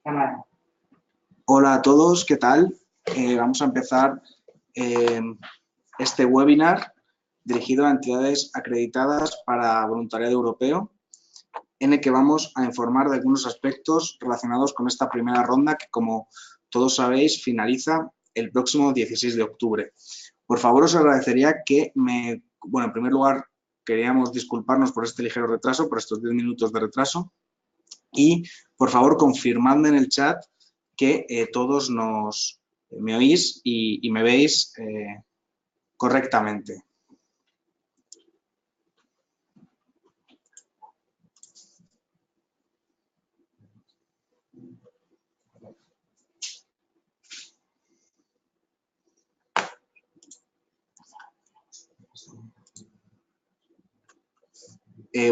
Hola a todos, ¿qué tal? Vamos a empezar este webinar dirigido a entidades acreditadas para voluntariado europeo, en el que vamos a informar de algunos aspectos relacionados con esta primera ronda que, como todos sabéis, finaliza el próximo 16 de octubre. Por favor, os agradecería que en primer lugar, queríamos disculparnos por este ligero retraso, por estos 10 minutos de retraso, y, por favor, confirmadme en el chat que todos me oís y me veis correctamente.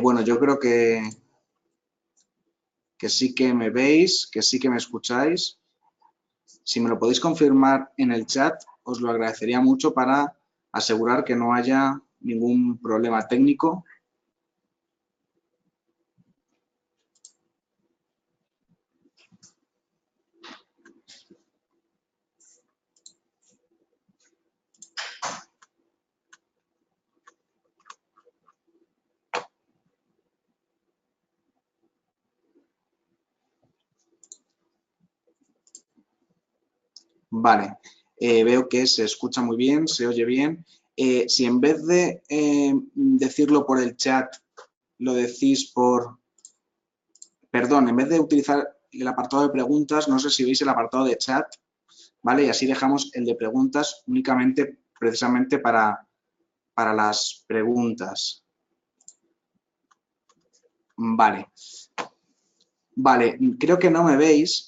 Bueno, yo creo que sí que me veis, que sí que me escucháis. Si me lo podéis confirmar en el chat, os lo agradecería mucho para asegurar que no haya ningún problema técnico. Vale, veo que se escucha muy bien, se oye bien. Si en vez de decirlo por el chat, lo decís por... Perdón, en vez de utilizar el apartado de preguntas, no sé si veis el apartado de chat, ¿vale? Y así dejamos el de preguntas únicamente, precisamente para las preguntas. Vale. Vale, creo que no me veis.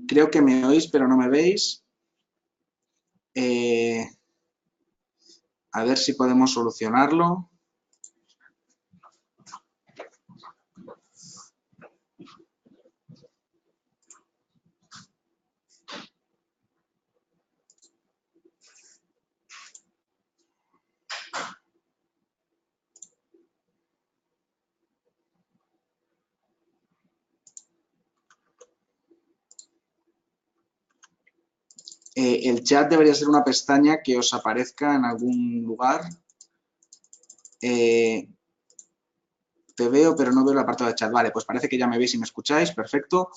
Creo que me oís, pero no me veis. A ver si podemos solucionarlo. El chat debería ser una pestaña que os aparezca en algún lugar. Te veo, pero no veo el apartado de chat. Vale, pues parece que ya me veis y me escucháis. Perfecto.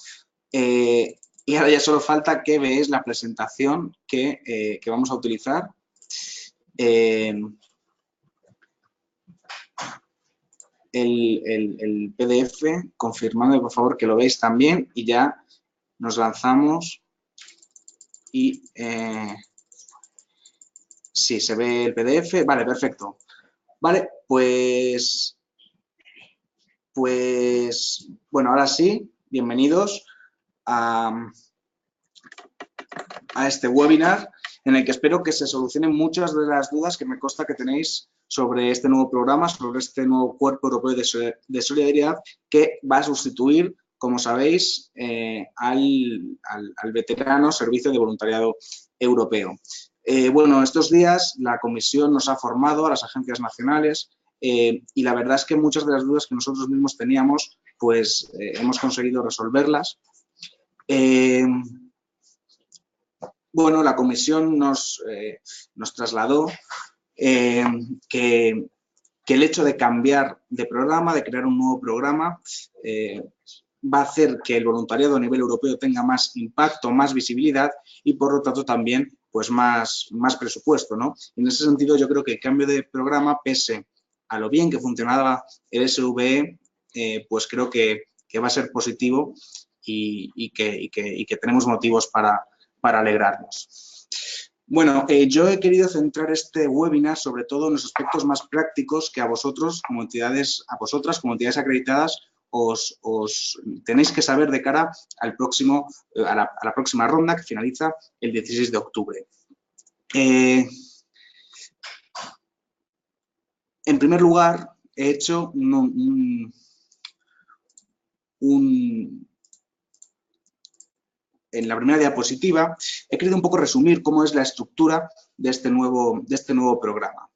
Y ahora ya solo falta que veáis la presentación que vamos a utilizar. El PDF, confirmadme por favor que lo veis también y ya nos lanzamos y sí, se ve el PDF, vale, perfecto. Vale, pues bueno, ahora sí, bienvenidos a este webinar en el que espero que se solucionen muchas de las dudas que me consta que tenéis sobre este nuevo programa, sobre este nuevo Cuerpo Europeo de Solidaridad que va a sustituir, como sabéis, al veterano Servicio de Voluntariado Europeo. Bueno, estos días la Comisión nos ha formado a las agencias nacionales y la verdad es que muchas de las dudas que nosotros mismos teníamos, pues hemos conseguido resolverlas. Bueno, la comisión nos trasladó que el hecho de cambiar de programa, de crear un nuevo programa, va a hacer que el voluntariado a nivel europeo tenga más impacto, más visibilidad y, por lo tanto, también pues más presupuesto, ¿no? En ese sentido, yo creo que el cambio de programa, pese a lo bien que funcionaba el SVE, pues creo que va a ser positivo y que tenemos motivos para alegrarnos. Bueno, yo he querido centrar este webinar sobre todo en los aspectos más prácticos que a vosotros, como entidades, como entidades acreditadas, os tenéis que saber de cara al próximo, a la próxima ronda que finaliza el 16 de octubre. En primer lugar, he hecho en la primera diapositiva, he querido un poco resumir cómo es la estructura de este nuevo programa.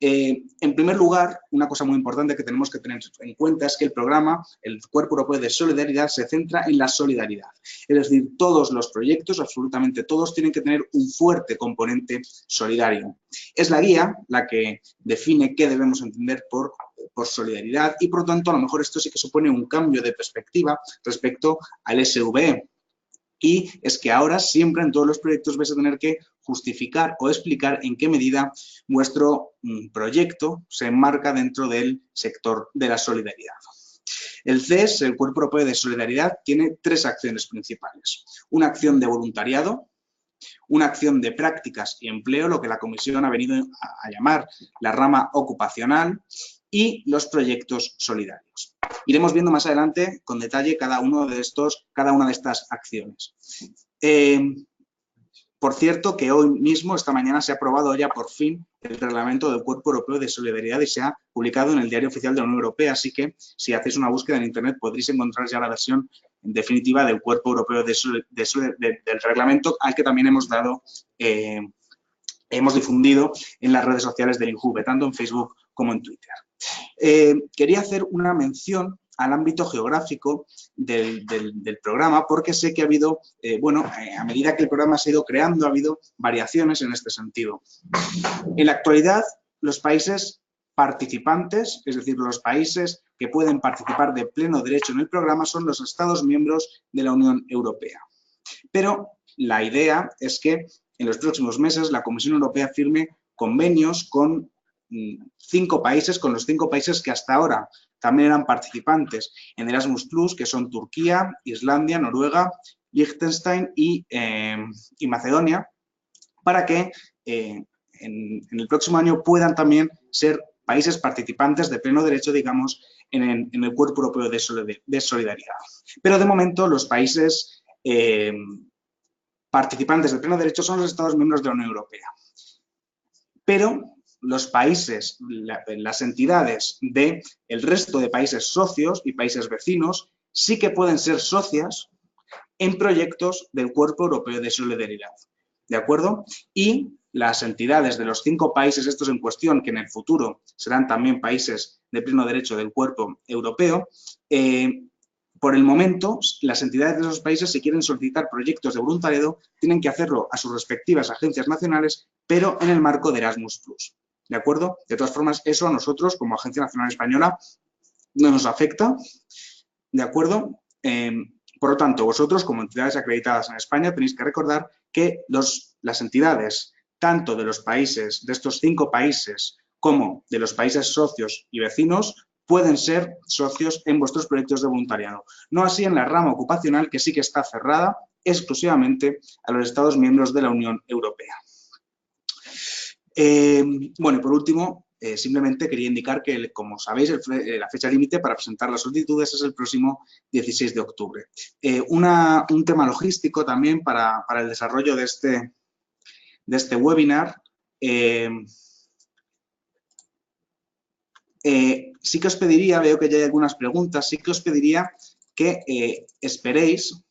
En primer lugar, una cosa muy importante que tenemos que tener en cuenta es que el programa, el Cuerpo Europeo de Solidaridad, se centra en la solidaridad. Es decir, todos los proyectos, absolutamente todos, tienen que tener un fuerte componente solidario. Es la guía la que define qué debemos entender por solidaridad y, por lo tanto, a lo mejor esto sí que supone un cambio de perspectiva respecto al SVE. Y es que ahora siempre en todos los proyectos vais a tener que justificar o explicar en qué medida vuestro proyecto se enmarca dentro del sector de la solidaridad. El CES, el Cuerpo Europeo de Solidaridad, tiene 3 acciones principales. Una acción de voluntariado, una acción de prácticas y empleo, lo que la Comisión ha venido a llamar la rama ocupacional, y los proyectos solidarios. Iremos viendo más adelante con detalle cada una de estas acciones. Por cierto, que hoy mismo, esta mañana, se ha aprobado ya por fin el reglamento del Cuerpo Europeo de Solidaridad y se ha publicado en el Diario Oficial de la Unión Europea, así que si hacéis una búsqueda en Internet podréis encontrar ya la versión definitiva del Cuerpo Europeo del reglamento, al que también hemos difundido en las redes sociales del INJUVE, tanto en Facebook como en Twitter. Quería hacer una mención al ámbito geográfico del programa, porque sé que ha habido, a medida que el programa se ha ido creando, ha habido variaciones en este sentido. En la actualidad, los países participantes, es decir, los países que pueden participar de pleno derecho en el programa, son los Estados miembros de la Unión Europea. Pero la idea es que en los próximos meses la Comisión Europea firme convenios con 5 países, con los 5 países que hasta ahora también eran participantes en Erasmus+, que son Turquía, Islandia, Noruega, Liechtenstein y Macedonia, para que en el próximo año puedan también ser países participantes de pleno derecho, digamos, en el Cuerpo Europeo de Solidaridad. Pero de momento los países participantes de pleno derecho son los Estados miembros de la Unión Europea. Pero los países, las entidades del resto de países socios y países vecinos sí que pueden ser socias en proyectos del Cuerpo Europeo de Solidaridad, ¿de acuerdo? Y las entidades de los 5 países estos en cuestión, que en el futuro serán también países de pleno derecho del Cuerpo Europeo, por el momento, las entidades de esos países, si quieren solicitar proyectos de voluntariado, tienen que hacerlo a sus respectivas agencias nacionales, pero en el marco de Erasmus+. ¿De acuerdo? De todas formas, eso a nosotros, como Agencia Nacional Española, no nos afecta. ¿De acuerdo? Por lo tanto, vosotros, como entidades acreditadas en España, tenéis que recordar que las entidades, tanto de los países, de estos 5 países, como de los países socios y vecinos, pueden ser socios en vuestros proyectos de voluntariado. No así en la rama ocupacional, que sí que está cerrada exclusivamente a los Estados miembros de la Unión Europea. Bueno, y por último, simplemente quería indicar que, como sabéis, la fecha límite para presentar las solicitudes es el próximo 16 de octubre. Un tema logístico también para el desarrollo de este webinar. Sí que os pediría, veo que ya hay algunas preguntas, sí que os pediría que esperéis.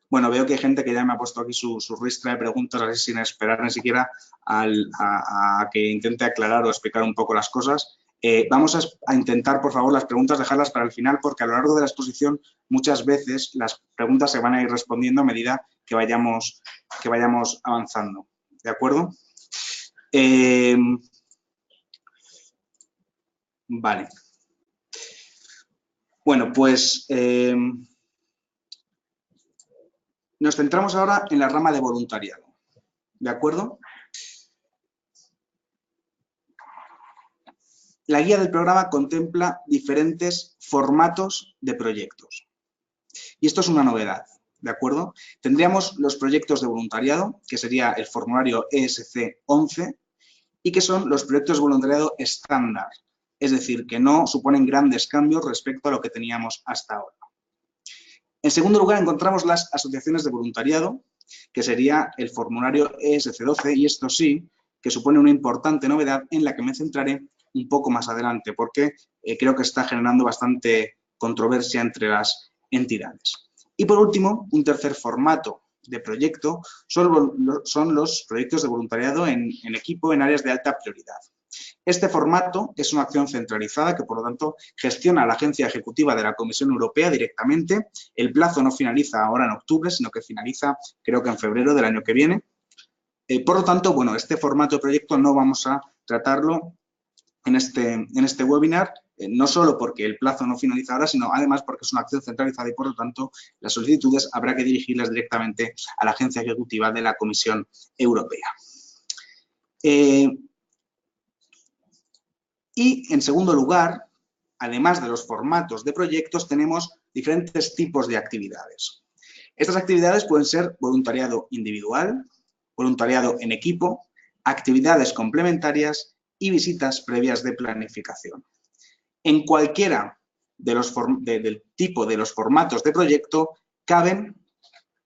Bueno, veo que hay gente que ya me ha puesto aquí su ristra de preguntas, así sin esperar ni siquiera a que intente aclarar o explicar un poco las cosas. Vamos a intentar, por favor, las preguntas dejarlas para el final, porque a lo largo de la exposición muchas veces las preguntas se van a ir respondiendo a medida que vayamos avanzando. ¿De acuerdo? Vale. Bueno, pues nos centramos ahora en la rama de voluntariado. ¿De acuerdo? La guía del programa contempla diferentes formatos de proyectos. Y esto es una novedad, ¿de acuerdo? Tendríamos los proyectos de voluntariado, que sería el formulario ESC 11, y que son los proyectos de voluntariado estándar, es decir, que no suponen grandes cambios respecto a lo que teníamos hasta ahora. En segundo lugar, encontramos las asociaciones de voluntariado, que sería el formulario ESC 12, y esto sí, que supone una importante novedad en la que me centraré un poco más adelante, porque creo que está generando bastante controversia entre las entidades. Y por último, un tercer formato de proyecto son los proyectos de voluntariado en equipo en áreas de alta prioridad. Este formato es una acción centralizada que, por lo tanto, gestiona la Agencia Ejecutiva de la Comisión Europea directamente. El plazo no finaliza ahora en octubre, sino que finaliza, creo que en febrero del año que viene. Por lo tanto, bueno, este formato de proyecto no vamos a tratarlo en este webinar, no solo porque el plazo no finaliza ahora, sino además porque es una acción centralizada y, por lo tanto, las solicitudes habrá que dirigirlas directamente a la Agencia Ejecutiva de la Comisión Europea. Y, en segundo lugar, además de los formatos de proyectos, tenemos diferentes tipos de actividades. Estas actividades pueden ser voluntariado individual, voluntariado en equipo, actividades complementarias y visitas previas de planificación. En cualquiera del tipo de los formatos de proyecto caben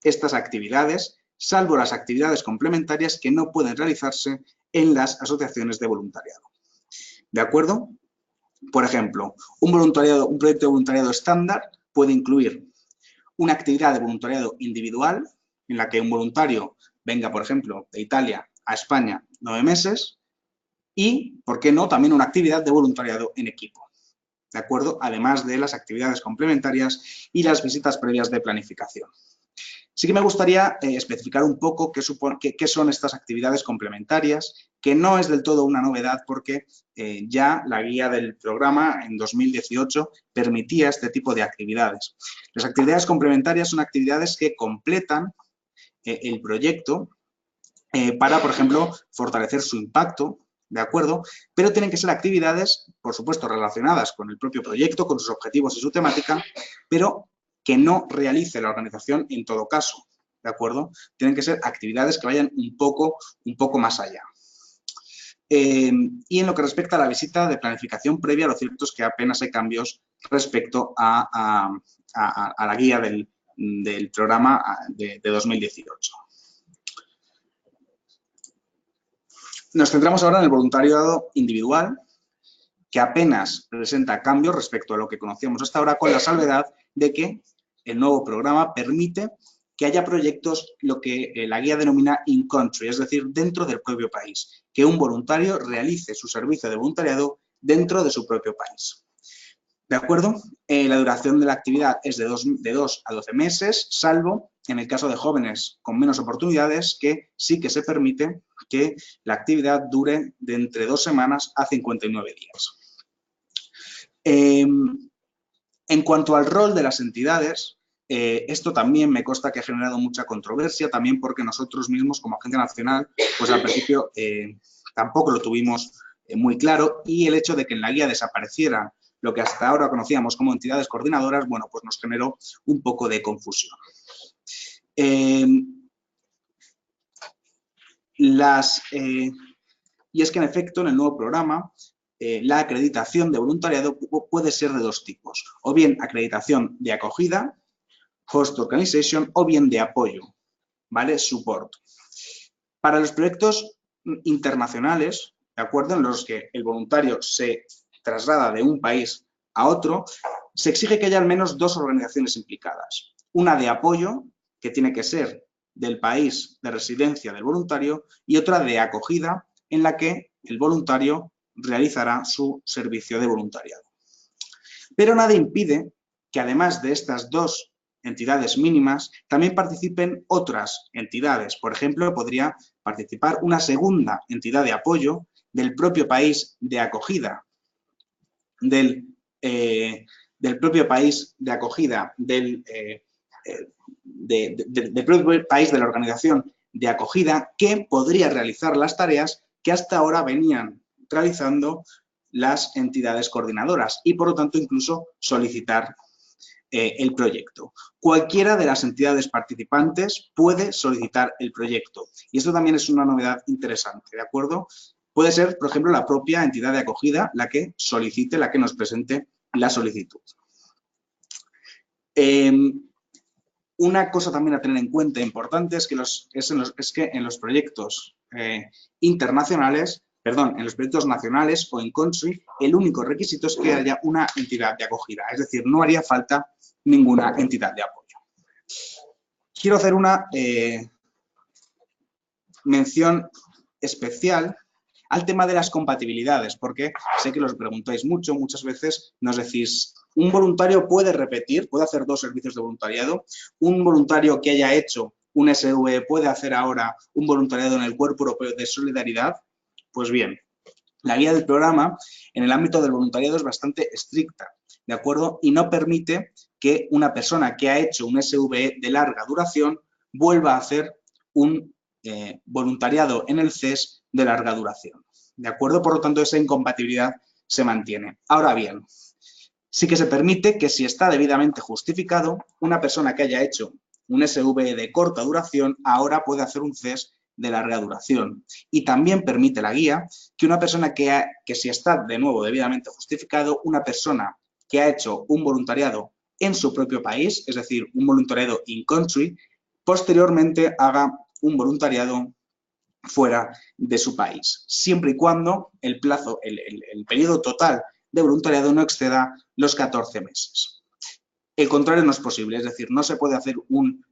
estas actividades, salvo las actividades complementarias que no pueden realizarse en las asociaciones de voluntariado. ¿De acuerdo? Por ejemplo, un proyecto de voluntariado estándar puede incluir una actividad de voluntariado individual en la que un voluntario venga, por ejemplo, de Italia a España 9 meses y, ¿por qué no?, también una actividad de voluntariado en equipo. ¿De acuerdo? Además de las actividades complementarias y las visitas previas de planificación. Sí que me gustaría especificar un poco qué son estas actividades complementarias, que no es del todo una novedad porque ya la guía del programa en 2018 permitía este tipo de actividades. Las actividades complementarias son actividades que completan el proyecto para, por ejemplo, fortalecer su impacto, ¿de acuerdo? Pero tienen que ser actividades, por supuesto, relacionadas con el propio proyecto, con sus objetivos y su temática, pero que no realice la organización en todo caso, ¿de acuerdo? Tienen que ser actividades que vayan un poco más allá. Y en lo que respecta a la visita de planificación previa, lo cierto es que apenas hay cambios respecto a la guía del programa de 2018. Nos centramos ahora en el voluntariado individual, que apenas presenta cambios respecto a lo que conocíamos hasta ahora, con la salvedad de que el nuevo programa permite que haya proyectos, lo que la guía denomina in-country, es decir, dentro del propio país, que un voluntario realice su servicio de voluntariado dentro de su propio país. ¿De acuerdo? La duración de la actividad es de 2 a 12 meses, salvo en el caso de jóvenes con menos oportunidades, que sí que se permite que la actividad dure de entre 2 semanas a 59 días. En cuanto al rol de las entidades, esto también me consta que ha generado mucha controversia, también porque nosotros mismos como Agencia Nacional, pues al principio tampoco lo tuvimos muy claro, y el hecho de que en la guía desapareciera lo que hasta ahora conocíamos como entidades coordinadoras, bueno, pues nos generó un poco de confusión. Y es que, en efecto, en el nuevo programa, la acreditación de voluntariado puede ser de 2 tipos. O bien acreditación de acogida, host organization, o bien de apoyo, ¿vale? Support. Para los proyectos internacionales, ¿de acuerdo?, en los que el voluntario se traslada de un país a otro, se exige que haya al menos 2 organizaciones implicadas. Una de apoyo, que tiene que ser del país de residencia del voluntario, y otra de acogida, en la que el voluntario realizará su servicio de voluntariado. Pero nada impide que, además de estas 2 entidades mínimas, también participen otras entidades. Por ejemplo, podría participar una segunda entidad de apoyo del propio país de acogida, del propio país de acogida, del propio país de la organización de acogida, que podría realizar las tareas que hasta ahora venían realizando las entidades coordinadoras y, por lo tanto, incluso solicitar el proyecto. Cualquiera de las entidades participantes puede solicitar el proyecto, y esto también es una novedad interesante, ¿de acuerdo? Puede ser, por ejemplo, la propia entidad de acogida la que solicite, la que nos presente la solicitud. Una cosa también a tener en cuenta importante es que en los proyectos internacionales, en los proyectos nacionales o in country, el único requisito es que haya una entidad de acogida, es decir, no haría falta ninguna entidad de apoyo. quiero hacer una mención especial al tema de las compatibilidades, porque sé que los preguntáis mucho, muchas veces nos decís, ¿un voluntario puede repetir, puede hacer 2 servicios de voluntariado? ¿Un voluntario que haya hecho un SV puede hacer ahora un voluntariado en el Cuerpo Europeo de Solidaridad? Pues bien, la guía del programa en el ámbito del voluntariado es bastante estricta, ¿de acuerdo? Y no permite que una persona que ha hecho un SVE de larga duración vuelva a hacer un voluntariado en el CES de larga duración, ¿de acuerdo? Por lo tanto, esa incompatibilidad se mantiene. Ahora bien, sí que se permite que si está debidamente justificado, una persona que haya hecho un SVE de corta duración ahora puede hacer un CES de larga duración. Y también permite la guía que una persona que si está de nuevo debidamente justificado, una persona que ha hecho un voluntariado en su propio país, es decir, un voluntariado in country, posteriormente haga un voluntariado fuera de su país, siempre y cuando el plazo, el periodo total de voluntariado no exceda los 14 meses. El contrario no es posible, es decir, no se puede hacer un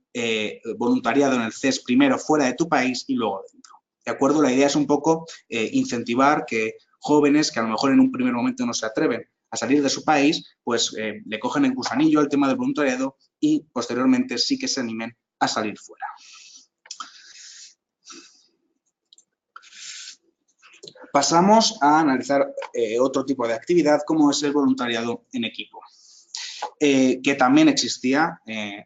voluntariado en el CES primero fuera de tu país y luego dentro. ¿De acuerdo? La idea es un poco incentivar que jóvenes que a lo mejor en un primer momento no se atreven a salir de su país, pues le cogen el gusanillo al tema del voluntariado y posteriormente sí que se animen a salir fuera. Pasamos a analizar otro tipo de actividad como es el voluntariado en equipo, que también existía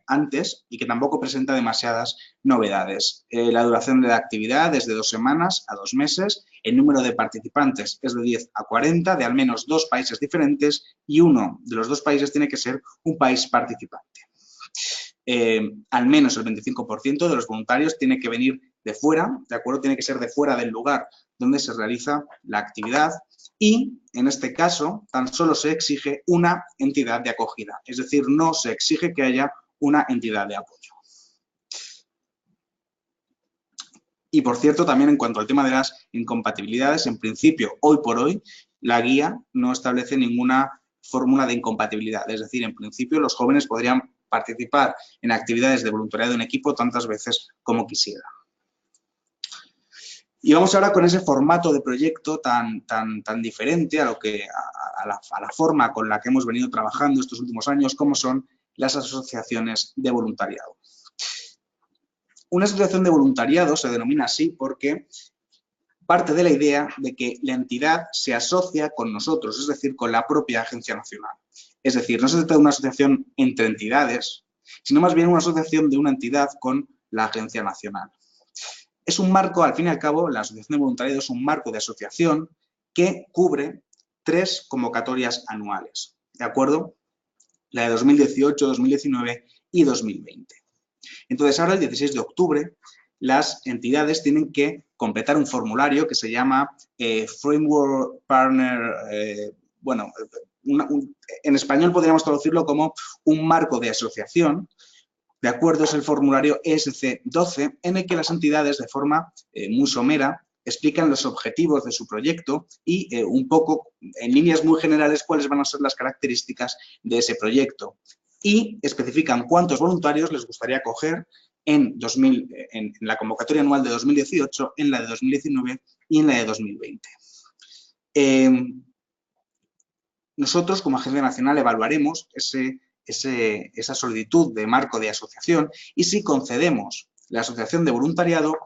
antes y que tampoco presenta demasiadas novedades. La duración de la actividad es de 2 semanas a 2 meses, el número de participantes es de 10 a 40 de al menos 2 países diferentes y uno de los 2 países tiene que ser un país participante. Al menos el 25% de los voluntarios tiene que venir de fuera, ¿de acuerdo? Tiene que ser de fuera del lugar donde se realiza la actividad y, en este caso, tan solo se exige una entidad de acogida, es decir, no se exige que haya una entidad de apoyo. Y, por cierto, también en cuanto al tema de las incompatibilidades, en principio, hoy por hoy, la guía no establece ninguna fórmula de incompatibilidad, es decir, en principio los jóvenes podrían participar en actividades de voluntariado en equipo tantas veces como quisieran. Y vamos ahora con ese formato de proyecto tan diferente a la forma con la que hemos venido trabajando estos últimos años, como son las asociaciones de voluntariado. Una asociación de voluntariado se denomina así porque parte de la idea de que la entidad se asocia con nosotros, es decir, con la propia agencia nacional. Es decir, no se trata de una asociación entre entidades, sino más bien una asociación de una entidad con la agencia nacional. Es un marco, al fin y al cabo, la asociación de voluntariado es un marco de asociación que cubre 3 convocatorias anuales, ¿de acuerdo? La de 2018, 2019 y 2020. Entonces, ahora el 16 de octubre, las entidades tienen que completar un formulario que se llama Framework Partner, en español podríamos traducirlo como un marco de asociación. De acuerdo, es el formulario ESC12 en el que las entidades de forma muy somera explican los objetivos de su proyecto y un poco, en líneas muy generales, cuáles van a ser las características de ese proyecto. Y especifican cuántos voluntarios les gustaría acoger en la convocatoria anual de 2018, en la de 2019 y en la de 2020. Nosotros, como Agencia Nacional, evaluaremos esa solicitud de marco de asociación y si concedemos la asociación de voluntariado,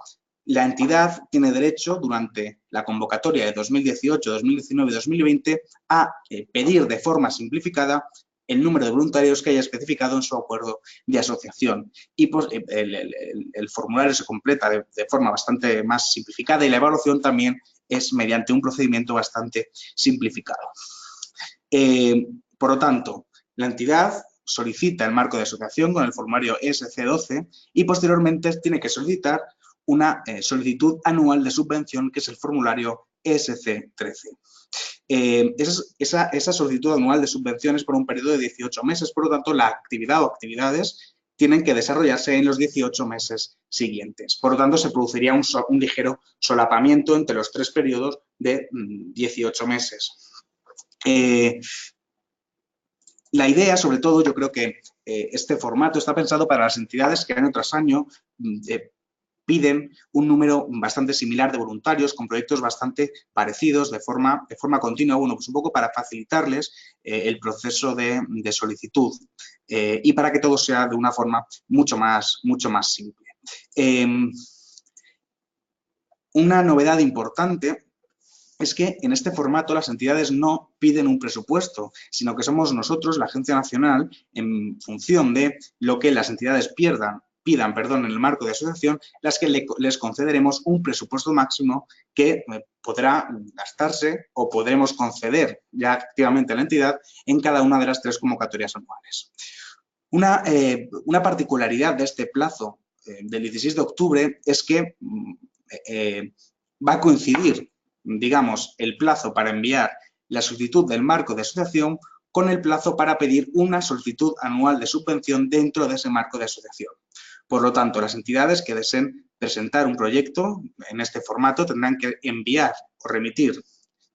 la entidad tiene derecho durante la convocatoria de 2018, 2019 y 2020 a pedir de forma simplificada el número de voluntarios que haya especificado en su acuerdo de asociación. Y pues, el formulario se completa de forma bastante más simplificada y la evaluación también es mediante un procedimiento bastante simplificado. Por lo tanto, la entidad solicita el marco de asociación con el formulario ESC12 y posteriormente tiene que solicitar una solicitud anual de subvención que es el formulario ESC13. Esa solicitud anual de subvención es por un periodo de 18 meses, por lo tanto la actividad o actividades tienen que desarrollarse en los 18 meses siguientes. Por lo tanto, se produciría un ligero solapamiento entre los 3 periodos de 18 meses. La idea, sobre todo, yo creo que este formato está pensado para las entidades que año tras año piden un número bastante similar de voluntarios con proyectos bastante parecidos de forma continua, bueno, pues un poco para facilitarles el proceso de solicitud y para que todo sea de una forma mucho más simple. Una novedad importante es que en este formato las entidades no piden un presupuesto, sino que somos nosotros, la Agencia Nacional, en función de lo que las entidades pidan, en el marco de asociación, las que les concederemos un presupuesto máximo que podrá gastarse o podremos conceder ya activamente a la entidad en cada una de las 3 convocatorias anuales. Una particularidad de este plazo del 16 de octubre es que va a coincidir, digamos, el plazo para enviar la solicitud del marco de asociación con el plazo para pedir una solicitud anual de subvención dentro de ese marco de asociación. Por lo tanto, las entidades que deseen presentar un proyecto en este formato tendrán que enviar o remitir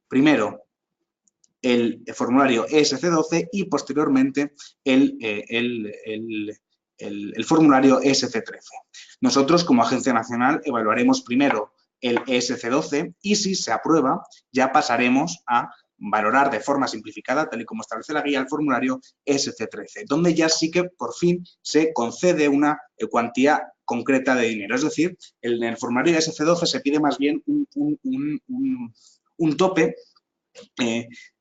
primero el formulario ESC12 y posteriormente el formulario ESC13. Nosotros, como Agencia Nacional, evaluaremos primero el ESC12 y si se aprueba ya pasaremos a valorar de forma simplificada, tal y como establece la guía, el formulario ESC13, donde ya sí que por fin se concede una cuantía concreta de dinero. Es decir, en el formulario ESC12 se pide más bien un tope.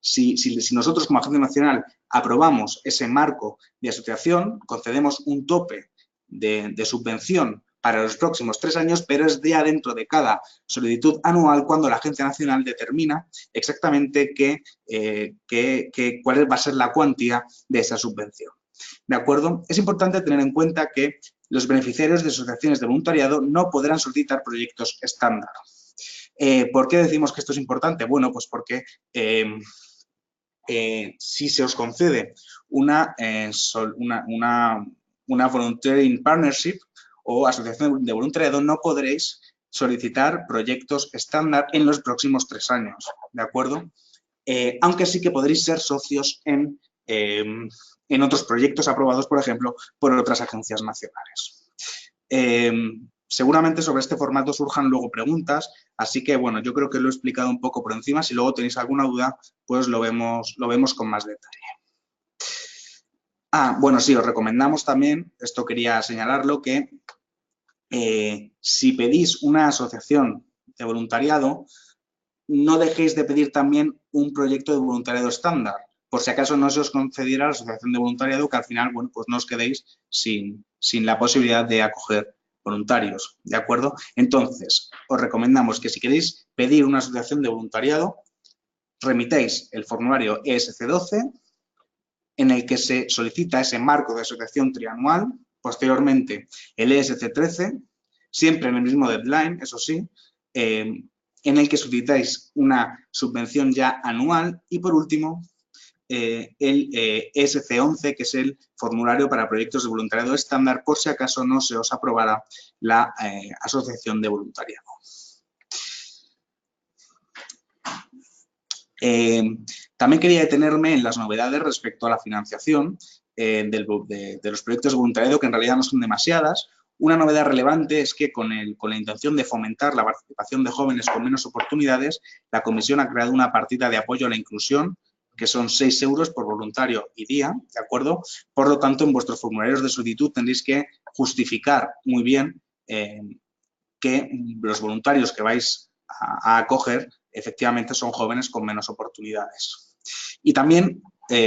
Si nosotros como Agencia Nacional aprobamos ese marco de asociación, concedemos un tope de subvención para los próximos 3 años, pero es ya dentro de cada solicitud anual cuando la Agencia Nacional determina exactamente cuál va a ser la cuantía de esa subvención. ¿De acuerdo? Es importante tener en cuenta que los beneficiarios de asociaciones de voluntariado no podrán solicitar proyectos estándar. ¿Por qué decimos que esto es importante? Bueno, pues porque si se os concede una Volunteering Partnership o asociación de voluntariado, no podréis solicitar proyectos estándar en los próximos 3 años, ¿de acuerdo? Aunque sí que podréis ser socios en otros proyectos aprobados, por ejemplo, por otras agencias nacionales. Seguramente sobre este formato surjan luego preguntas, así que, bueno, yo creo que lo he explicado un poco por encima. Si luego tenéis alguna duda, pues lo vemos con más detalle. Bueno, sí, os recomendamos también, esto quería señalarlo, que si pedís una asociación de voluntariado, no dejéis de pedir también un proyecto de voluntariado estándar, por si acaso no se os concediera la asociación de voluntariado, que al final, bueno, pues no os quedéis sin la posibilidad de acoger voluntarios, ¿de acuerdo? Entonces, os recomendamos que si queréis pedir una asociación de voluntariado, remitáis el formulario ESC12, en el que se solicita ese marco de asociación trianual, posteriormente el ESC13, siempre en el mismo deadline, eso sí, en el que solicitáis una subvención ya anual y, por último, el ESC11, que es el formulario para proyectos de voluntariado estándar, por si acaso no se os aprobara la asociación de voluntariado. También quería detenerme en las novedades respecto a la financiación de los proyectos de voluntariado, que en realidad no son demasiadas. Una novedad relevante es que con la intención de fomentar la participación de jóvenes con menos oportunidades, la Comisión ha creado una partida de apoyo a la inclusión, que son 6 euros por voluntario y día, ¿de acuerdo? Por lo tanto, en vuestros formularios de solicitud tendréis que justificar muy bien que los voluntarios que vais a acoger efectivamente son jóvenes con menos oportunidades. Y también,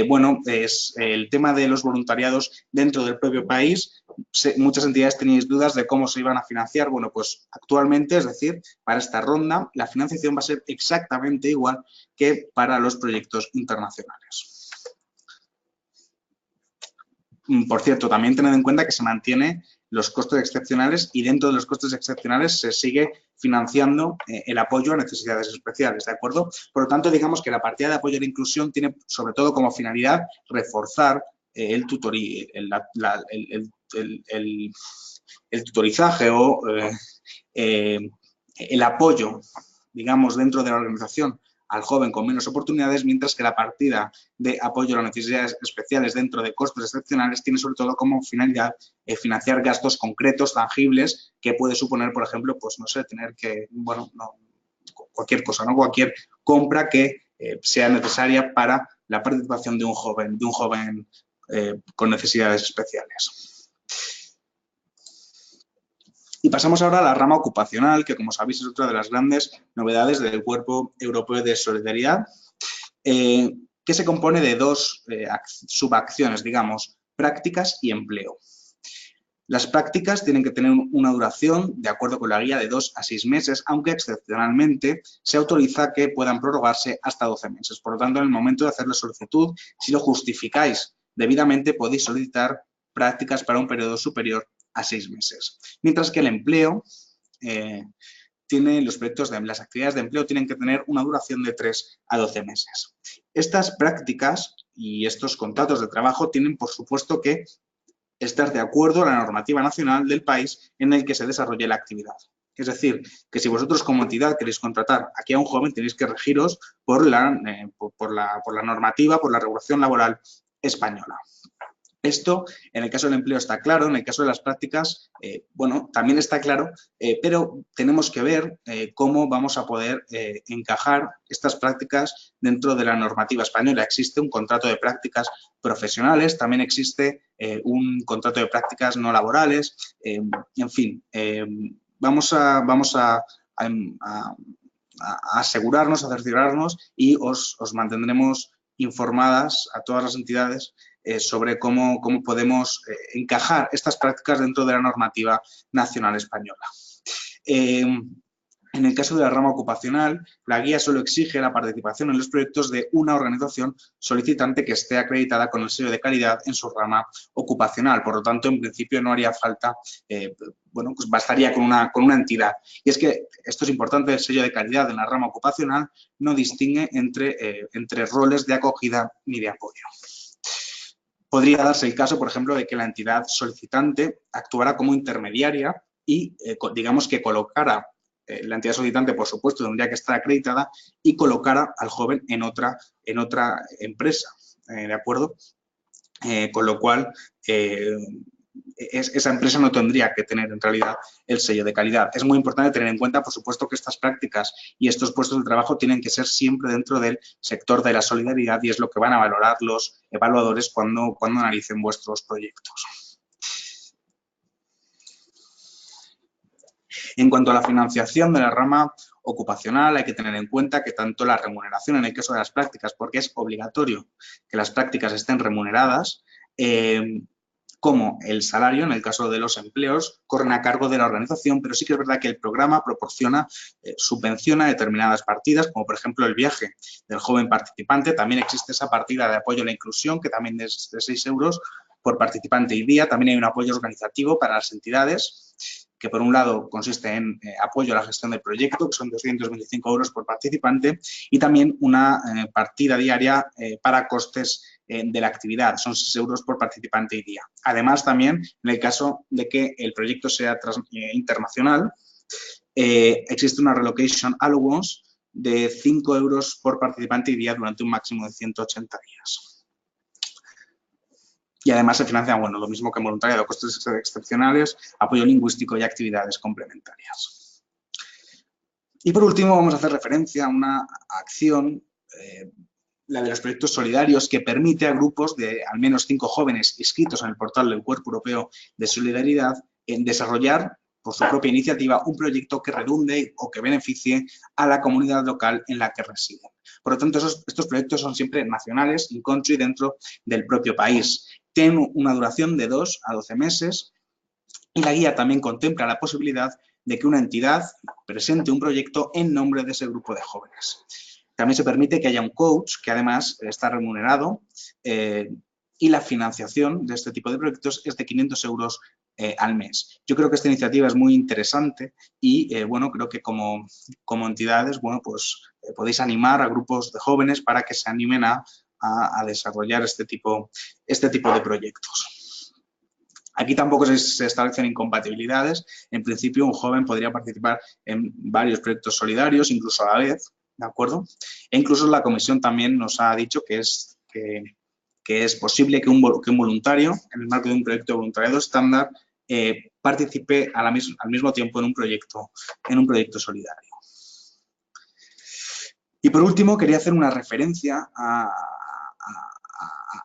bueno, es el tema de los voluntariados dentro del propio país. Muchas entidades teníais dudas de cómo se iban a financiar. Bueno, pues actualmente, es decir, para esta ronda, la financiación va a ser exactamente igual que para los proyectos internacionales. Por cierto, también tened en cuenta que se mantiene los costes excepcionales y dentro de los costes excepcionales se sigue financiando el apoyo a necesidades especiales, ¿de acuerdo? Por lo tanto, digamos que la partida de apoyo a la inclusión tiene sobre todo como finalidad reforzar el tutorizaje o el apoyo, digamos, dentro de la organización al joven con menos oportunidades, mientras que la partida de apoyo a las necesidades especiales dentro de costes excepcionales tiene sobre todo como finalidad financiar gastos concretos, tangibles, que puede suponer, por ejemplo, pues no sé, tener que, bueno, no, cualquier cosa, ¿no? Cualquier compra que sea necesaria para la participación de un joven con necesidades especiales. Y pasamos ahora a la rama ocupacional, que como sabéis es otra de las grandes novedades del Cuerpo Europeo de Solidaridad, que se compone de dos subacciones, digamos, prácticas y empleo. Las prácticas tienen que tener una duración, de acuerdo con la guía, de 2 a 6 meses, aunque excepcionalmente se autoriza que puedan prorrogarse hasta 12 meses. Por lo tanto, en el momento de hacer la solicitud, si lo justificáis debidamente, podéis solicitar prácticas para un periodo superior a 6 meses. Mientras que el empleo, las actividades de empleo tienen que tener una duración de 3 a 12 meses. Estas prácticas y estos contratos de trabajo tienen, por supuesto, que estar de acuerdo a la normativa nacional del país en el que se desarrolle la actividad. Es decir, que si vosotros como entidad queréis contratar aquí a un joven, tenéis que regiros por la normativa, por la regulación laboral española. Esto, en el caso del empleo está claro, en el caso de las prácticas, bueno, también está claro, pero tenemos que ver cómo vamos a poder encajar estas prácticas dentro de la normativa española. Existe un contrato de prácticas profesionales, también existe un contrato de prácticas no laborales, en fin, vamos a asegurarnos, a cerciorarnos y os mantendremos informadas a todas las entidades sobre cómo podemos encajar estas prácticas dentro de la normativa nacional española. En el caso de la rama ocupacional, la guía solo exige la participación en los proyectos de una organización solicitante que esté acreditada con el sello de calidad en su rama ocupacional. Por lo tanto, en principio no haría falta, bueno, pues bastaría con una entidad. Y es que esto es importante, el sello de calidad en la rama ocupacional no distingue entre roles de acogida ni de apoyo. Podría darse el caso, por ejemplo, de que la entidad solicitante actuara como intermediaria y, digamos, que colocara, la entidad solicitante, por supuesto, tendría que estar acreditada y colocara al joven en otra empresa, ¿de acuerdo? Con lo cual, esa empresa no tendría que tener en realidad el sello de calidad. Es muy importante tener en cuenta, por supuesto, que estas prácticas y estos puestos de trabajo tienen que ser siempre dentro del sector de la solidaridad y es lo que van a valorar los evaluadores cuando analicen vuestros proyectos. En cuanto a la financiación de la rama ocupacional, hay que tener en cuenta que tanto la remuneración en el caso de las prácticas, porque es obligatorio que las prácticas estén remuneradas, como el salario, en el caso de los empleos, corren a cargo de la organización, pero sí que es verdad que el programa proporciona, subvenciona determinadas partidas, como por ejemplo el viaje del joven participante. También existe esa partida de apoyo a la inclusión, que también es de 6 euros por participante y día. También hay un apoyo organizativo para las entidades, que por un lado consiste en apoyo a la gestión del proyecto, que son 225 euros por participante, y también una partida diaria para costes de la actividad, son 6 euros por participante y día. Además, también, en el caso de que el proyecto sea internacional, existe una relocation allowance de 5 euros por participante y día durante un máximo de 180 días. Y además se financia, bueno, lo mismo que en voluntariado, costes excepcionales, apoyo lingüístico y actividades complementarias. Y por último, vamos a hacer referencia a una acción, la de los proyectos solidarios, que permite a grupos de al menos 5 jóvenes inscritos en el portal del Cuerpo Europeo de Solidaridad en desarrollar por su propia iniciativa un proyecto que redunde o que beneficie a la comunidad local en la que residen. Por lo tanto, estos proyectos son siempre nacionales, in country, dentro del propio país. Tienen una duración de 2 a 12 meses y la guía también contempla la posibilidad de que una entidad presente un proyecto en nombre de ese grupo de jóvenes. También se permite que haya un coach que además está remunerado y la financiación de este tipo de proyectos es de 500 euros al mes. Yo creo que esta iniciativa es muy interesante y, bueno, creo que como entidades, bueno, pues podéis animar a grupos de jóvenes para que se animen a desarrollar este tipo de proyectos. Aquí tampoco se establecen incompatibilidades. En principio, un joven podría participar en varios proyectos solidarios, incluso a la vez, ¿de acuerdo? E incluso la comisión también nos ha dicho que es posible que un voluntario, en el marco de un proyecto de voluntariado estándar, participe al mismo tiempo en un proyecto solidario. Y por último, quería hacer una referencia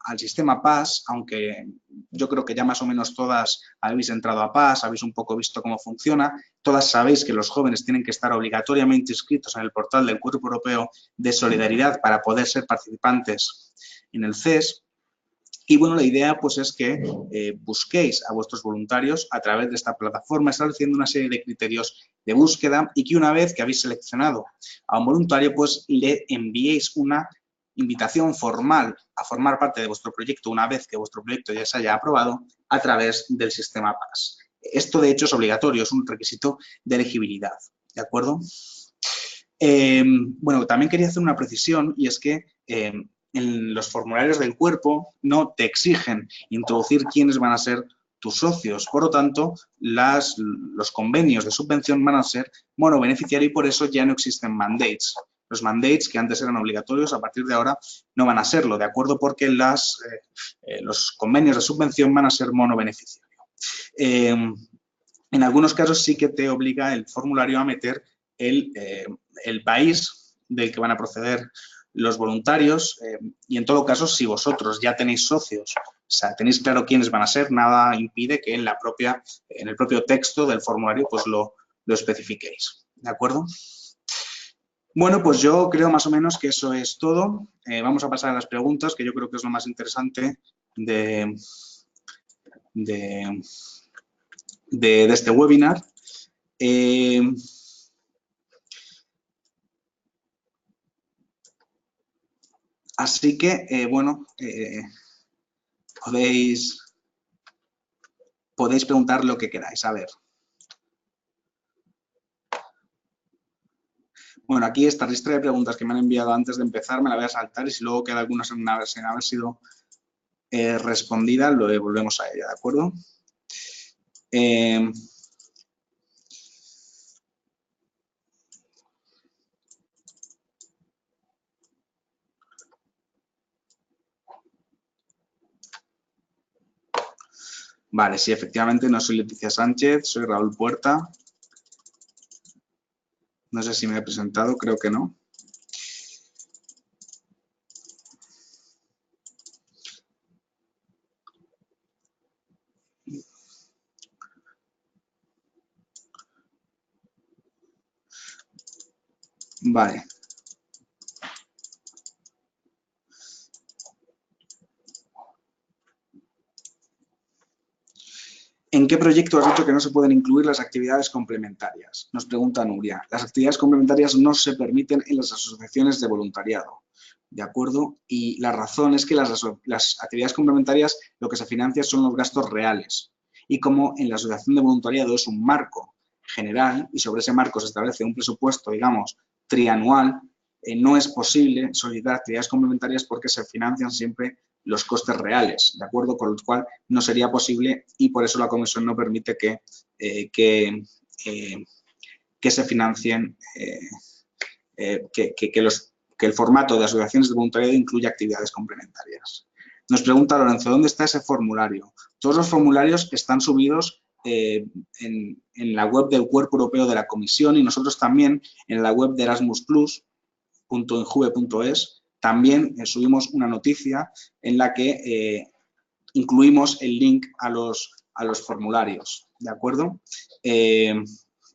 al sistema PAS, aunque yo creo que ya más o menos todas habéis entrado a PAS, habéis un poco visto cómo funciona, todas sabéis que los jóvenes tienen que estar obligatoriamente inscritos en el portal del Cuerpo Europeo de Solidaridad para poder ser participantes en el CES. Y bueno, la idea pues es que busquéis a vuestros voluntarios a través de esta plataforma, estableciendo una serie de criterios de búsqueda y que una vez que habéis seleccionado a un voluntario, pues le enviéis una invitación formal a formar parte de vuestro proyecto una vez que vuestro proyecto ya se haya aprobado a través del sistema PAS. Esto, de hecho, es obligatorio, es un requisito de elegibilidad, ¿de acuerdo? Bueno, también quería hacer una precisión y es que en los formularios del cuerpo no te exigen introducir quiénes van a ser tus socios. Por lo tanto, los convenios de subvención van a ser monobeneficiario y por eso ya no existen mandates. Los mandates que antes eran obligatorios, a partir de ahora no van a serlo, ¿de acuerdo? Porque los convenios de subvención van a ser monobeneficiario. En algunos casos sí que te obliga el formulario a meter el país del que van a proceder los voluntarios y en todo caso, si vosotros ya tenéis socios, o sea, tenéis claro quiénes van a ser, nada impide que en el propio texto del formulario pues lo especifiquéis, ¿de acuerdo? Bueno, pues yo creo más o menos que eso es todo. Vamos a pasar a las preguntas, que yo creo que es lo más interesante de este webinar. Así que, bueno, podéis preguntar lo que queráis. A ver. Bueno, aquí esta lista de preguntas que me han enviado antes de empezar me la voy a saltar y si luego queda alguna sin haber sido respondida, lo volvemos a ella, ¿de acuerdo? Vale, sí, efectivamente no soy Leticia Sánchez, soy Raúl Puerta. No sé si me he presentado, creo que no. Vale. ¿En qué proyecto has dicho que no se pueden incluir las actividades complementarias? Nos pregunta Nuria. Las actividades complementarias no se permiten en las asociaciones de voluntariado, ¿de acuerdo? Y la razón es que las actividades complementarias lo que se financia son los gastos reales. Y como en la asociación de voluntariado es un marco general y sobre ese marco se establece un presupuesto, digamos, trianual, no es posible solicitar actividades complementarias porque se financian siempre los costes reales, ¿de acuerdo? Con lo cual no sería posible y por eso la comisión no permite que se financien, que el formato de asociaciones de voluntariado incluya actividades complementarias. Nos pregunta Lorenzo, ¿dónde está ese formulario? Todos los formularios están subidos en la web del Cuerpo Europeo de la Comisión y nosotros también en la web de Erasmus+.enjuve.es también subimos una noticia en la que incluimos el link a los formularios, ¿de acuerdo? En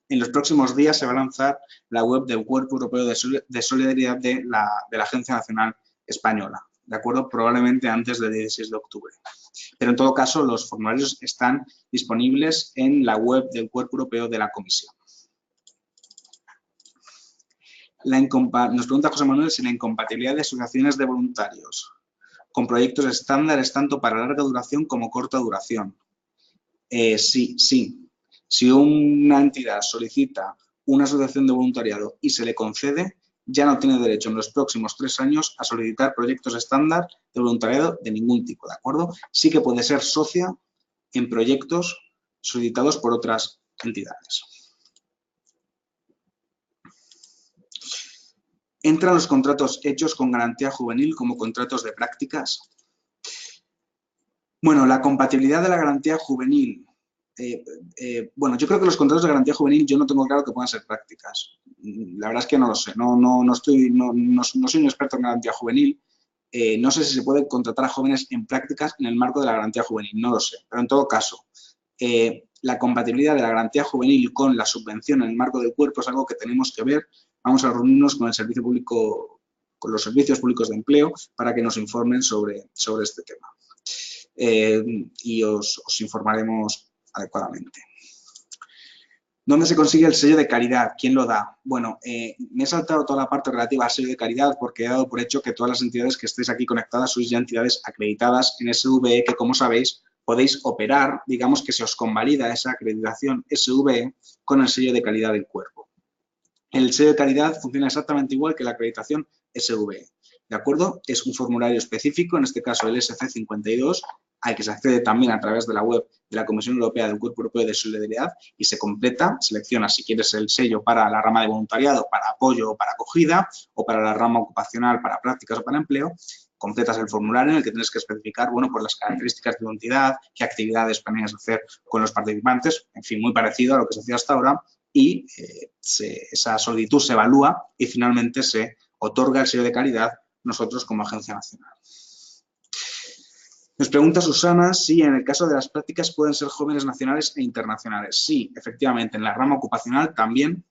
los próximos días se va a lanzar la web del Cuerpo Europeo de Solidaridad de la Agencia Nacional Española, ¿de acuerdo? Probablemente antes del 16 de octubre. Pero en todo caso, los formularios están disponibles en la web del Cuerpo Europeo de la Comisión. Nos pregunta José Manuel si la incompatibilidad de asociaciones de voluntarios con proyectos estándar es tanto para larga duración como corta duración. Sí. Si una entidad solicita una asociación de voluntariado y se le concede, ya no tiene derecho en los próximos 3 años a solicitar proyectos estándar de voluntariado de ningún tipo, ¿de acuerdo? Sí que puede ser socia en proyectos solicitados por otras entidades. ¿Entran los contratos hechos con garantía juvenil como contratos de prácticas? Bueno, la compatibilidad de la garantía juvenil. Bueno, yo creo que los contratos de garantía juvenil yo no tengo claro que puedan ser prácticas. La verdad es que no lo sé. No soy un experto en garantía juvenil. No sé si se puede contratar a jóvenes en prácticas en el marco de la garantía juvenil. No lo sé. Pero en todo caso, la compatibilidad de la garantía juvenil con la subvención en el marco del cuerpo es algo que tenemos que ver. Vamos a reunirnos con el servicio público, con los servicios públicos de empleo para que nos informen sobre este tema. Y os informaremos adecuadamente. ¿Dónde se consigue el sello de calidad? ¿Quién lo da? Bueno, me he saltado toda la parte relativa al sello de calidad porque he dado por hecho que todas las entidades que estéis aquí conectadas sois ya entidades acreditadas en SVE que, como sabéis, podéis operar, digamos que se os convalida esa acreditación SVE con el sello de calidad del cuerpo. El sello de calidad funciona exactamente igual que la acreditación SVE. ¿De acuerdo? Es un formulario específico, en este caso el SC52, al que se accede también a través de la web de la Comisión Europea del Cuerpo Europeo de Solidaridad y se completa, selecciona si quieres el sello para la rama de voluntariado, para apoyo o para acogida, o para la rama ocupacional, para prácticas o para empleo. Completas el formulario en el que tienes que especificar, bueno, pues las características de tu entidad, qué actividades planeas hacer con los participantes, en fin, muy parecido a lo que se hacía hasta ahora, y esa solicitud se evalúa y finalmente se otorga el sello de calidad nosotros como Agencia Nacional. Nos pregunta Susana si en el caso de las prácticas pueden ser jóvenes nacionales e internacionales. Sí, efectivamente, en la rama ocupacional también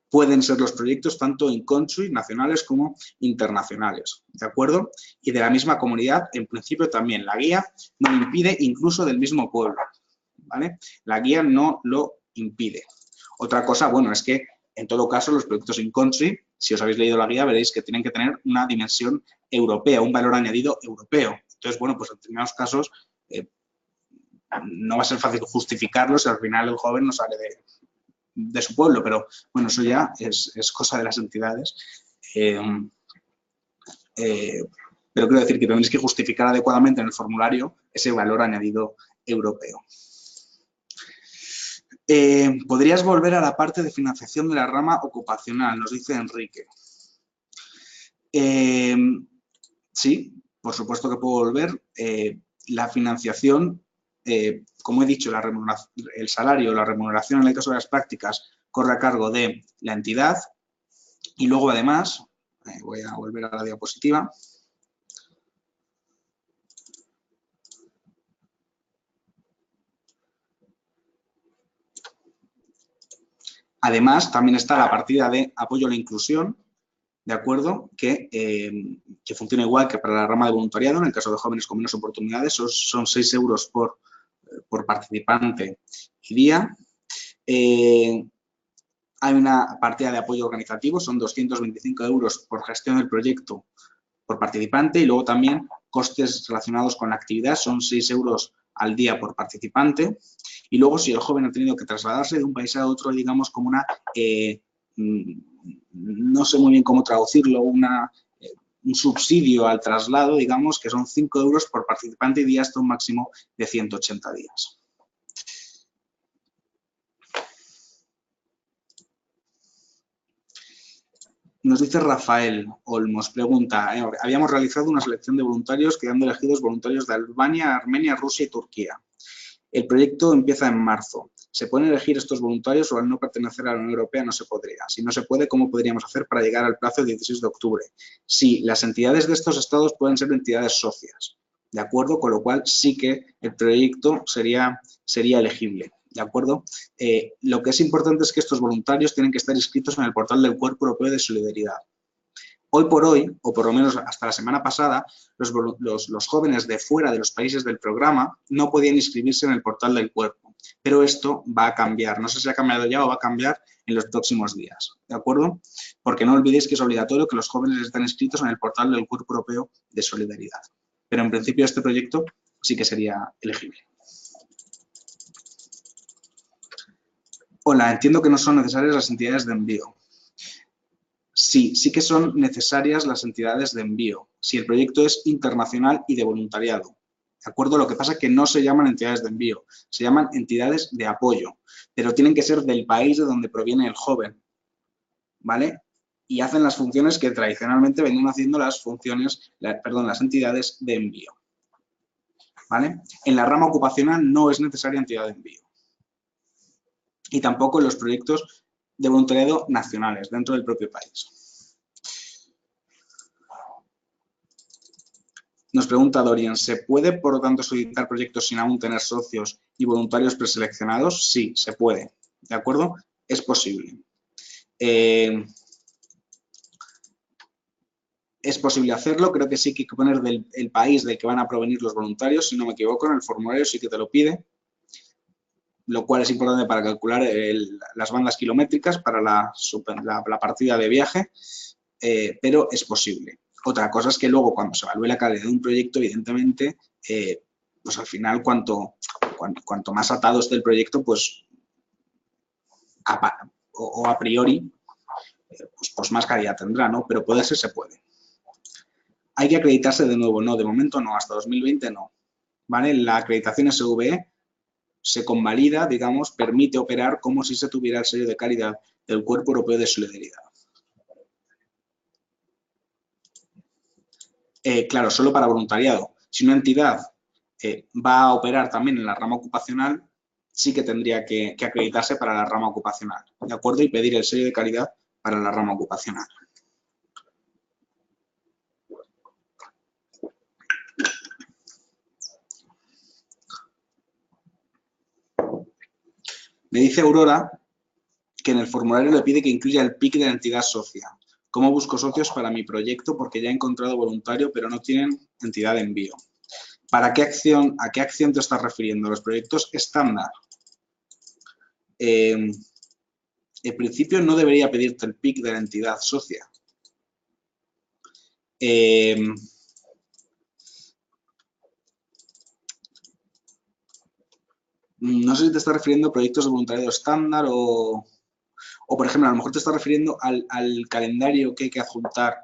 pueden ser los proyectos tanto in-country, nacionales como internacionales, ¿de acuerdo? Y de la misma comunidad, en principio también. La guía no lo impide, incluso del mismo pueblo, ¿vale? La guía no lo impide. Otra cosa, bueno, es que en todo caso los proyectos in-country, si os habéis leído la guía, veréis que tienen que tener una dimensión europea, un valor añadido europeo. Entonces, bueno, pues en determinados casos no va a ser fácil justificarlo si al final el joven no sale de su pueblo, pero bueno, eso ya es cosa de las entidades. Pero quiero decir que tenéis que justificar adecuadamente en el formulario ese valor añadido europeo. ¿Podrías volver a la parte de financiación de la rama ocupacional? Nos dice Enrique. Sí, por supuesto que puedo volver. La financiación, como he dicho, el salario, la remuneración en el caso de las prácticas corre a cargo de la entidad y luego además, voy a volver a la diapositiva. Además, también está la partida de apoyo a la inclusión, ¿de acuerdo? Que funciona igual que para la rama de voluntariado, en el caso de jóvenes con menos oportunidades, son 6 euros por participante y día. Hay una partida de apoyo organizativo, son 225 euros por gestión del proyecto por participante y luego también costes relacionados con la actividad, son 6 euros al día por participante. Y luego, si el joven ha tenido que trasladarse de un país a otro, digamos, como una, no sé muy bien cómo traducirlo, un subsidio al traslado, digamos, que son 5 euros por participante y día hasta un máximo de 180 días. Nos dice Rafael Olmos, pregunta, habíamos realizado una selección de voluntarios quedando elegidos voluntarios de Albania, Armenia, Rusia y Turquía. El proyecto empieza en marzo. ¿Se pueden elegir estos voluntarios o al no pertenecer a la Unión Europea no se podría? Si no se puede, ¿cómo podríamos hacer para llegar al plazo del 16 de octubre? Sí, las entidades de estos estados pueden ser entidades socias, ¿de acuerdo? Con lo cual sí que el proyecto sería elegible, ¿de acuerdo? Lo que es importante es que estos voluntarios tienen que estar inscritos en el portal del Cuerpo Europeo de Solidaridad. Hoy por hoy, o por lo menos hasta la semana pasada, los jóvenes de fuera de los países del programa no podían inscribirse en el portal del cuerpo. Pero esto va a cambiar. No sé si ha cambiado ya o va a cambiar en los próximos días. ¿De acuerdo? Porque no olvidéis que es obligatorio que los jóvenes estén inscritos en el portal del Cuerpo Europeo de Solidaridad. Pero en principio este proyecto sí que sería elegible. Hola, entiendo que no son necesarias las entidades de envío. Sí que son necesarias las entidades de envío, si el proyecto es internacional y de voluntariado. ¿De acuerdo? Lo que pasa es que no se llaman entidades de envío, se llaman entidades de apoyo, pero tienen que ser del país de donde proviene el joven. ¿vale? Y hacen las funciones que tradicionalmente venían haciendo las entidades de envío, ¿vale? En la rama ocupacional no es necesaria entidad de envío. Y tampoco en los proyectos de voluntariado nacionales dentro del propio país. Nos pregunta Dorian, ¿se puede, por lo tanto, solicitar proyectos sin aún tener socios y voluntarios preseleccionados? Sí, se puede, ¿de acuerdo? Es posible. Es posible hacerlo, creo que sí que hay que poner el país del que van a provenir los voluntarios, si no me equivoco, en el formulario sí que te lo pide, lo cual es importante para calcular las bandas kilométricas para la partida de viaje, pero es posible. Otra cosa es que luego cuando se evalúe la calidad de un proyecto, evidentemente, pues al final cuanto más atado esté el proyecto, pues a priori, pues más calidad tendrá, ¿no? Pero puede ser, se puede. ¿Hay que acreditarse de nuevo? No, de momento no, hasta 2020 no. ¿Vale? La acreditación SVE se convalida, digamos, permite operar como si se tuviera el sello de calidad del Cuerpo Europeo de Solidaridad. Claro, solo para voluntariado. Si una entidad va a operar también en la rama ocupacional, sí que tendría que acreditarse para la rama ocupacional, ¿de acuerdo? Y pedir el sello de calidad para la rama ocupacional. Me dice Aurora que en el formulario le pide que incluya el PIC de la entidad socia. ¿Cómo busco socios para mi proyecto? Porque ya he encontrado voluntario, pero no tienen entidad de envío. ¿A qué acción te estás refiriendo? ¿Los proyectos estándar? En principio no debería pedirte el PIC de la entidad socia. No sé si te estás refiriendo a proyectos de voluntariado estándar o por ejemplo, a lo mejor te estás refiriendo al calendario que hay que adjuntar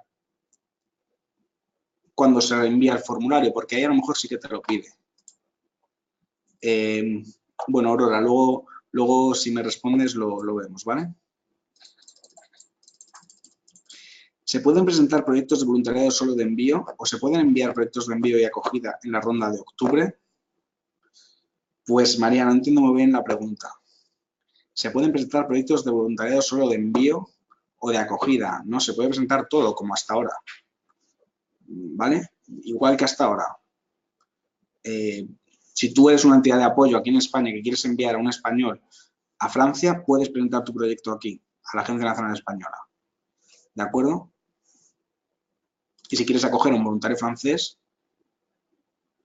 cuando se envía el formulario, porque ahí a lo mejor sí que te lo pide. Bueno, Aurora, luego si me respondes lo vemos, ¿vale? ¿Se pueden presentar proyectos de voluntariado solo de envío o se pueden enviar proyectos de envío y acogida en la ronda de octubre? Pues, María, no entiendo muy bien la pregunta. ¿Se pueden presentar proyectos de voluntariado solo de envío o de acogida? No, se puede presentar todo como hasta ahora, ¿vale? Igual que hasta ahora. Si tú eres una entidad de apoyo aquí en España que quieres enviar a un español a Francia, puedes presentar tu proyecto aquí, a la Agencia Nacional Española. ¿De acuerdo? Y si quieres acoger a un voluntario francés,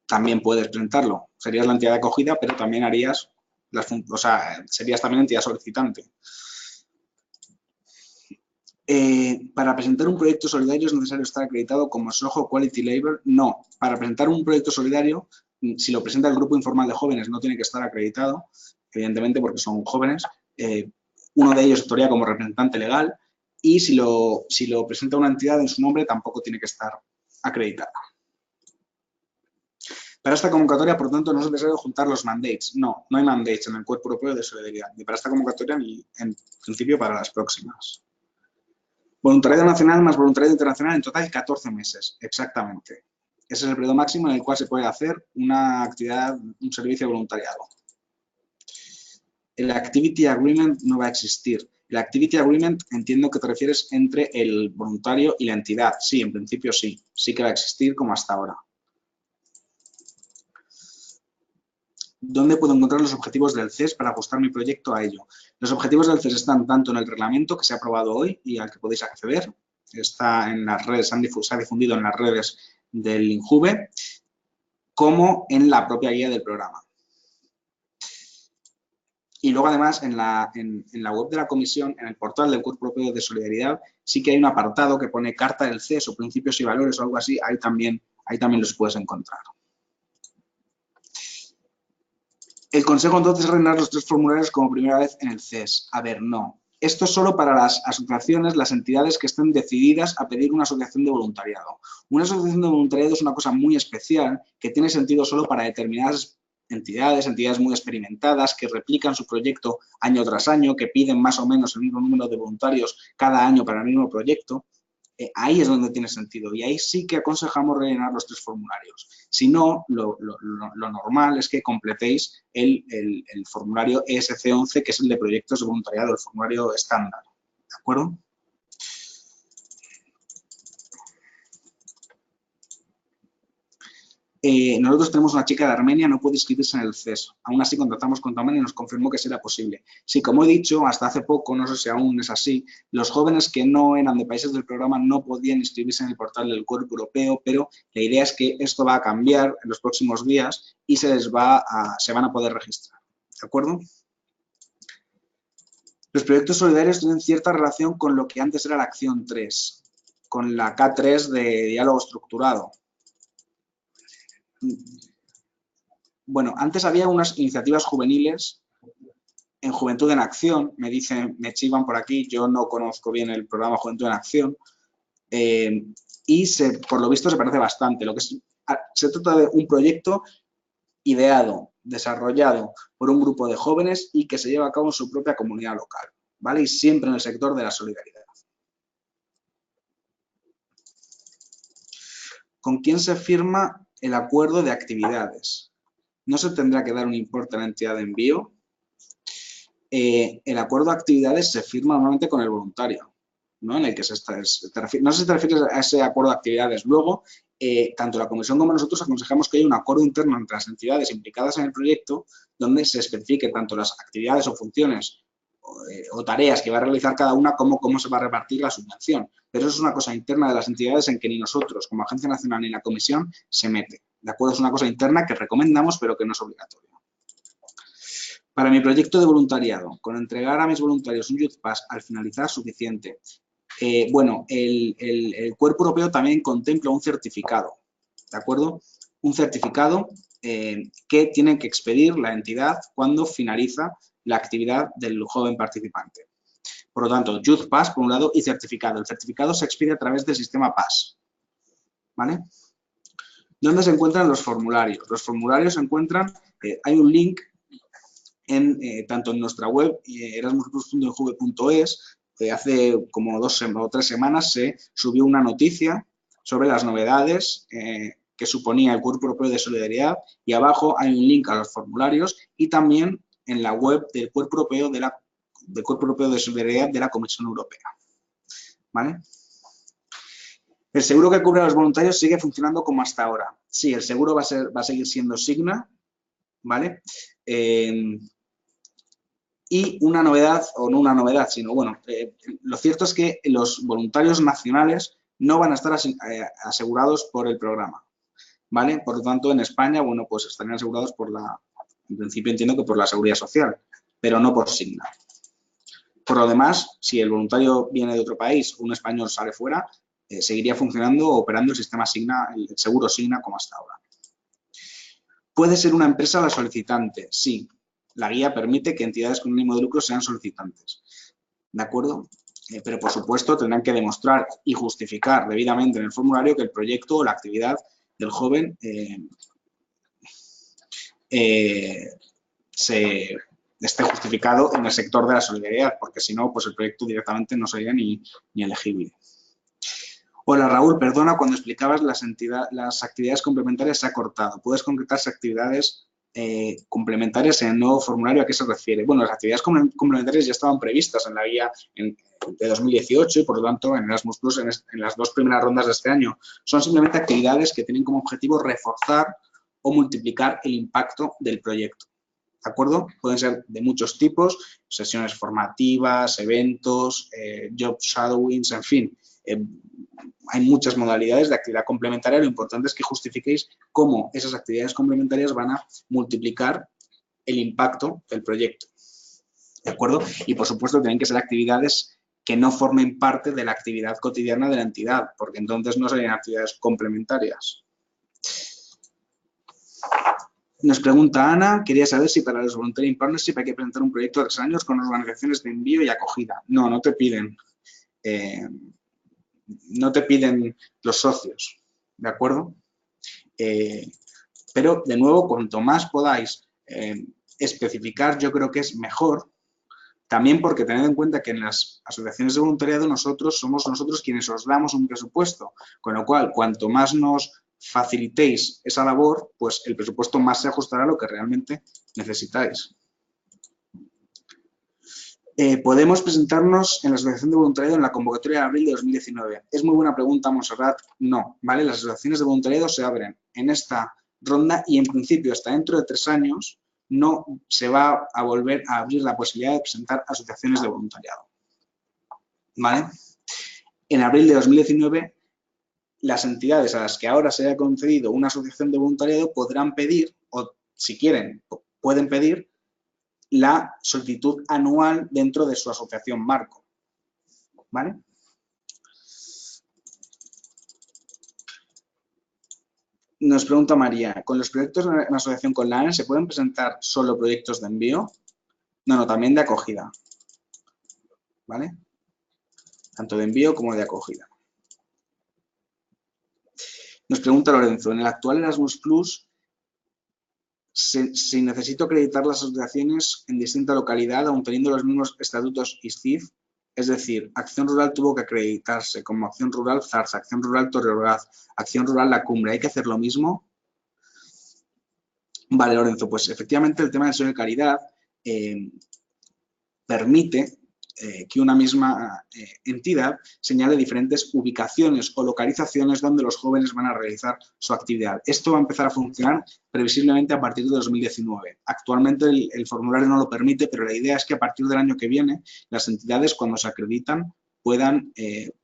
también puedes presentarlo. Serías la entidad de acogida, pero también harías, serías también entidad solicitante. ¿Para presentar un proyecto solidario es necesario estar acreditado como SOHO Quality Label? No. Para presentar un proyecto solidario, si lo presenta el grupo informal de jóvenes, no tiene que estar acreditado, evidentemente porque son jóvenes. Uno de ellos actuaría como representante legal y si lo presenta una entidad en su nombre, tampoco tiene que estar acreditada. Para esta convocatoria, por tanto, no es necesario juntar los mandates. No, no hay mandates en el Cuerpo Europeo de Solidaridad, ni para esta convocatoria ni, en principio, para las próximas. Voluntariado nacional más voluntariado internacional, en total 14 meses, exactamente. Ese es el periodo máximo en el cual se puede hacer una actividad, un servicio de voluntariado. El Activity Agreement no va a existir. El Activity Agreement entiendo que te refieres entre el voluntario y la entidad. Sí, en principio sí. Sí que va a existir como hasta ahora. ¿Dónde puedo encontrar los objetivos del CES para ajustar mi proyecto a ello? Los objetivos del CES están tanto en el reglamento que se ha aprobado hoy y al que podéis acceder. Está en las redes, se ha difundido en las redes del INJUVE, como en la propia guía del programa. Y luego, además, en la web de la Comisión, en el portal del Cuerpo Europeo de Solidaridad, sí que hay un apartado que pone Carta del CES o Principios y Valores o algo así. Ahí también los puedes encontrar. El consejo, entonces, es rellenar los 3 formularios como primera vez en el CES. A ver, no. Esto es solo para las asociaciones, las entidades que estén decididas a pedir una asociación de voluntariado. Una asociación de voluntariado es una cosa muy especial que tiene sentido solo para determinadas entidades muy experimentadas que replican su proyecto año tras año, que piden más o menos el mismo número de voluntarios cada año para el mismo proyecto. Ahí es donde tiene sentido y ahí sí que aconsejamos rellenar los 3 formularios. Si no, lo normal es que completéis el formulario ESC11, que es el de proyectos de voluntariado, el formulario estándar. ¿De acuerdo? Nosotros tenemos una chica de Armenia, no puede inscribirse en el CES. Aún así, contactamos con Taman y nos confirmó que será posible. Sí, como he dicho, hasta hace poco, no sé si aún es así, los jóvenes que no eran de países del programa no podían inscribirse en el portal del Cuerpo Europeo, pero la idea es que esto va a cambiar en los próximos días y se van a poder registrar. ¿De acuerdo? Los proyectos solidarios tienen cierta relación con lo que antes era la acción 3, con la K3 de diálogo estructurado. Bueno, antes había unas iniciativas juveniles en Juventud en Acción, me chivan por aquí, yo no conozco bien el programa Juventud en Acción, y por lo visto se parece bastante. Se trata de un proyecto ideado, desarrollado por un grupo de jóvenes y que se lleva a cabo en su propia comunidad local, ¿vale? Y siempre en el sector de la solidaridad. ¿Con quién se firma el acuerdo de actividades? ¿No se tendrá que dar un importe a la entidad de envío? El acuerdo de actividades se firma normalmente con el voluntario, ¿no? En el que no sé si te refieres a ese acuerdo de actividades. Luego, tanto la comisión como nosotros aconsejamos que haya un acuerdo interno entre las entidades implicadas en el proyecto donde se especifique tanto las actividades o funciones o tareas que va a realizar cada una como cómo se va a repartir la subvención. Pero eso es una cosa interna de las entidades en que ni nosotros, como Agencia Nacional, ni la comisión se mete. ¿De acuerdo? Es una cosa interna que recomendamos, pero que no es obligatoria. Para mi proyecto de voluntariado, con entregar a mis voluntarios un Youth Pass al finalizar suficiente. Bueno, el Cuerpo Europeo también contempla un certificado, ¿de acuerdo? Un certificado que tiene que expedir la entidad cuando finaliza la actividad del joven participante. Por lo tanto, Youth Pass por un lado y certificado. El certificado se expide a través del sistema Pass, ¿vale? ¿Dónde se encuentran los formularios? Los formularios se encuentran, hay un link tanto en nuestra web erasmusplus.enjuve.es, hace como 2 o 3 semanas se subió una noticia sobre las novedades que suponía el Cuerpo Europeo de Solidaridad y abajo hay un link a los formularios y también en la web del Cuerpo Europeo de Solidaridad de la Comisión Europea. ¿Vale? El seguro que cubre a los voluntarios sigue funcionando como hasta ahora. Sí, el seguro va a seguir siendo Signa, ¿vale? Y una novedad, o no una novedad, sino bueno, lo cierto es que los voluntarios nacionales no van a estar asegurados por el programa, ¿vale? Por lo tanto, en España, bueno, pues estarían asegurados en principio entiendo que por la Seguridad Social, pero no por Signa. Por lo demás, si el voluntario viene de otro país o un español sale fuera, seguiría funcionando o operando el sistema Signa, el seguro Signa como hasta ahora. ¿Puede ser una empresa la solicitante? Sí. La guía permite que entidades con ánimo de lucro sean solicitantes. ¿De acuerdo? Pero, por supuesto, tendrán que demostrar y justificar debidamente en el formulario que el proyecto o la actividad del joven esté justificado en el sector de la solidaridad, porque si no, pues el proyecto directamente no sería ni elegible. Hola Raúl, perdona, cuando explicabas las actividades complementarias se ha cortado. ¿Puedes concretar las actividades complementarias en el nuevo formulario? ¿A qué se refiere? Bueno, las actividades complementarias ya estaban previstas en la guía de 2018 y por lo tanto en Erasmus Plus en las 2 primeras rondas de este año. Son simplemente actividades que tienen como objetivo reforzar o multiplicar el impacto del proyecto. ¿De acuerdo? Pueden ser de muchos tipos, sesiones formativas, eventos, job shadowings, en fin. Hay muchas modalidades de actividad complementaria. Lo importante es que justifiquéis cómo esas actividades complementarias van a multiplicar el impacto del proyecto. ¿De acuerdo? Y, por supuesto, tienen que ser actividades que no formen parte de la actividad cotidiana de la entidad, porque entonces no serían actividades complementarias. Nos pregunta Ana, quería saber si para los Voluntary Partnership hay que presentar un proyecto de 3 años con organizaciones de envío y acogida. No, no te piden. No te piden los socios, ¿de acuerdo? Pero, de nuevo, cuanto más podáis especificar, yo creo que es mejor. También porque tened en cuenta que en las asociaciones de voluntariado somos nosotros quienes os damos un presupuesto, con lo cual, cuanto más nos facilitéis esa labor, pues el presupuesto más se ajustará a lo que realmente necesitáis. ¿Podemos presentarnos en la asociación de voluntariado en la convocatoria de abril de 2019? Es muy buena pregunta, Montserrat. No, ¿vale? Las asociaciones de voluntariado se abren en esta ronda y, en principio, hasta dentro de 3 años no se va a volver a abrir la posibilidad de presentar asociaciones de voluntariado. ¿Vale? En abril de 2019, las entidades a las que ahora se haya concedido una asociación de voluntariado podrán pedir, o si quieren, pueden pedir, la solicitud anual dentro de su asociación marco. ¿Vale? Nos pregunta María, ¿con los proyectos en asociación con la ANE se pueden presentar solo proyectos de envío? No, también de acogida. ¿Vale? Tanto de envío como de acogida. Nos pregunta Lorenzo, en el actual Erasmus Plus, si necesito acreditar las asociaciones en distinta localidad, aun teniendo los mismos estatutos ISCIF, es decir, Acción Rural tuvo que acreditarse como Acción Rural Zarza, Acción Rural Torreoraz, Acción Rural La Cumbre, ¿hay que hacer lo mismo? Vale, Lorenzo, pues efectivamente el tema del sello de calidad permite que una misma entidad señale diferentes ubicaciones o localizaciones donde los jóvenes van a realizar su actividad. Esto va a empezar a funcionar previsiblemente a partir de 2019. Actualmente el formulario no lo permite, pero la idea es que a partir del año que viene las entidades, cuando se acreditan, puedan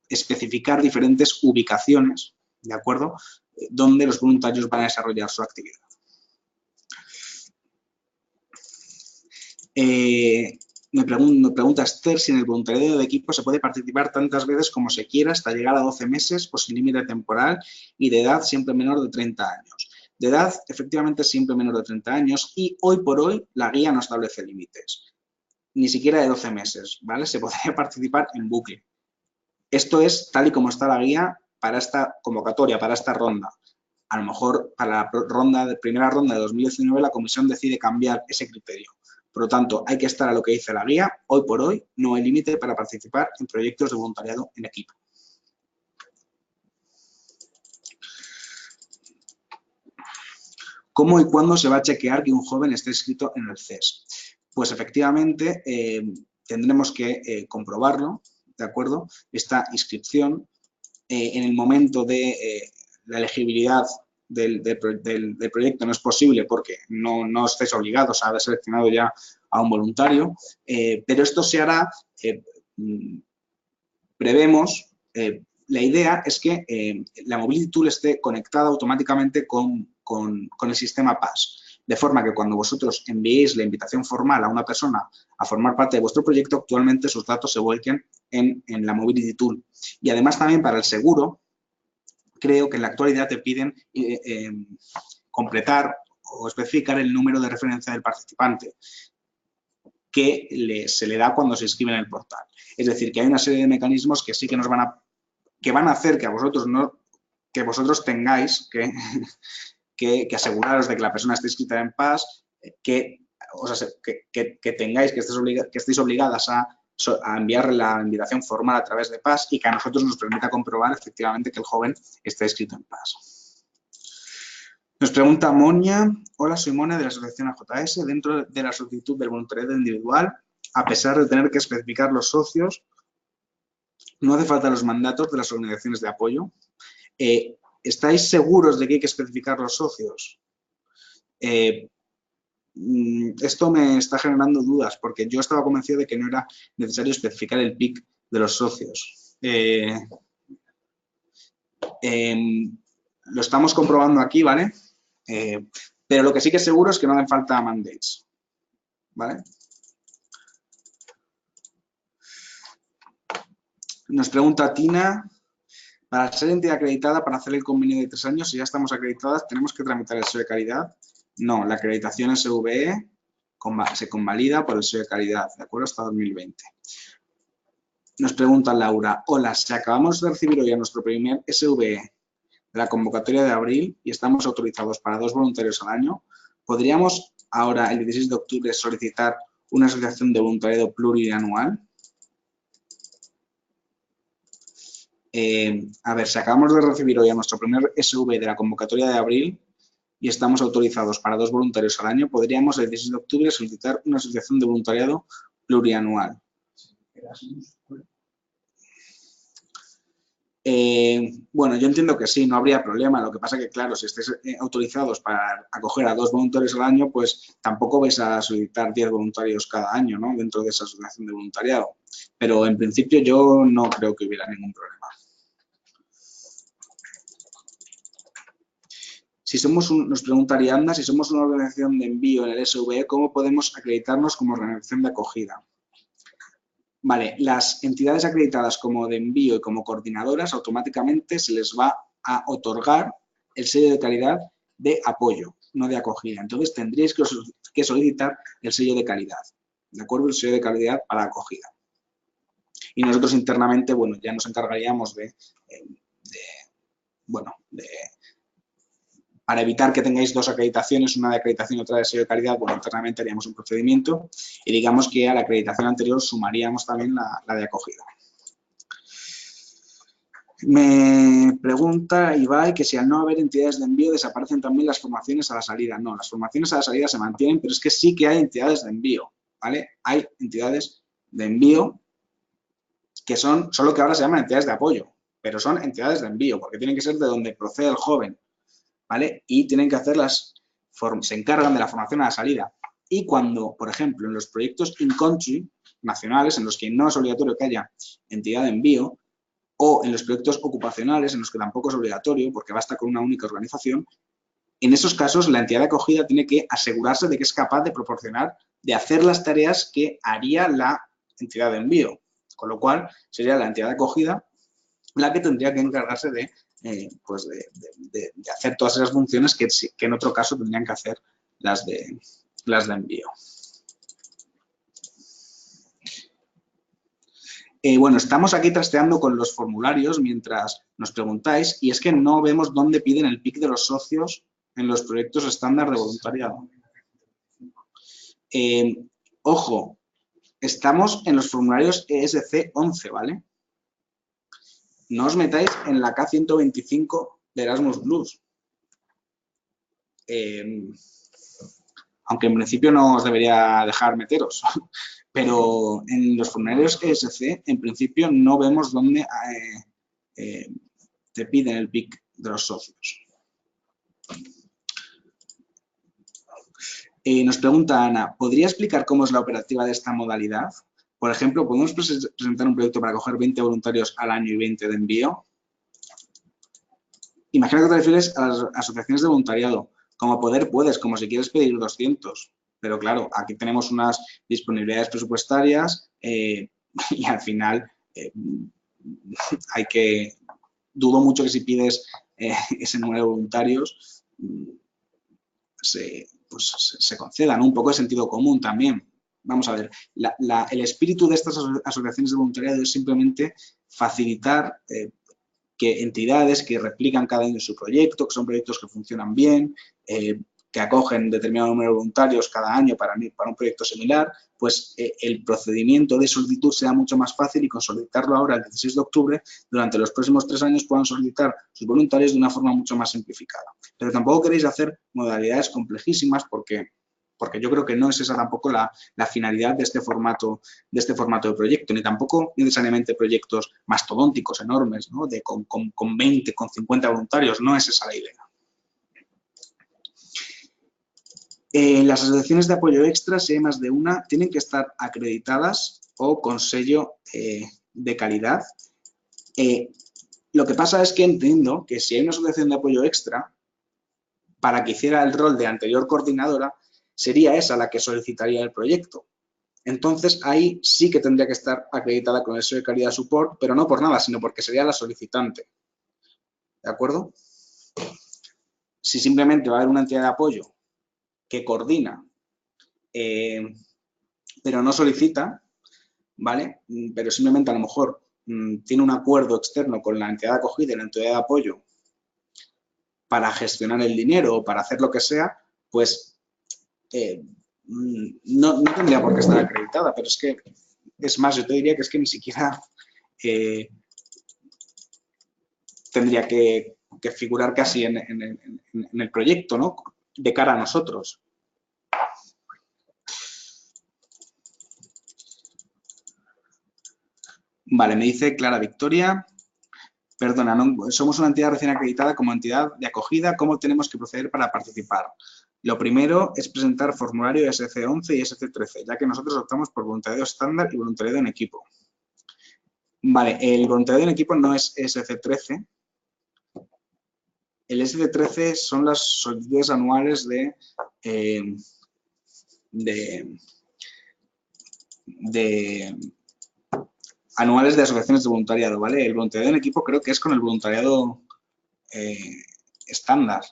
especificar diferentes ubicaciones, ¿de acuerdo?, donde los voluntarios van a desarrollar su actividad. Me pregunta Esther si en el voluntariado de equipo se puede participar tantas veces como se quiera hasta llegar a 12 meses o sin límite temporal y de edad siempre menor de 30 años. De edad, efectivamente, siempre menor de 30 años y hoy por hoy la guía no establece límites, ni siquiera de 12 meses, ¿vale? Se podría participar en bucle. Esto es tal y como está la guía para esta convocatoria, para esta ronda. A lo mejor para la primera ronda de 2019 la comisión decide cambiar ese criterio. Por lo tanto, hay que estar a lo que dice la guía. Hoy por hoy no hay límite para participar en proyectos de voluntariado en equipo. ¿Cómo y cuándo se va a chequear que un joven esté inscrito en el CES? Pues efectivamente tendremos que comprobarlo, ¿de acuerdo? Esta inscripción en el momento de la elegibilidad del proyecto no es posible porque no estáis obligados a haber seleccionado ya a un voluntario, pero esto se hará, prevemos, la idea es que la Mobility Tool esté conectada automáticamente con el sistema PAS, de forma que cuando vosotros enviéis la invitación formal a una persona a formar parte de vuestro proyecto, actualmente sus datos se vuelquen en la Mobility Tool. Y además también para el seguro, creo que en la actualidad te piden completar o especificar el número de referencia del participante que se le da cuando se inscribe en el portal. Es decir, que hay una serie de mecanismos que sí que van a hacer que vosotros tengáis que aseguraros de que la persona esté inscrita en PAS, que estéis obligadas a enviar la invitación formal a través de PAS y que a nosotros nos permita comprobar efectivamente que el joven está inscrito en PAS. Nos pregunta Monia, hola, soy Monia de la asociación AJS, dentro de la solicitud del voluntariado individual, a pesar de tener que especificar los socios, no hace falta los mandatos de las organizaciones de apoyo. ¿Estáis seguros de que hay que especificar los socios? Esto me está generando dudas porque yo estaba convencido de que no era necesario especificar el PIC de los socios. Lo estamos comprobando aquí, ¿vale? Pero lo que sí que es seguro es que no hacen falta mandates, ¿vale? Nos pregunta Tina, para ser entidad acreditada, para hacer el convenio de 3 años, si ya estamos acreditadas, ¿tenemos que tramitar el sello de calidad? No, la acreditación SVE se convalida por el sello de calidad, ¿de acuerdo? Hasta 2020. Nos pregunta Laura, hola, si acabamos de recibir hoy a nuestro primer SVE, de la convocatoria de abril y estamos autorizados para 2 voluntarios al año, ¿podríamos ahora, el 16 de octubre, solicitar una asociación de voluntariado plurianual? A ver, si acabamos de recibir hoy a nuestro primer SV de la convocatoria de abril y estamos autorizados para 2 voluntarios al año, podríamos el 16 de octubre solicitar una asociación de voluntariado plurianual. Bueno, yo entiendo que sí, no habría problema. Lo que pasa que, claro, si estáis autorizados para acoger a 2 voluntarios al año, pues tampoco vais a solicitar 10 voluntarios cada año, ¿no? Dentro de esa asociación de voluntariado. Pero en principio yo no creo que hubiera ningún problema. Si somos nos pregunta Ariadna, si somos una organización de envío en el SVE, ¿cómo podemos acreditarnos como organización de acogida? Vale, las entidades acreditadas como de envío y como coordinadoras, automáticamente se les va a otorgar el sello de calidad de apoyo, no de acogida. Entonces, tendríais que solicitar el sello de calidad, ¿de acuerdo? El sello de calidad para acogida. Y nosotros internamente, bueno, ya nos encargaríamos para evitar que tengáis 2 acreditaciones, una de acreditación y otra de sello de calidad, bueno, internamente haríamos un procedimiento y digamos que a la acreditación anterior sumaríamos también la de acogida. Me pregunta Ibai que si al no haber entidades de envío desaparecen también las formaciones a la salida. No, las formaciones a la salida se mantienen, pero es que sí que hay entidades de envío, ¿vale? Hay entidades de envío que son, solo que ahora se llaman entidades de apoyo, pero son entidades de envío, porque tienen que ser de donde procede el joven, ¿vale? Y tienen que hacer se encargan de la formación a la salida. Y cuando, por ejemplo, en los proyectos in-country nacionales, en los que no es obligatorio que haya entidad de envío, o en los proyectos ocupacionales, en los que tampoco es obligatorio, porque basta con una única organización, en esos casos la entidad de acogida tiene que asegurarse de que es capaz de proporcionar, de hacer las tareas que haría la entidad de envío. Con lo cual, sería la entidad de acogida la que tendría que encargarse de hacer todas esas funciones que en otro caso tendrían que hacer las de envío. Bueno, estamos aquí trasteando con los formularios mientras nos preguntáis y es que no vemos dónde piden el PIC de los socios en los proyectos estándar de voluntariado. Ojo, estamos en los formularios ESC 11, ¿vale? No os metáis en la K125 de Erasmus Plus. Aunque en principio no os debería dejar meteros, pero en los formularios ESC, en principio no vemos dónde te piden el PIC de los socios. Nos pregunta Ana, ¿podría explicar cómo es la operativa de esta modalidad? Por ejemplo, ¿podemos presentar un proyecto para coger 20 voluntarios al año y 20 de envío? Imagina que te refieres a las asociaciones de voluntariado. Como poder puedes, como si quieres pedir 200. Pero claro, aquí tenemos unas disponibilidades presupuestarias y al final dudo mucho que si pides ese número de voluntarios se concedan, un poco de sentido común también. Vamos a ver, el espíritu de estas asociaciones de voluntariado es simplemente facilitar que entidades que replican cada año su proyecto, que son proyectos que funcionan bien, que acogen determinado número de voluntarios cada año para un proyecto similar, pues el procedimiento de solicitud sea mucho más fácil y con solicitarlo ahora el 16 de octubre, durante los próximos 3 años puedan solicitar sus voluntarios de una forma mucho más simplificada. Pero tampoco queréis hacer modalidades complejísimas porque yo creo que no es esa tampoco la finalidad de este formato de proyecto, ni tampoco necesariamente proyectos mastodónticos, enormes, ¿no? Con 20, con 50 voluntarios, no es esa la idea. Las asociaciones de apoyo extra, si hay más de una, tienen que estar acreditadas o con sello de calidad. Lo que pasa es que entiendo que si hay una asociación de apoyo extra, para que hiciera el rol de anterior coordinadora, sería esa la que solicitaría el proyecto. Entonces, ahí sí que tendría que estar acreditada con el sello de calidad support, pero no por nada, sino porque sería la solicitante. ¿De acuerdo? Si simplemente va a haber una entidad de apoyo que coordina, pero no solicita, ¿vale? Pero simplemente a lo mejor tiene un acuerdo externo con la entidad de acogida y la entidad de apoyo para gestionar el dinero o para hacer lo que sea, pues no tendría por qué estar acreditada, pero es que, es más, yo te diría que es que ni siquiera tendría que figurar casi en el proyecto, ¿no? De cara a nosotros. Vale, me dice Clara Victoria. Perdona, no, somos una entidad recién acreditada como entidad de acogida. ¿Cómo tenemos que proceder para participar? Lo primero es presentar formulario SC11 y SC13, ya que nosotros optamos por voluntariado estándar y voluntariado en equipo. Vale, el voluntariado en equipo no es SC13. El SC13 son las solicitudes anuales anuales de asociaciones de voluntariado, ¿vale? El voluntariado en equipo creo que es con el voluntariado estándar,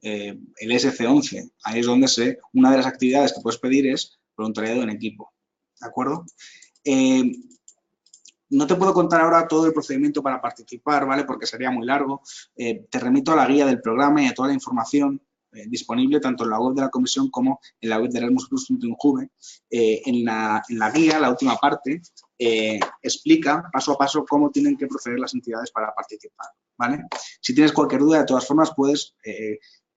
el SC11. Ahí es donde una de las actividades que puedes pedir es voluntariado en equipo, ¿de acuerdo? No te puedo contar ahora todo el procedimiento para participar, ¿vale? Porque sería muy largo. Te remito a la guía del programa y a toda la información disponible tanto en la web de la comisión como en la web de Erasmus+.injuve. En la guía, la última parte, explica paso a paso cómo tienen que proceder las entidades para participar, ¿vale? Si tienes cualquier duda, de todas formas, puedes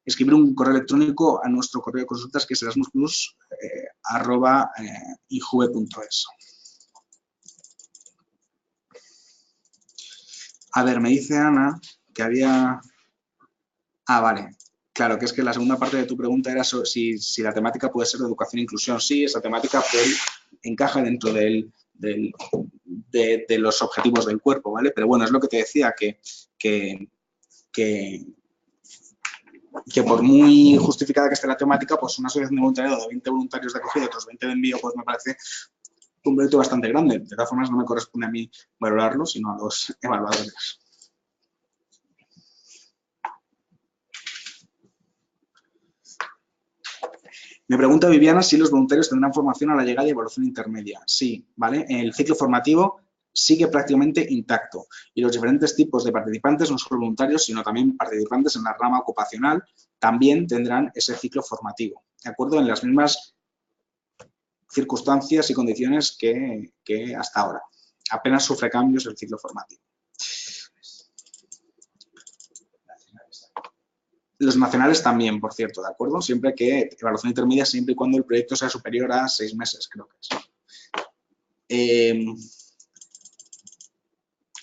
escribir un correo electrónico a nuestro correo de consultas, que es erasmus+@injuve.es. A ver, me dice Ana que había... Ah, vale. Claro, que es que la segunda parte de tu pregunta era si la temática puede ser de educación e inclusión. Sí, esa temática encaja dentro de los objetivos del cuerpo, ¿vale? Pero bueno, es lo que te decía, que por muy justificada que esté la temática, pues una asociación de voluntariado de 20 voluntarios de acogida y otros 20 de envío, pues me parece un proyecto bastante grande. De todas formas, no me corresponde a mí valorarlo, sino a los evaluadores. Me pregunta Viviana si los voluntarios tendrán formación a la llegada y evaluación intermedia. Sí, ¿vale? El ciclo formativo sigue prácticamente intacto y los diferentes tipos de participantes, no solo voluntarios, sino también participantes en la rama ocupacional, también tendrán ese ciclo formativo, ¿de acuerdo? En las mismas circunstancias y condiciones que hasta ahora. Apenas sufre cambios el ciclo formativo. Los nacionales también, por cierto, ¿de acuerdo? Siempre que evaluación intermedia, siempre y cuando el proyecto sea superior a 6 meses, creo que es.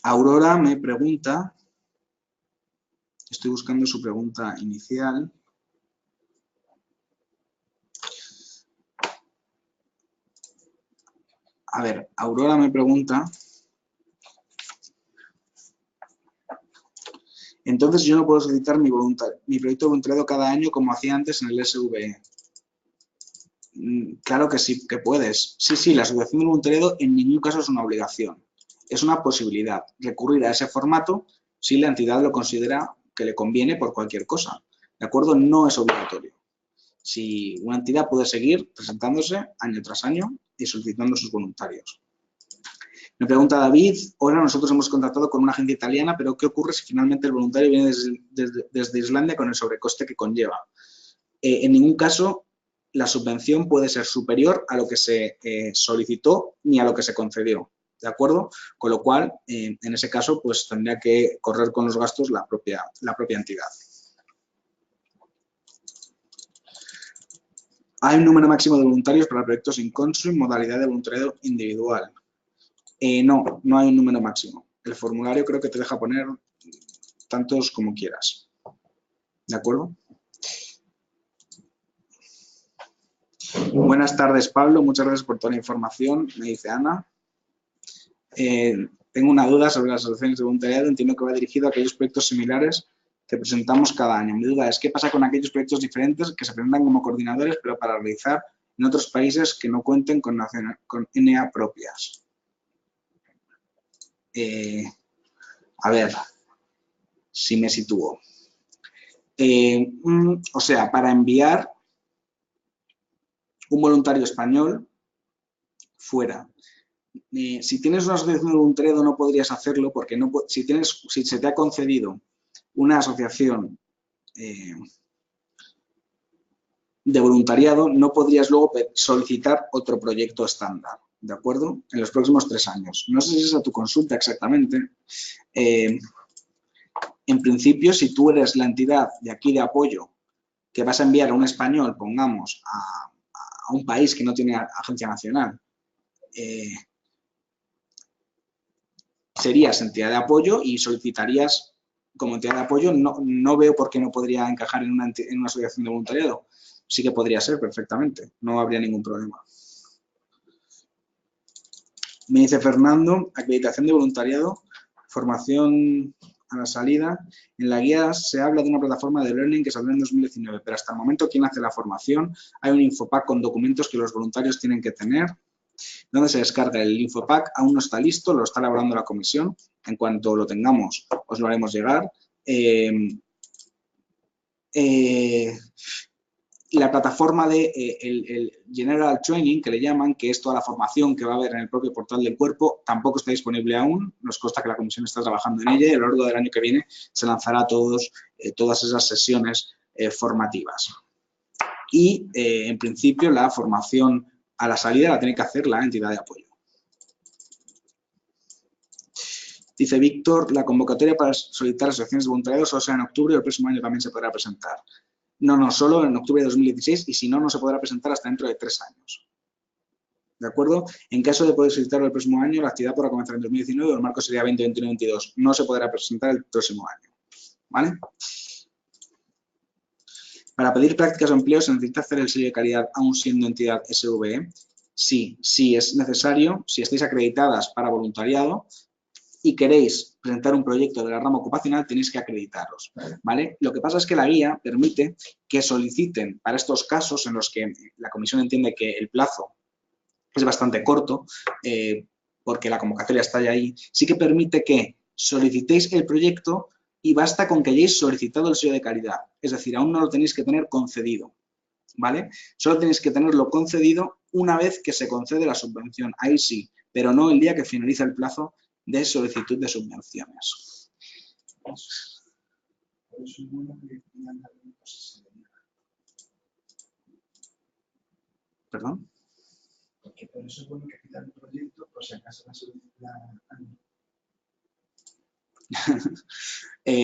Aurora me pregunta, estoy buscando su pregunta inicial. A ver, Aurora me pregunta, entonces yo no puedo solicitar mi proyecto de voluntariado cada año como hacía antes en el SVE. Claro que sí, que puedes. Sí, la asociación de voluntariado en ningún caso es una obligación. Es una posibilidad recurrir a ese formato si la entidad lo considera que le conviene por cualquier cosa. ¿De acuerdo? No es obligatorio. Si una entidad puede seguir presentándose año tras año y solicitando sus voluntarios. Me pregunta David, ahora nosotros hemos contratado con una agencia italiana, pero ¿qué ocurre si finalmente el voluntario viene desde Islandia con el sobrecoste que conlleva? En ningún caso la subvención puede ser superior a lo que se solicitó ni a lo que se concedió, ¿de acuerdo? Con lo cual, en ese caso, pues tendría que correr con los gastos la propia entidad. ¿Hay un número máximo de voluntarios para proyectos in consu en modalidad de voluntariado individual? No hay un número máximo. El formulario creo que te deja poner tantos como quieras. ¿De acuerdo? Buenas tardes, Pablo. Muchas gracias por toda la información, me dice Ana. Tengo una duda sobre las asociaciones de voluntariado. Entiendo que va dirigido a aquellos proyectos similares que presentamos cada año. Mi duda es, ¿qué pasa con aquellos proyectos diferentes que se presentan como coordinadores, pero para realizar en otros países que no cuenten con NA propias? A ver, si me sitúo. O sea, para enviar un voluntario español fuera. Si tienes una asociación de voluntariado no podrías hacerlo porque si se te ha concedido una asociación de voluntariado, no podrías luego solicitar otro proyecto estándar, ¿de acuerdo? En los próximos 3 años. No sé si es a tu consulta exactamente. En principio, si tú eres la entidad de aquí de apoyo que vas a enviar a un español, pongamos, a un país que no tiene agencia nacional, serías entidad de apoyo y solicitarías como entidad de apoyo. No veo por qué no podría encajar en una asociación de voluntariado. Sí que podría ser perfectamente, no habría ningún problema. Me dice Fernando, acreditación de voluntariado, formación a la salida. En la guía se habla de una plataforma de learning que saldrá en 2019, pero hasta el momento, ¿quién hace la formación? Hay un infopack con documentos que los voluntarios tienen que tener. ¿Dónde se descarga el infopack? Aún no está listo, lo está elaborando la comisión. En cuanto lo tengamos, os lo haremos llegar. La plataforma de el General Training, que le llaman, que es toda la formación que va a haber en el propio portal del cuerpo, tampoco está disponible aún. Nos consta que la comisión está trabajando en ella y a lo largo del año que viene se lanzará todas esas sesiones formativas. Y, en principio, la formación a la salida la tiene que hacer la entidad de apoyo. Dice Víctor, la convocatoria para solicitar asociaciones de voluntariado solo será en octubre y el próximo año también se podrá presentar. No, solo en octubre de 2016 y si no, no se podrá presentar hasta dentro de 3 años. ¿De acuerdo? En caso de poder solicitarlo el próximo año, la actividad podrá comenzar en 2019 y el marco sería 2021-2022. No se podrá presentar el próximo año. ¿Vale? Para pedir prácticas o empleo, ¿se necesita hacer el sello de calidad aún siendo entidad SVE? Sí, es necesario. Si estáis acreditadas para voluntariado y queréis presentar un proyecto de la rama ocupacional, tenéis que acreditaros, ¿vale? Lo que pasa es que la guía permite que soliciten para estos casos en los que la comisión entiende que el plazo es bastante corto, porque la convocatoria está ya ahí, sí que permite que solicitéis el proyecto y basta con que hayáis solicitado el sello de calidad. Es decir, aún no lo tenéis que tener concedido, ¿vale? Solo tenéis que tenerlo concedido una vez que se concede la subvención. Ahí sí, pero no el día que finaliza el plazo de solicitud de subvenciones. ¿Perdón? Porque por eso es bueno que pidan el proyecto, por si acaso la solicitud.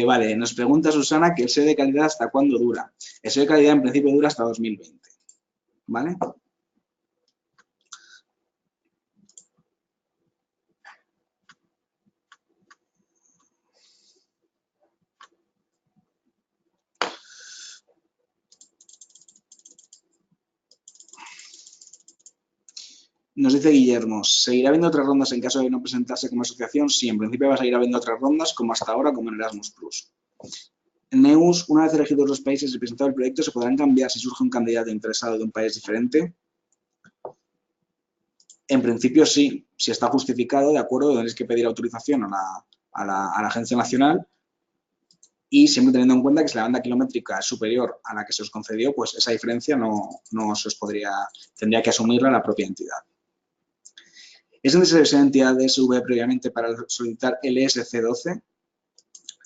Vale, nos pregunta Susana que el sello de calidad ¿hasta cuándo dura? El sello de calidad en principio dura hasta 2020, ¿vale? Nos dice Guillermo, ¿seguirá habiendo otras rondas en caso de no presentarse como asociación? Sí, en principio va a seguir habiendo otras rondas como hasta ahora, como en Erasmus+. En NEUS, una vez elegidos los países y presentado el proyecto, ¿se podrán cambiar si surge un candidato interesado de un país diferente? En principio sí, si está justificado, de acuerdo, tenéis que pedir autorización a la Agencia Nacional y siempre teniendo en cuenta que si la banda kilométrica es superior a la que se os concedió, pues esa diferencia no se os tendría que asumirla la propia entidad. ¿Es necesario ser entidad de SV previamente para solicitar el ESC12?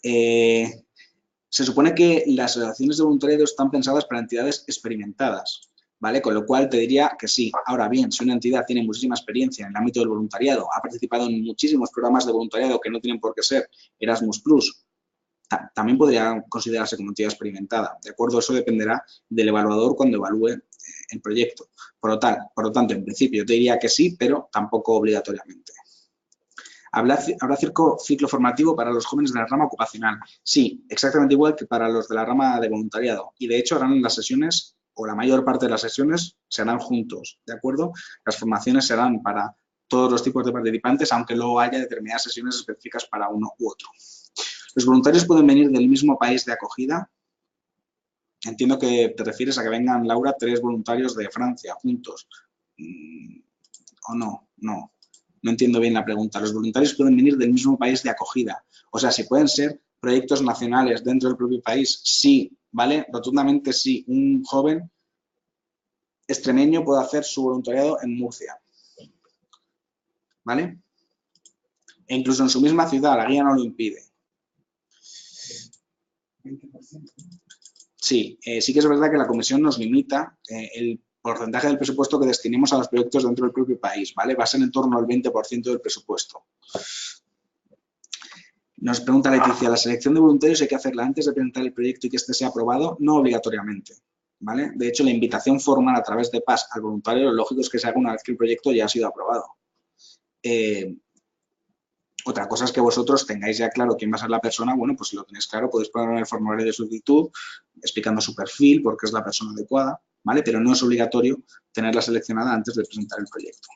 Se supone que las asociaciones de voluntariado están pensadas para entidades experimentadas, ¿vale? Con lo cual te diría que sí. Ahora bien, si una entidad tiene muchísima experiencia en el ámbito del voluntariado, ha participado en muchísimos programas de voluntariado que no tienen por qué ser Erasmus+, también podría considerarse como entidad experimentada, ¿de acuerdo? Eso dependerá del evaluador cuando evalúe el proyecto. Por lo tanto, en principio te diría que sí, pero tampoco obligatoriamente. ¿Habrá ciclo formativo para los jóvenes de la rama ocupacional? Sí, exactamente igual que para los de la rama de voluntariado. Y de hecho harán las sesiones, o la mayor parte de las sesiones, se harán juntos, ¿de acuerdo? Las formaciones serán para todos los tipos de participantes, aunque luego haya determinadas sesiones específicas para uno u otro. ¿Los voluntarios pueden venir del mismo país de acogida? Entiendo que te refieres a que vengan, Laura, 3 voluntarios de Francia juntos. ¿O no? No. No entiendo bien la pregunta. Los voluntarios pueden venir del mismo país de acogida. O sea, si pueden ser proyectos nacionales dentro del propio país, sí, ¿vale? Rotundamente sí. Un joven extremeño puede hacer su voluntariado en Murcia, ¿vale? E incluso en su misma ciudad, la guía no lo impide. 20%. Sí, sí que es verdad que la Comisión nos limita el porcentaje del presupuesto que destinemos a los proyectos dentro del propio país, ¿vale? Va a ser en torno al 20% del presupuesto. Nos pregunta Leticia, ¿la selección de voluntarios hay que hacerla antes de presentar el proyecto y que éste sea aprobado? No obligatoriamente, ¿vale? De hecho, la invitación formal a través de PAS al voluntario, lo lógico es que se haga una vez que el proyecto ya ha sido aprobado. Otra cosa es que vosotros tengáis ya claro quién va a ser la persona. Bueno, pues si lo tenéis claro, podéis ponerlo en el formulario de solicitud, explicando su perfil, por qué es la persona adecuada, ¿vale? Pero no es obligatorio tenerla seleccionada antes de presentar el proyecto.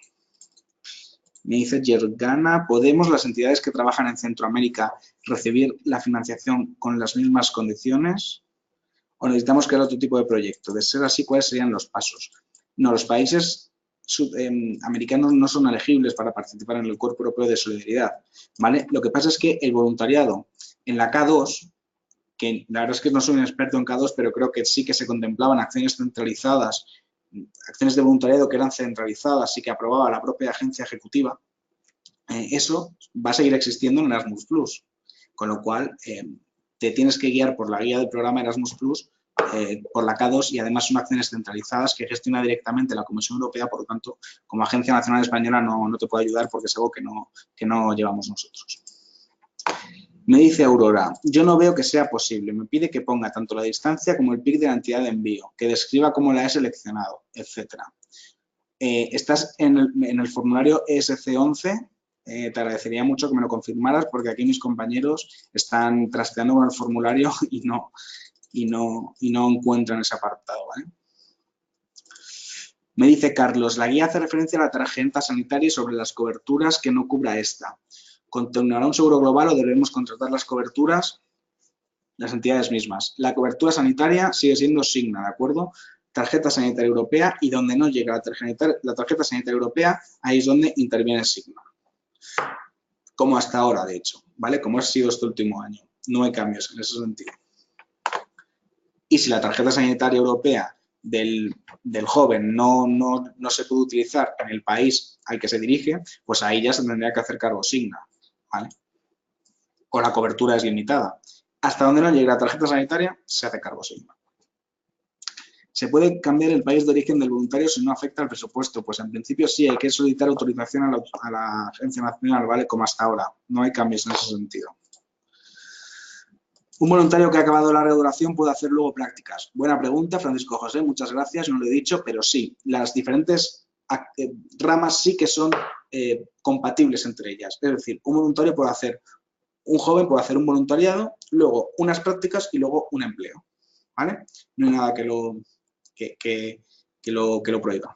Me dice Yergana, ¿podemos las entidades que trabajan en Centroamérica recibir la financiación con las mismas condiciones? ¿O necesitamos crear otro tipo de proyecto? De ser así, ¿cuáles serían los pasos? No, los países americanos no son elegibles para participar en el Cuerpo Europeo de Solidaridad, ¿vale? Lo que pasa es que el voluntariado en la K2, que la verdad es que no soy un experto en K2, pero creo que sí que se contemplaban acciones centralizadas, acciones de voluntariado que eran centralizadas y que aprobaba la propia agencia ejecutiva, eso va a seguir existiendo en Erasmus Plus, con lo cual te tienes que guiar por la guía del programa Erasmus Plus, por la K2, y además son acciones centralizadas que gestiona directamente la Comisión Europea. Por lo tanto, como Agencia Nacional Española no te puedo ayudar porque es algo que no llevamos nosotros. Me dice Aurora, yo no veo que sea posible. Me pide que ponga tanto la distancia como el PIC de la entidad de envío, que describa cómo la he seleccionado, etc. Estás en el formulario ESC11. Te agradecería mucho que me lo confirmaras porque aquí mis compañeros están trasteando con el formulario y no encuentran ese apartado, ¿vale? Me dice Carlos, la guía hace referencia a la tarjeta sanitaria sobre las coberturas que no cubra esta. ¿Continuará un seguro global o debemos contratar las coberturas? Las entidades mismas. La cobertura sanitaria sigue siendo Signa, ¿de acuerdo? Tarjeta sanitaria europea, y donde no llega la tarjeta sanitaria europea, ahí es donde interviene Signa. Como hasta ahora, de hecho, ¿vale? Como ha sido este último año. No hay cambios en ese sentido. Y si la tarjeta sanitaria europea del joven no se puede utilizar en el país al que se dirige, pues ahí ya se tendría que hacer cargo Signa, ¿vale? O la cobertura es limitada. Hasta donde no llegue la tarjeta sanitaria, se hace cargo Signa. ¿Se puede cambiar el país de origen del voluntario si no afecta al presupuesto? Pues en principio sí, hay que solicitar autorización a la Agencia Nacional, ¿vale? Como hasta ahora. No hay cambios en ese sentido. ¿Un voluntario que ha acabado la duración puede hacer luego prácticas? Buena pregunta, Francisco José, muchas gracias, no lo he dicho, pero sí, las diferentes ramas sí que son compatibles entre ellas. Es decir, un voluntario puede hacer, un joven puede hacer un voluntariado, luego unas prácticas y luego un empleo, ¿vale? No hay nada que lo prohíba.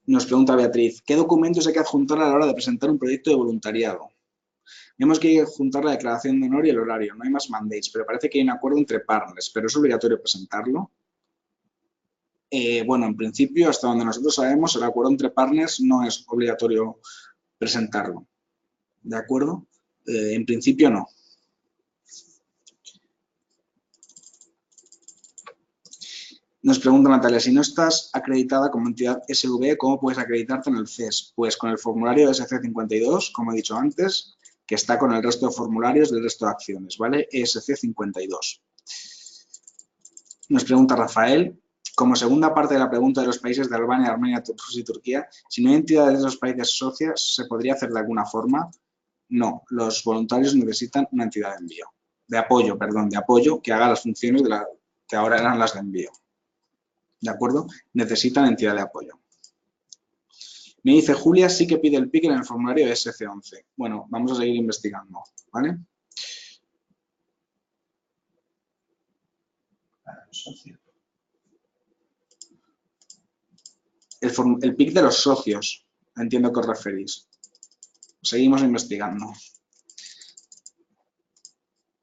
Nos pregunta Beatriz, ¿qué documentos hay que adjuntar a la hora de presentar un proyecto de voluntariado? Vemos que hay que adjuntar la declaración de honor y el horario, no hay más mandates, pero parece que hay un acuerdo entre partners, pero es obligatorio presentarlo. Bueno, en principio, hasta donde nosotros sabemos, el acuerdo entre partners no es obligatorio presentarlo, ¿de acuerdo? En principio no. Nos pregunta Natalia, si no estás acreditada como entidad SV, ¿cómo puedes acreditarte en el CES? Pues con el formulario ESC52, como he dicho antes, que está con el resto de formularios del resto de acciones, ¿vale? ESC52. Nos pregunta Rafael, como segunda parte de la pregunta de los países de Albania, Armenia, Rusia y Turquía, si no hay entidades de esos países socias, ¿se podría hacer de alguna forma? No, los voluntarios necesitan una entidad de envío, de apoyo que haga las funciones que ahora eran las de envío. ¿De acuerdo? Necesitan entidad de apoyo. Me dice Julia, sí que pide el PIC en el formulario SC11. Bueno, vamos a seguir investigando, ¿vale? Para los socios. El PIC de los socios, entiendo que os referís. Seguimos investigando.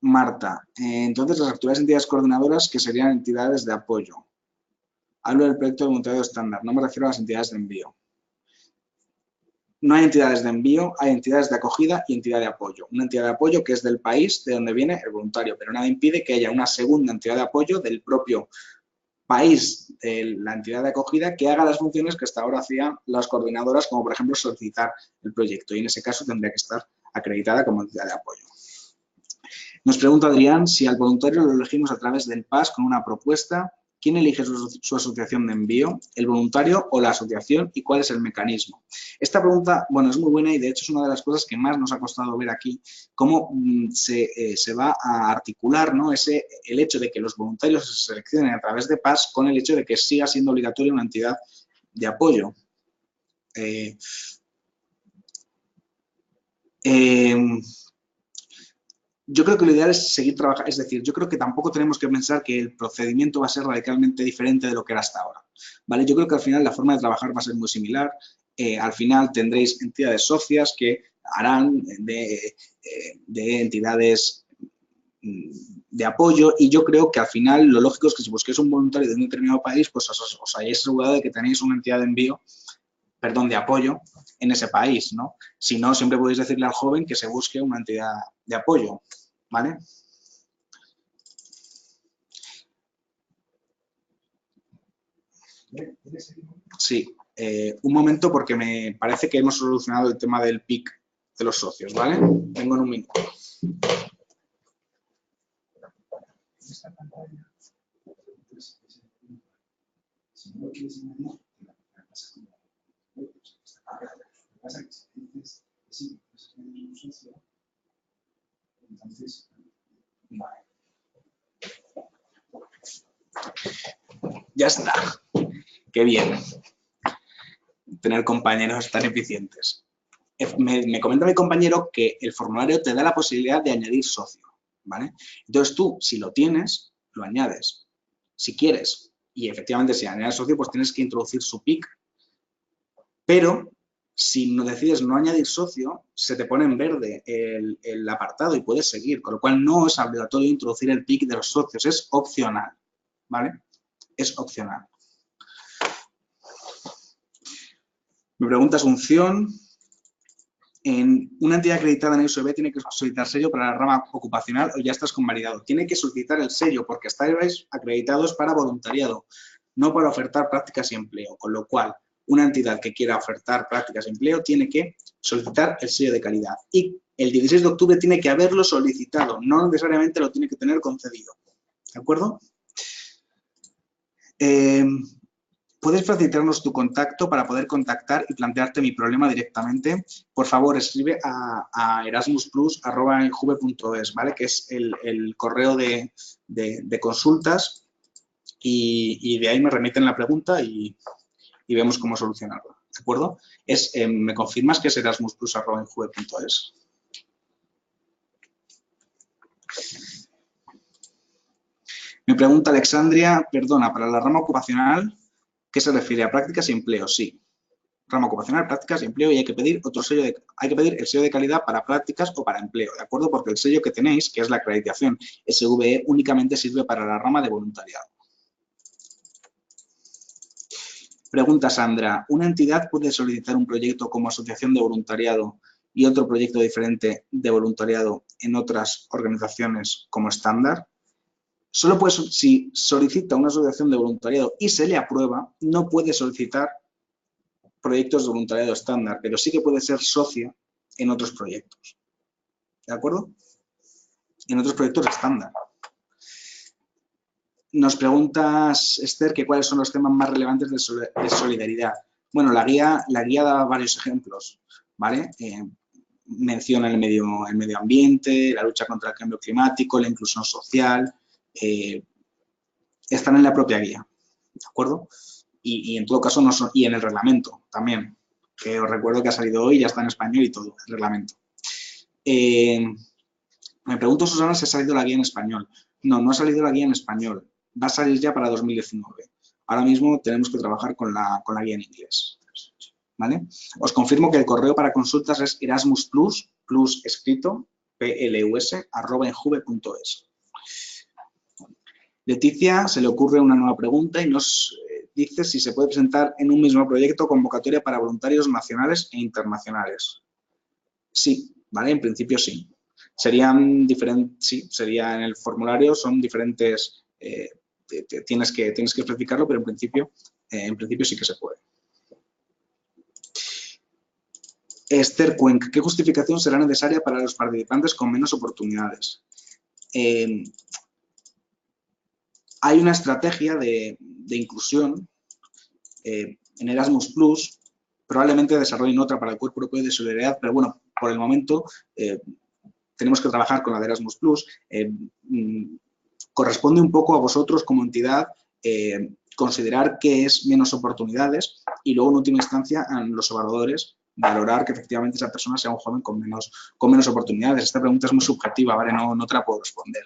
Marta, entonces las actuales entidades coordinadoras que serían entidades de apoyo. Hablo del proyecto de voluntariado estándar, no me refiero a las entidades de envío. No hay entidades de envío, hay entidades de acogida y entidad de apoyo. Una entidad de apoyo que es del país de donde viene el voluntario, pero nada impide que haya una segunda entidad de apoyo del propio país de la entidad de acogida que haga las funciones que hasta ahora hacían las coordinadoras, como por ejemplo solicitar el proyecto, y en ese caso tendría que estar acreditada como entidad de apoyo. Nos pregunta Adrián si al voluntario lo elegimos a través del PAS con una propuesta. ¿Quién elige su asociación de envío? ¿El voluntario o la asociación? ¿Y cuál es el mecanismo? Esta pregunta, bueno, es muy buena y de hecho es una de las cosas que más nos ha costado ver aquí, cómo se va a articular, ¿no? El hecho de que los voluntarios se seleccionen a través de PAS con el hecho de que siga siendo obligatoria una entidad de apoyo. Yo creo que lo ideal es seguir trabajando, es decir, yo creo que tampoco tenemos que pensar que el procedimiento va a ser radicalmente diferente de lo que era hasta ahora, ¿vale? Yo creo que al final la forma de trabajar va a ser muy similar. Al final tendréis entidades socias que harán de entidades de apoyo, y yo creo que al final lo lógico es que si busquéis un voluntario de un determinado país, pues os hayáis asegurado de que tenéis una entidad de envío, perdón, de apoyo en ese país, ¿no? Si no, siempre podéis decirle al joven que se busque una entidad de apoyo, ¿vale? Sí, un momento porque me parece que hemos solucionado el tema del PIC de los socios, ¿vale? Vengo en un minuto. Esta pantalla, si no lo quieres añadir, la pasa como lo que pasa es que si dices que sí, pues es un socio, entonces, vale. Ya está. Qué bien tener compañeros tan eficientes. Me comenta mi compañero que el formulario te da la posibilidad de añadir socio, ¿vale? Entonces tú, si lo tienes, lo añades. Si quieres, y efectivamente si añades socio, pues tienes que introducir su PIC. Pero si no decides no añadir socio, se te pone en verde el apartado y puedes seguir, con lo cual no es obligatorio introducir el PIC de los socios, es opcional, ¿vale? Es opcional. Me pregunta Asunción. En una entidad acreditada en ISOB tiene que solicitar sello para la rama ocupacional o ya estás convalidado. Tiene que solicitar el sello porque estáis acreditados para voluntariado, no para ofertar prácticas y empleo. Con lo cual, una entidad que quiera ofertar prácticas y empleo tiene que solicitar el sello de calidad. Y el 16 de octubre tiene que haberlo solicitado, no necesariamente lo tiene que tener concedido. ¿De acuerdo? ¿Puedes facilitarnos tu contacto para poder contactar y plantearte mi problema directamente? Por favor, escribe a erasmusplus@enjuve.es, ¿vale? Que es el correo de consultas y de ahí me remiten la pregunta y vemos cómo solucionarla, ¿de acuerdo? ¿Me confirmas que es erasmusplus@enjuve.es? Me pregunta Alexandria, perdona, para la rama ocupacional, ¿qué se refiere? ¿A prácticas y empleo? Sí. Rama ocupacional, prácticas y empleo, y hay que pedir el sello de calidad para prácticas o para empleo, ¿de acuerdo? Porque el sello que tenéis, que es la acreditación SVE, únicamente sirve para la rama de voluntariado. Pregunta Sandra, ¿una entidad puede solicitar un proyecto como asociación de voluntariado y otro proyecto diferente de voluntariado en otras organizaciones como estándar? Solo puede, si solicita una asociación de voluntariado y se le aprueba, no puede solicitar proyectos de voluntariado estándar, pero sí que puede ser socio en otros proyectos. ¿De acuerdo? En otros proyectos estándar. Nos preguntas, Esther, que cuáles son los temas más relevantes de solidaridad. Bueno, la guía da varios ejemplos, ¿vale? Menciona el medio ambiente, la lucha contra el cambio climático, la inclusión social, están en la propia guía, ¿de acuerdo? Y en todo caso, y en el reglamento también, que os recuerdo que ha salido hoy, ya está en español y todo, el reglamento. Me pregunto, Susana, si ha salido la guía en español. No, no ha salido la guía en español. Va a salir ya para 2019. Ahora mismo tenemos que trabajar con la guía en inglés. ¿Vale? Os confirmo que el correo para consultas es erasmusplus, plus escrito, plus, @enjuve.es. Leticia se le ocurre una nueva pregunta y nos dice si se puede presentar en un mismo proyecto convocatoria para voluntarios nacionales e internacionales. Sí, ¿vale? En principio sí. Serían diferentes, sí, sería en el formulario, son diferentes tienes que especificarlo, pero en principio sí que se puede. Esther Cuenca, ¿qué justificación será necesaria para los participantes con menos oportunidades? Hay una estrategia de inclusión en Erasmus+, probablemente desarrollen otra para el Cuerpo Europeo de Solidaridad, pero bueno, por el momento tenemos que trabajar con la de Erasmus+. Corresponde un poco a vosotros como entidad considerar qué es menos oportunidades y luego en última instancia a los evaluadores valorar que efectivamente esa persona sea un joven con menos oportunidades. Esta pregunta es muy subjetiva, ¿vale? No te la puedo responder.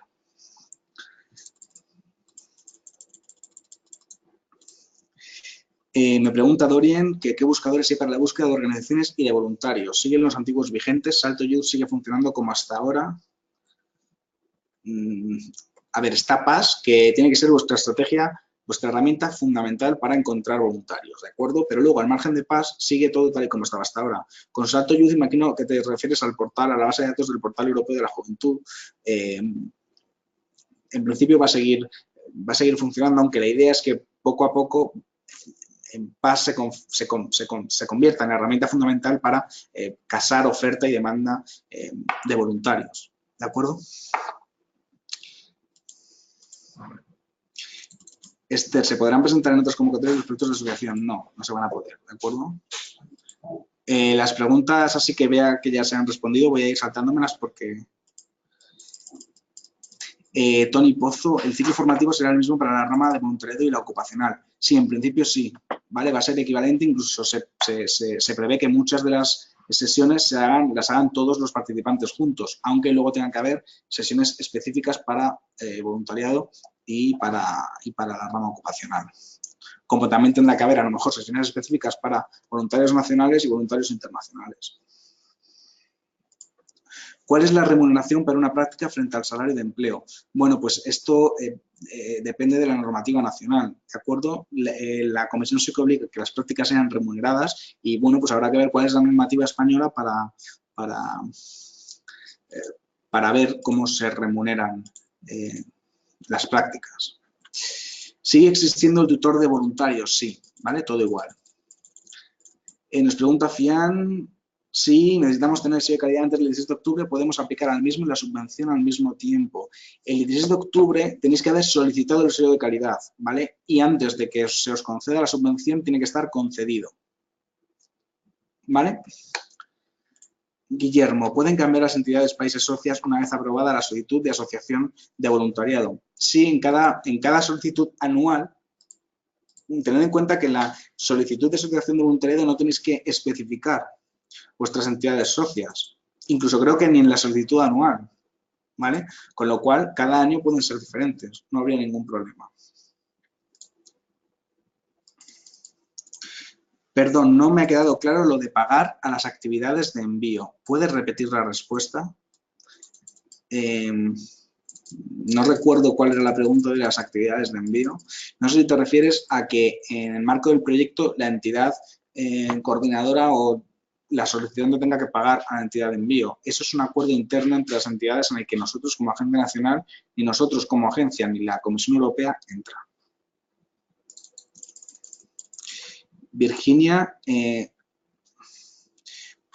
Me pregunta Dorien que qué buscadores hay para la búsqueda de organizaciones y de voluntarios. ¿Siguen los antiguos vigentes? ¿Salto Youth sigue funcionando como hasta ahora? A ver, está PAS, que tiene que ser vuestra estrategia, vuestra herramienta fundamental para encontrar voluntarios, ¿de acuerdo? Pero luego, al margen de PAS, sigue todo tal y como estaba hasta ahora. Con Salto Youth, imagino que te refieres al portal, a la base de datos del Portal Europeo de la Juventud. En principio va a seguir funcionando, aunque la idea es que poco a poco en PAS se convierta en la herramienta fundamental para casar oferta y demanda de voluntarios, ¿de acuerdo? Esther, ¿se podrán presentar en otras convocatorias los proyectos de asociación? No se van a poder, ¿de acuerdo? Las preguntas así que vea que ya se han respondido, voy a ir saltándomelas porque... Tony Pozo, ¿el ciclo formativo será el mismo para la rama de voluntariado y la ocupacional? Sí, en principio sí, ¿vale? Va a ser equivalente, incluso se prevé que muchas de las sesiones las hagan todos los participantes juntos, aunque luego tengan que haber sesiones específicas para voluntariado y para la rama ocupacional. Como también tendrá que haber a lo mejor sesiones específicas para voluntarios nacionales y voluntarios internacionales. ¿Cuál es la remuneración para una práctica frente al salario de empleo? Bueno, pues esto depende de la normativa nacional, ¿de acuerdo? La Comisión sí que obliga que las prácticas sean remuneradas y, bueno, pues habrá que ver cuál es la normativa española para ver cómo se remuneran las prácticas. ¿Sigue existiendo el tutor de voluntarios? Sí, ¿vale? Todo igual. Nos pregunta Fian... Sí, necesitamos tener sello de calidad antes del 16 de octubre, podemos aplicar al mismo y la subvención al mismo tiempo. El 16 de octubre tenéis que haber solicitado el sello de calidad, ¿vale? Y antes de que se os conceda la subvención tiene que estar concedido, ¿vale? Guillermo, ¿pueden cambiar las entidades países socias una vez aprobada la solicitud de asociación de voluntariado? Sí, en cada solicitud anual, tened en cuenta que en la solicitud de asociación de voluntariado no tenéis que especificar vuestras entidades socias, incluso creo que ni en la solicitud anual, ¿vale? Con lo cual, cada año pueden ser diferentes, no habría ningún problema. Perdón, no me ha quedado claro lo de pagar a las actividades de envío. ¿Puedes repetir la respuesta? No recuerdo cuál era la pregunta de las actividades de envío. No sé si te refieres a que en el marco del proyecto la entidad coordinadora o la solicitud no tenga que pagar a la entidad de envío. Eso es un acuerdo interno entre las entidades en el que nosotros como agencia nacional, ni nosotros como agencia, ni la Comisión Europea entra. Virginia,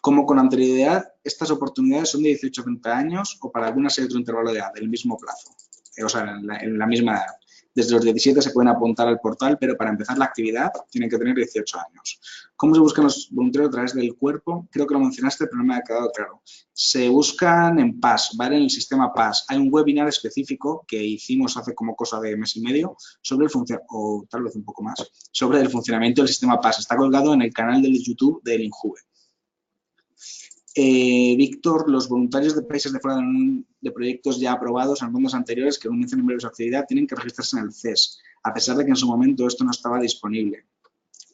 como con anterioridad, estas oportunidades son de 18 a 30 años o para algunas hay otro intervalo de edad, del mismo plazo, o sea, en la misma edad. Desde los 17 se pueden apuntar al portal, pero para empezar la actividad tienen que tener 18 años. ¿Cómo se buscan los voluntarios a través del cuerpo? Creo que lo mencionaste, pero no me ha quedado claro. Se buscan en PAS, ¿vale? En el sistema PAS. Hay un webinar específico que hicimos hace como cosa de mes y medio sobre el funcionamiento, o tal vez un poco más, sobre el funcionamiento del sistema PAS. Está colgado en el canal de YouTube del INJUVE. Víctor, los voluntarios de países de fuera de proyectos ya aprobados en fondos anteriores que anuncian en breve su actividad tienen que registrarse en el CES, a pesar de que en su momento esto no estaba disponible.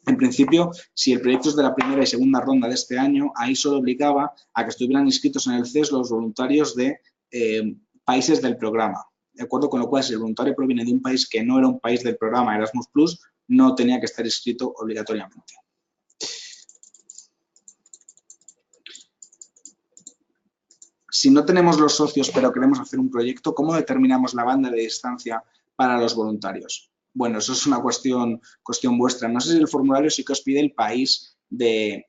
En principio, si el proyecto es de la primera y segunda ronda de este año, ahí solo obligaba a que estuvieran inscritos en el CES los voluntarios de países del programa. ¿De acuerdo? Con lo cual, si el voluntario proviene de un país que no era un país del programa Erasmus+, no tenía que estar inscrito obligatoriamente. Si no tenemos los socios pero queremos hacer un proyecto, ¿cómo determinamos la banda de distancia para los voluntarios. Bueno, eso es una cuestión vuestra. No sé si el formulario sí que os pide el país de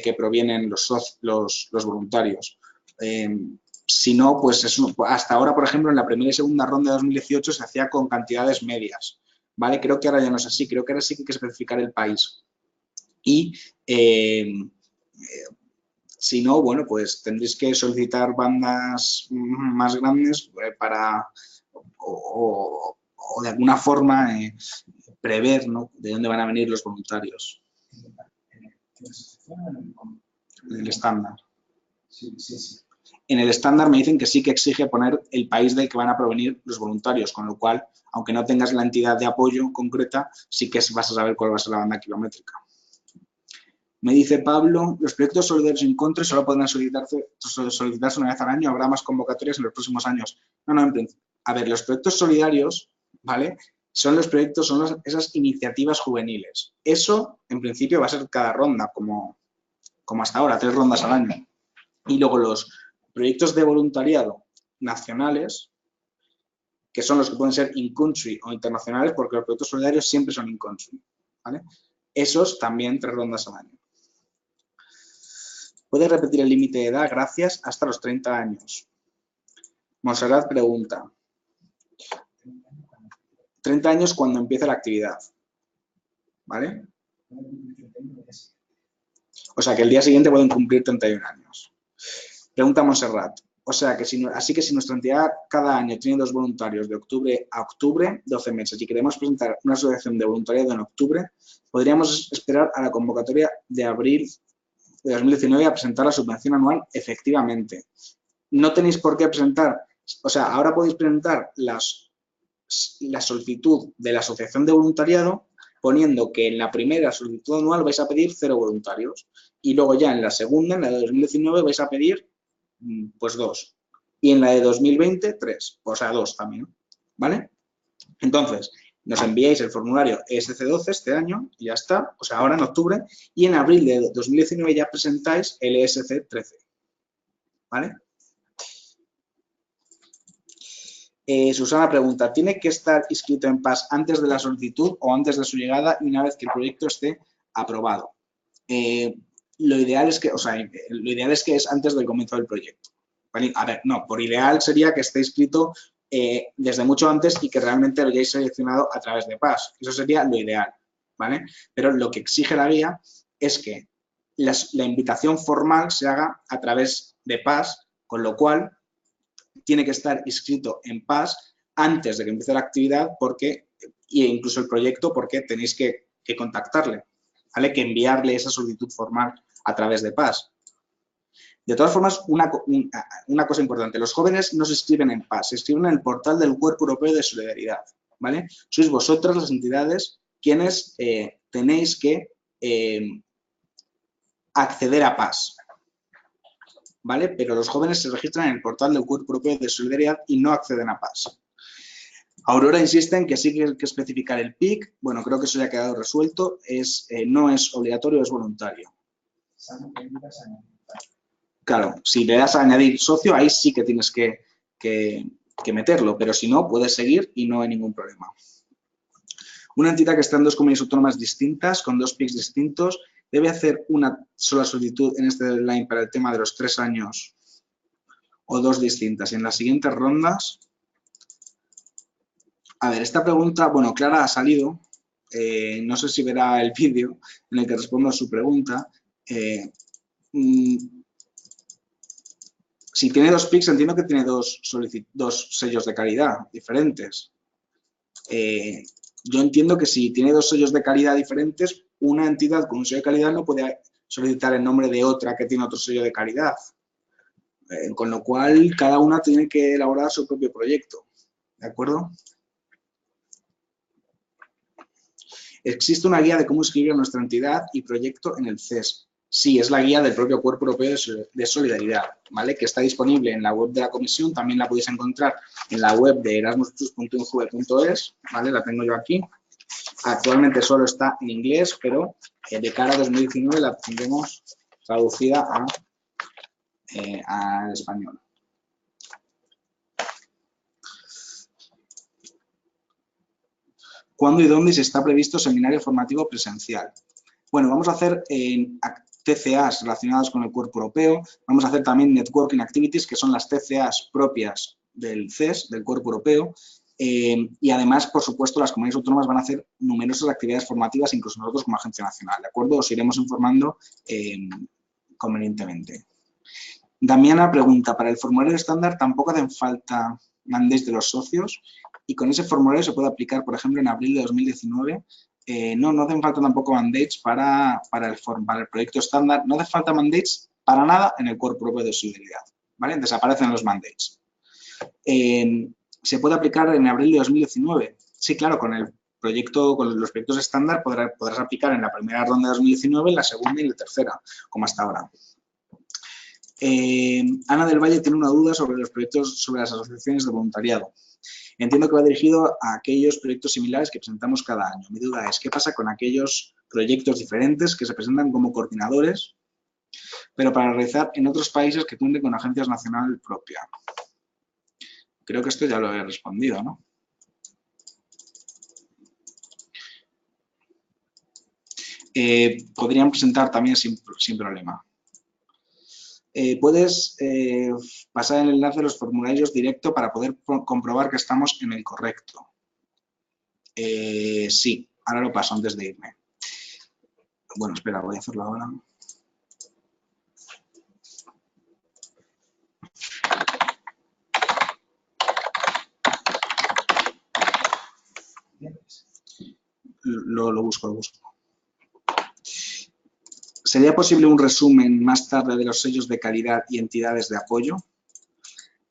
que provienen los voluntarios. Si no, pues hasta ahora, por ejemplo, en la primera y segunda ronda de 2018 se hacía con cantidades medias, ¿vale? Creo que ahora ya no es así, creo que ahora sí que hay que especificar el país. Y si no, bueno, pues tendréis que solicitar bandas más grandes o de alguna forma prever, ¿no?, de dónde van a venir los voluntarios. En el estándar. Sí. En el estándar me dicen que sí que exige poner el país del que van a provenir los voluntarios, con lo cual, aunque no tengas la entidad de apoyo concreta, sí que vas a saber cuál va a ser la banda kilométrica. Me dice Pablo, los proyectos solidarios en contra solo podrán solicitarse una vez al año, habrá más convocatorias en los próximos años. No, en principio. A ver, los proyectos solidarios, ¿vale?, son esas iniciativas juveniles. Eso, en principio, va a ser cada ronda, como hasta ahora, 3 rondas al año. Y luego los proyectos de voluntariado nacionales, que son los que pueden ser in-country o internacionales, porque los proyectos solidarios siempre son in-country, ¿vale? Esos también 3 rondas al año. ¿Puedes repetir el límite de edad? Gracias, hasta los 30 años. Monserrat pregunta. 30 años cuando empieza la actividad, ¿vale? O sea, que el día siguiente pueden cumplir 31 años. Pregunta Monserrat. O sea, así que si nuestra entidad cada año tiene 2 voluntarios de octubre a octubre, 12 meses, y queremos presentar una asociación de voluntariado en octubre, podríamos esperar a la convocatoria de abril de 2019 a presentar la subvención anual efectivamente. No tenéis por qué presentar, o sea, ahora podéis presentar la solicitud de la asociación de voluntariado poniendo que en la primera solicitud anual vais a pedir 0 voluntarios y luego ya en la segunda, en la de 2019, vais a pedir pues 2 y en la de 2020 3, o sea 2 también, ¿vale? Entonces, nos enviáis el formulario ESC12 este año y ya está, o sea, ahora en octubre, y en abril de 2019 ya presentáis el ESC13, ¿vale? Susana pregunta, ¿tiene que estar inscrito en PAS antes de la solicitud o antes de su llegada y una vez que el proyecto esté aprobado? Lo ideal es que es antes del comienzo del proyecto, ¿vale? A ver, no, por ideal sería que esté inscrito desde mucho antes y que realmente lo hayáis seleccionado a través de PAS. Eso sería lo ideal, ¿vale? Pero lo que exige la guía es que la invitación formal se haga a través de PAS, con lo cual tiene que estar inscrito en PAS antes de que empiece la actividad e incluso el proyecto, porque tenéis que contactarle, ¿vale? Que enviarle esa solicitud formal a través de PAS. De todas formas, una cosa importante, los jóvenes no se inscriben en PAS, se inscriben en el portal del Cuerpo Europeo de Solidaridad, ¿vale? Sois vosotras las entidades quienes tenéis que acceder a PAS, ¿vale? Pero los jóvenes se registran en el portal del Cuerpo Europeo de Solidaridad y no acceden a PAS. Aurora insiste en que sí que hay que especificar el PIC. Bueno, creo que eso ya ha quedado resuelto. No es obligatorio, es voluntario. Claro, si le das a añadir socio, ahí sí que tienes que meterlo, pero si no, puedes seguir y no hay ningún problema. Una entidad que está en 2 comunidades autónomas distintas, con 2 PICs distintos, debe hacer una sola solicitud en este deadline para el tema de los 3 años o 2 distintas. Y en las siguientes rondas, a ver, esta pregunta, bueno, Clara ha salido, no sé si verá el vídeo en el que respondo a su pregunta. Si tiene 2 PICs, entiendo que tiene 2 sellos de calidad diferentes. Yo entiendo que si tiene 2 sellos de calidad diferentes, una entidad con un sello de calidad no puede solicitar el nombre de otra que tiene otro sello de calidad. Con lo cual, cada una tiene que elaborar su propio proyecto. ¿De acuerdo? ¿Existe una guía de cómo escribir nuestra entidad y proyecto en el CES? Sí, es la guía del propio Cuerpo Europeo de Solidaridad, ¿vale? Que está disponible en la web de la comisión, también la podéis encontrar en la web de erasmus.injuve.es, ¿vale? La tengo yo aquí. Actualmente solo está en inglés, pero de cara a 2019 la tendremos traducida al español. ¿Cuándo y dónde si está previsto seminario formativo presencial? Bueno, vamos a hacer TCAs relacionadas con el cuerpo europeo, vamos a hacer también networking activities, que son las TCAs propias del CES, del cuerpo europeo, y además, por supuesto, las comunidades autónomas van a hacer numerosas actividades formativas, incluso nosotros como agencia nacional, ¿de acuerdo? Os iremos informando convenientemente. Damiana pregunta, para el formulario estándar tampoco hacen falta mandates de los socios y con ese formulario se puede aplicar, por ejemplo, en abril de 2019. No hacen falta tampoco mandates para el proyecto estándar. No hace falta mandates para nada en el cuerpo europeo de solidaridad, ¿vale? Desaparecen los mandates. ¿Se puede aplicar en abril de 2019? Sí, claro, con los proyectos estándar podrás aplicar en la primera ronda de 2019, en la segunda y en la tercera, como hasta ahora. Ana del Valle tiene una duda sobre los proyectos, sobre las asociaciones de voluntariado. Entiendo que va dirigido a aquellos proyectos similares que presentamos cada año. Mi duda es, ¿qué pasa con aquellos proyectos diferentes que se presentan como coordinadores, pero para realizar en otros países que cuenten con agencias nacionales propias? Creo que esto ya lo he respondido, ¿no? Podrían presentar también sin problema. Puedes pasar el enlace de los formularios directo para poder comprobar que estamos en el correcto. Sí, ahora lo paso antes de irme. Bueno, espera, voy a hacerlo ahora. Lo busco. ¿Sería posible un resumen más tarde de los sellos de calidad y entidades de apoyo?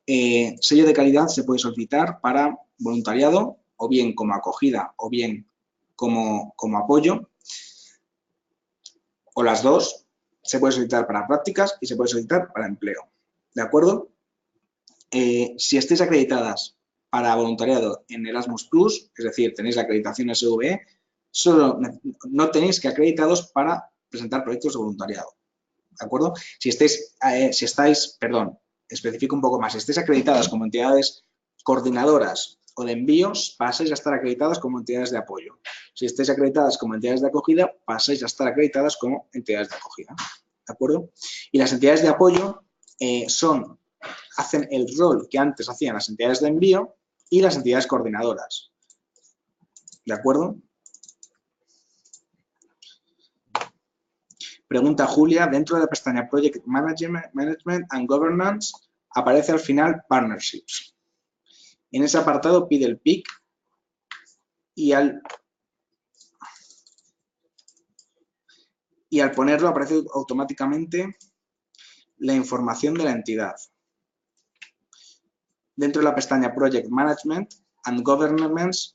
Sello de calidad se puede solicitar para voluntariado, o bien como acogida, o bien como apoyo, o las dos. Se puede solicitar para prácticas y se puede solicitar para empleo. ¿De acuerdo? Si estáis acreditadas para voluntariado en Erasmus+, es decir, tenéis la acreditación SVE, solo no tenéis que acreditados para presentar proyectos de voluntariado. ¿De acuerdo? Si estáis, especifico un poco más, si estáis acreditadas como entidades coordinadoras o de envíos, pasáis a estar acreditadas como entidades de apoyo. Si estáis acreditadas como entidades de acogida, pasáis a estar acreditadas como entidades de acogida. ¿De acuerdo? Y las entidades de apoyo hacen el rol que antes hacían las entidades de envío y las entidades coordinadoras. ¿De acuerdo? Pregunta Julia, dentro de la pestaña Project Management and Governance aparece al final Partnerships. En ese apartado pide el PIC y al ponerlo aparece automáticamente la información de la entidad. Dentro de la pestaña Project Management and Governance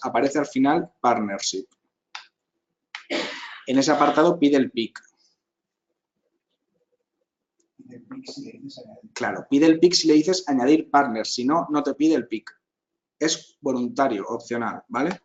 aparece al final Partnership. En ese apartado pide el PIC. Claro, pide el PIC si le dices añadir partners, si no, no te pide el PIC. Es voluntario, opcional, ¿vale?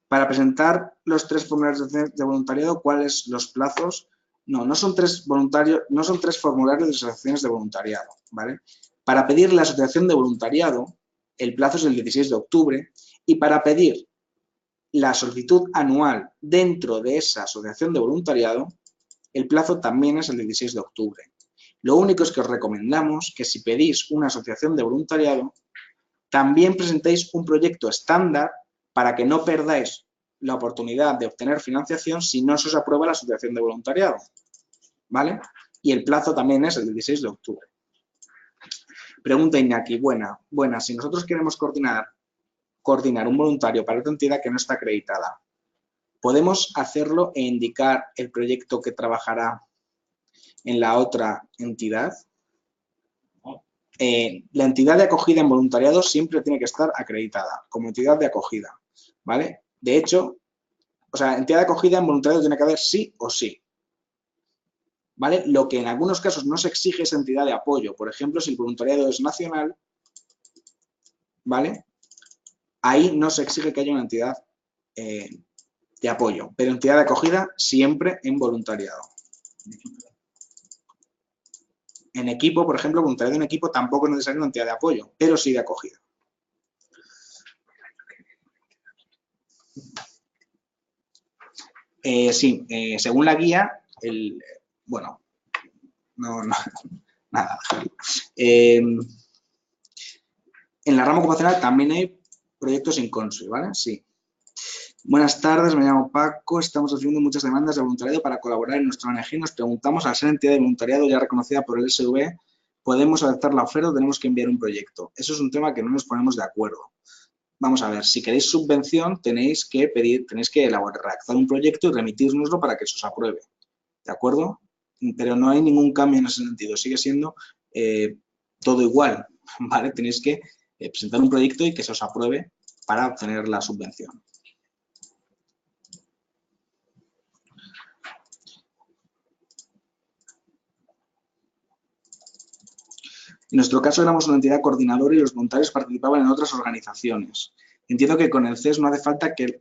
Para presentar los 3 formularios de voluntariado, ¿cuáles los plazos? No son 3 formularios de asociaciones de voluntariado, ¿vale? Para pedir la asociación de voluntariado, el plazo es el 16 de octubre y para pedir la solicitud anual dentro de esa asociación de voluntariado, el plazo también es el 16 de octubre. Lo único es que os recomendamos que si pedís una asociación de voluntariado, también presentéis un proyecto estándar para que no perdáis la oportunidad de obtener financiación si no se os aprueba la asociación de voluntariado. ¿Vale? Y el plazo también es el 16 de octubre. Pregunta Iñaki, buena. Si nosotros queremos coordinar un voluntario para otra entidad que no está acreditada, ¿podemos hacerlo e indicar el proyecto que trabajará en la otra entidad? La entidad de acogida en voluntariado siempre tiene que estar acreditada como entidad de acogida, ¿vale? De hecho, entidad de acogida en voluntariado tiene que haber sí o sí, ¿vale? Lo que en algunos casos no se exige es entidad de apoyo. Por ejemplo, si el voluntariado es nacional, ¿vale? Ahí no se exige que haya una entidad de apoyo, pero entidad de acogida siempre en voluntariado. En equipo, por ejemplo, voluntariado en equipo tampoco es necesario una entidad de apoyo, pero sí de acogida. Sí, según la guía, bueno, no, nada. En la rama ocupacional también hay proyectos in consu, ¿vale? Sí. Buenas tardes, me llamo Paco, estamos recibiendo muchas demandas de voluntariado para colaborar en nuestra ONG. Nos preguntamos, al ser entidad de voluntariado ya reconocida por el SV, ¿podemos aceptar la oferta o tenemos que enviar un proyecto? Eso es un tema que no nos ponemos de acuerdo. Vamos a ver, si queréis subvención, tenéis que redactar un proyecto y remitírnoslo para que se os apruebe. ¿De acuerdo? Pero no hay ningún cambio en ese sentido. Sigue siendo todo igual, ¿vale? Tenéis que presentar un proyecto y que se os apruebe para obtener la subvención. En nuestro caso éramos una entidad coordinadora y los voluntarios participaban en otras organizaciones. Entiendo que con el CES no hace falta que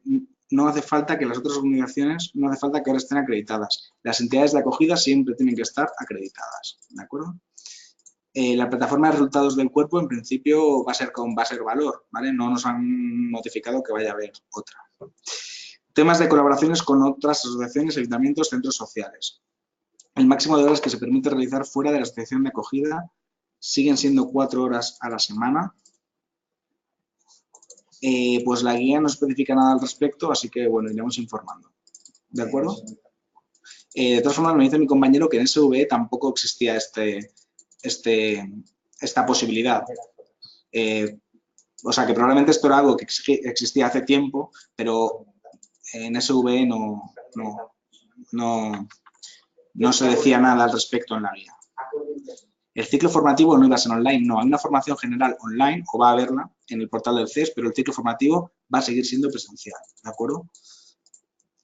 las otras organizaciones, no hace falta que ahora estén acreditadas. Las entidades de acogida siempre tienen que estar acreditadas, ¿de acuerdo? La plataforma de resultados del cuerpo en principio va a ser valor, ¿vale? No nos han notificado que vaya a haber otra. Temas de colaboraciones con otras asociaciones, ayuntamientos, centros sociales. El máximo de horas que se permite realizar fuera de la asociación de acogida siguen siendo 4 horas a la semana. Pues la guía no especifica nada al respecto, así que, bueno, iremos informando. ¿De acuerdo? De todas formas, me dice mi compañero que en SVE tampoco existía esta posibilidad. O sea, que probablemente esto era algo que existía hace tiempo, pero en SVE no se decía nada al respecto en la guía. El ciclo formativo no iba a ser online, no. Hay una formación general online, o va a haberla en el portal del CES, pero el ciclo formativo va a seguir siendo presencial, ¿de acuerdo?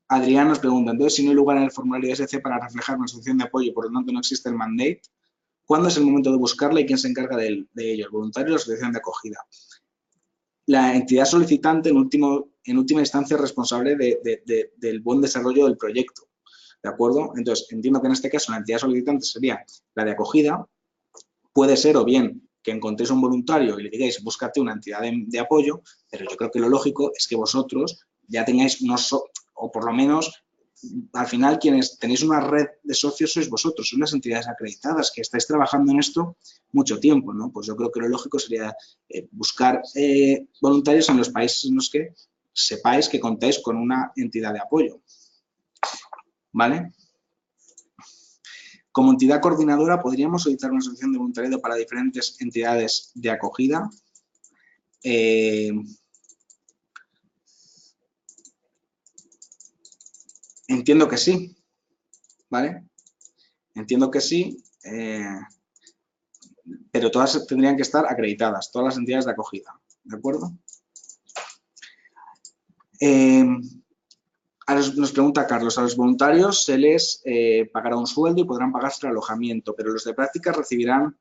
Adrián nos pregunta, entonces, si no hay lugar en el formulario de SC para reflejar una asociación de apoyo, por lo tanto no existe el mandate, ¿cuándo es el momento de buscarla y quién se encarga de ello? ¿El voluntario o la asociación de acogida? La entidad solicitante, en última instancia, es responsable del buen desarrollo del proyecto, ¿de acuerdo? Entonces, entiendo que en este caso la entidad solicitante sería la de acogida. Puede ser o bien que encontréis un voluntario y le digáis, búscate una entidad de apoyo, pero yo creo que lo lógico es que vosotros ya tengáis o por lo menos, al final, quienes tenéis una red de socios sois vosotros, sois unas entidades acreditadas que estáis trabajando en esto mucho tiempo, ¿no? Pues yo creo que lo lógico sería buscar voluntarios en los países en los que sepáis que contáis con una entidad de apoyo, ¿vale? Como entidad coordinadora, ¿podríamos solicitar una asociación de voluntariado para diferentes entidades de acogida? Entiendo que sí, ¿vale? Entiendo que sí, pero todas tendrían que estar acreditadas, todas las entidades de acogida, ¿de acuerdo? Nos pregunta Carlos, a los voluntarios se les pagará un sueldo y podrán pagarse el alojamiento, pero los de práctica recibirán,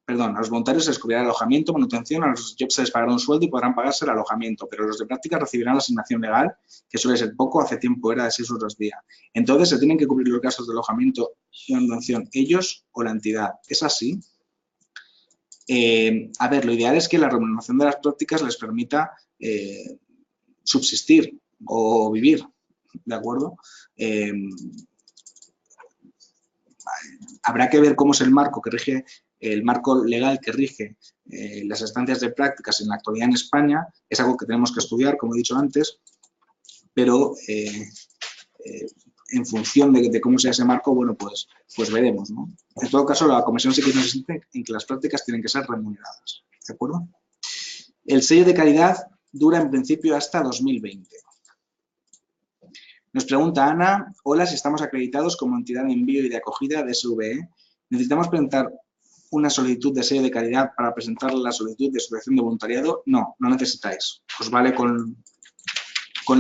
perdón, a los voluntarios se les cubrirá el alojamiento, manutención, a los jobs se les pagará un sueldo y podrán pagarse el alojamiento, pero los de práctica recibirán la asignación legal, que suele ser poco, hace tiempo era de 6 horas día. Entonces, ¿se tienen que cubrir los gastos de alojamiento y manutención ellos o la entidad? ¿Es así? A ver, lo ideal es que la remuneración de las prácticas les permita subsistir o vivir, ¿de acuerdo? Habrá que ver cómo es el marco que rige, el marco legal que rige las estancias de prácticas en la actualidad en España. Es algo que tenemos que estudiar, como he dicho antes, pero en función de cómo sea ese marco, bueno, pues veremos, ¿no? En todo caso, la comisión sí que nos insiste en que las prácticas tienen que ser remuneradas, ¿de acuerdo? El sello de calidad dura en principio hasta 2020. Nos pregunta Ana, hola, si estamos acreditados como entidad de envío y de acogida de SVE, ¿necesitamos presentar una solicitud de sello de calidad para presentar la solicitud de asociación de voluntariado? No, no necesitáis. Os vale con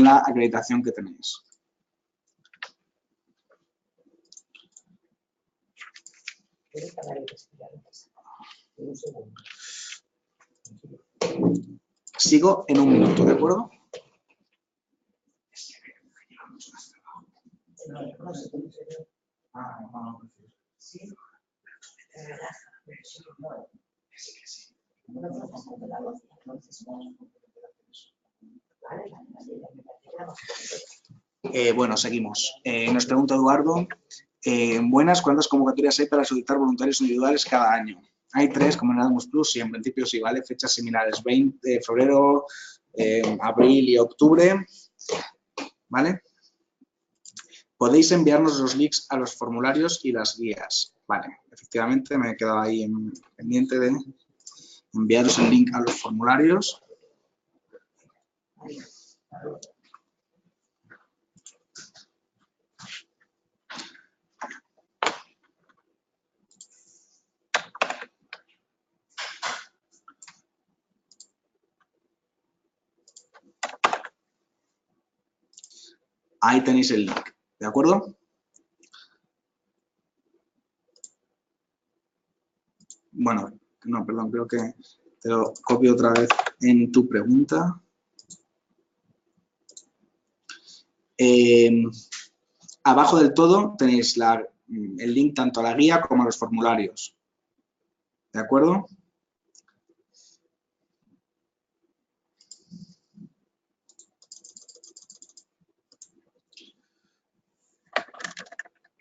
la acreditación que tenéis. Sigo en un minuto, ¿de acuerdo? Bueno, seguimos. Nos pregunta Eduardo, buenas, ¿cuántas convocatorias hay para solicitar voluntarios individuales cada año? Hay 3, como en Erasmus Plus, y en principio sí, ¿vale? Fechas similares, febrero, abril y octubre, ¿vale? Podéis enviarnos los links a los formularios y las guías. Vale, efectivamente me he quedado ahí pendiente de enviaros el link a los formularios. Ahí tenéis el link, ¿de acuerdo? Bueno, no, perdón, creo que te lo copio otra vez en tu pregunta. Abajo del todo tenéis el link tanto a la guía como a los formularios, ¿de acuerdo?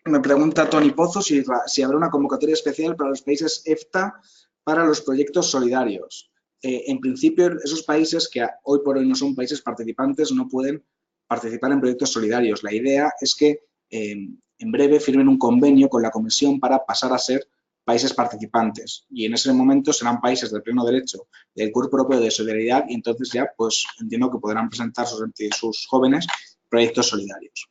Me pregunta Tony Pozo si habrá una convocatoria especial para los países EFTA para los proyectos solidarios. En principio, esos países que hoy por hoy no son países participantes no pueden participar en proyectos solidarios. La idea es que en breve firmen un convenio con la Comisión para pasar a ser países participantes y en ese momento serán países de pleno derecho del Cuerpo Europeo de Solidaridad y entonces ya pues entiendo que podrán presentar sus jóvenes proyectos solidarios.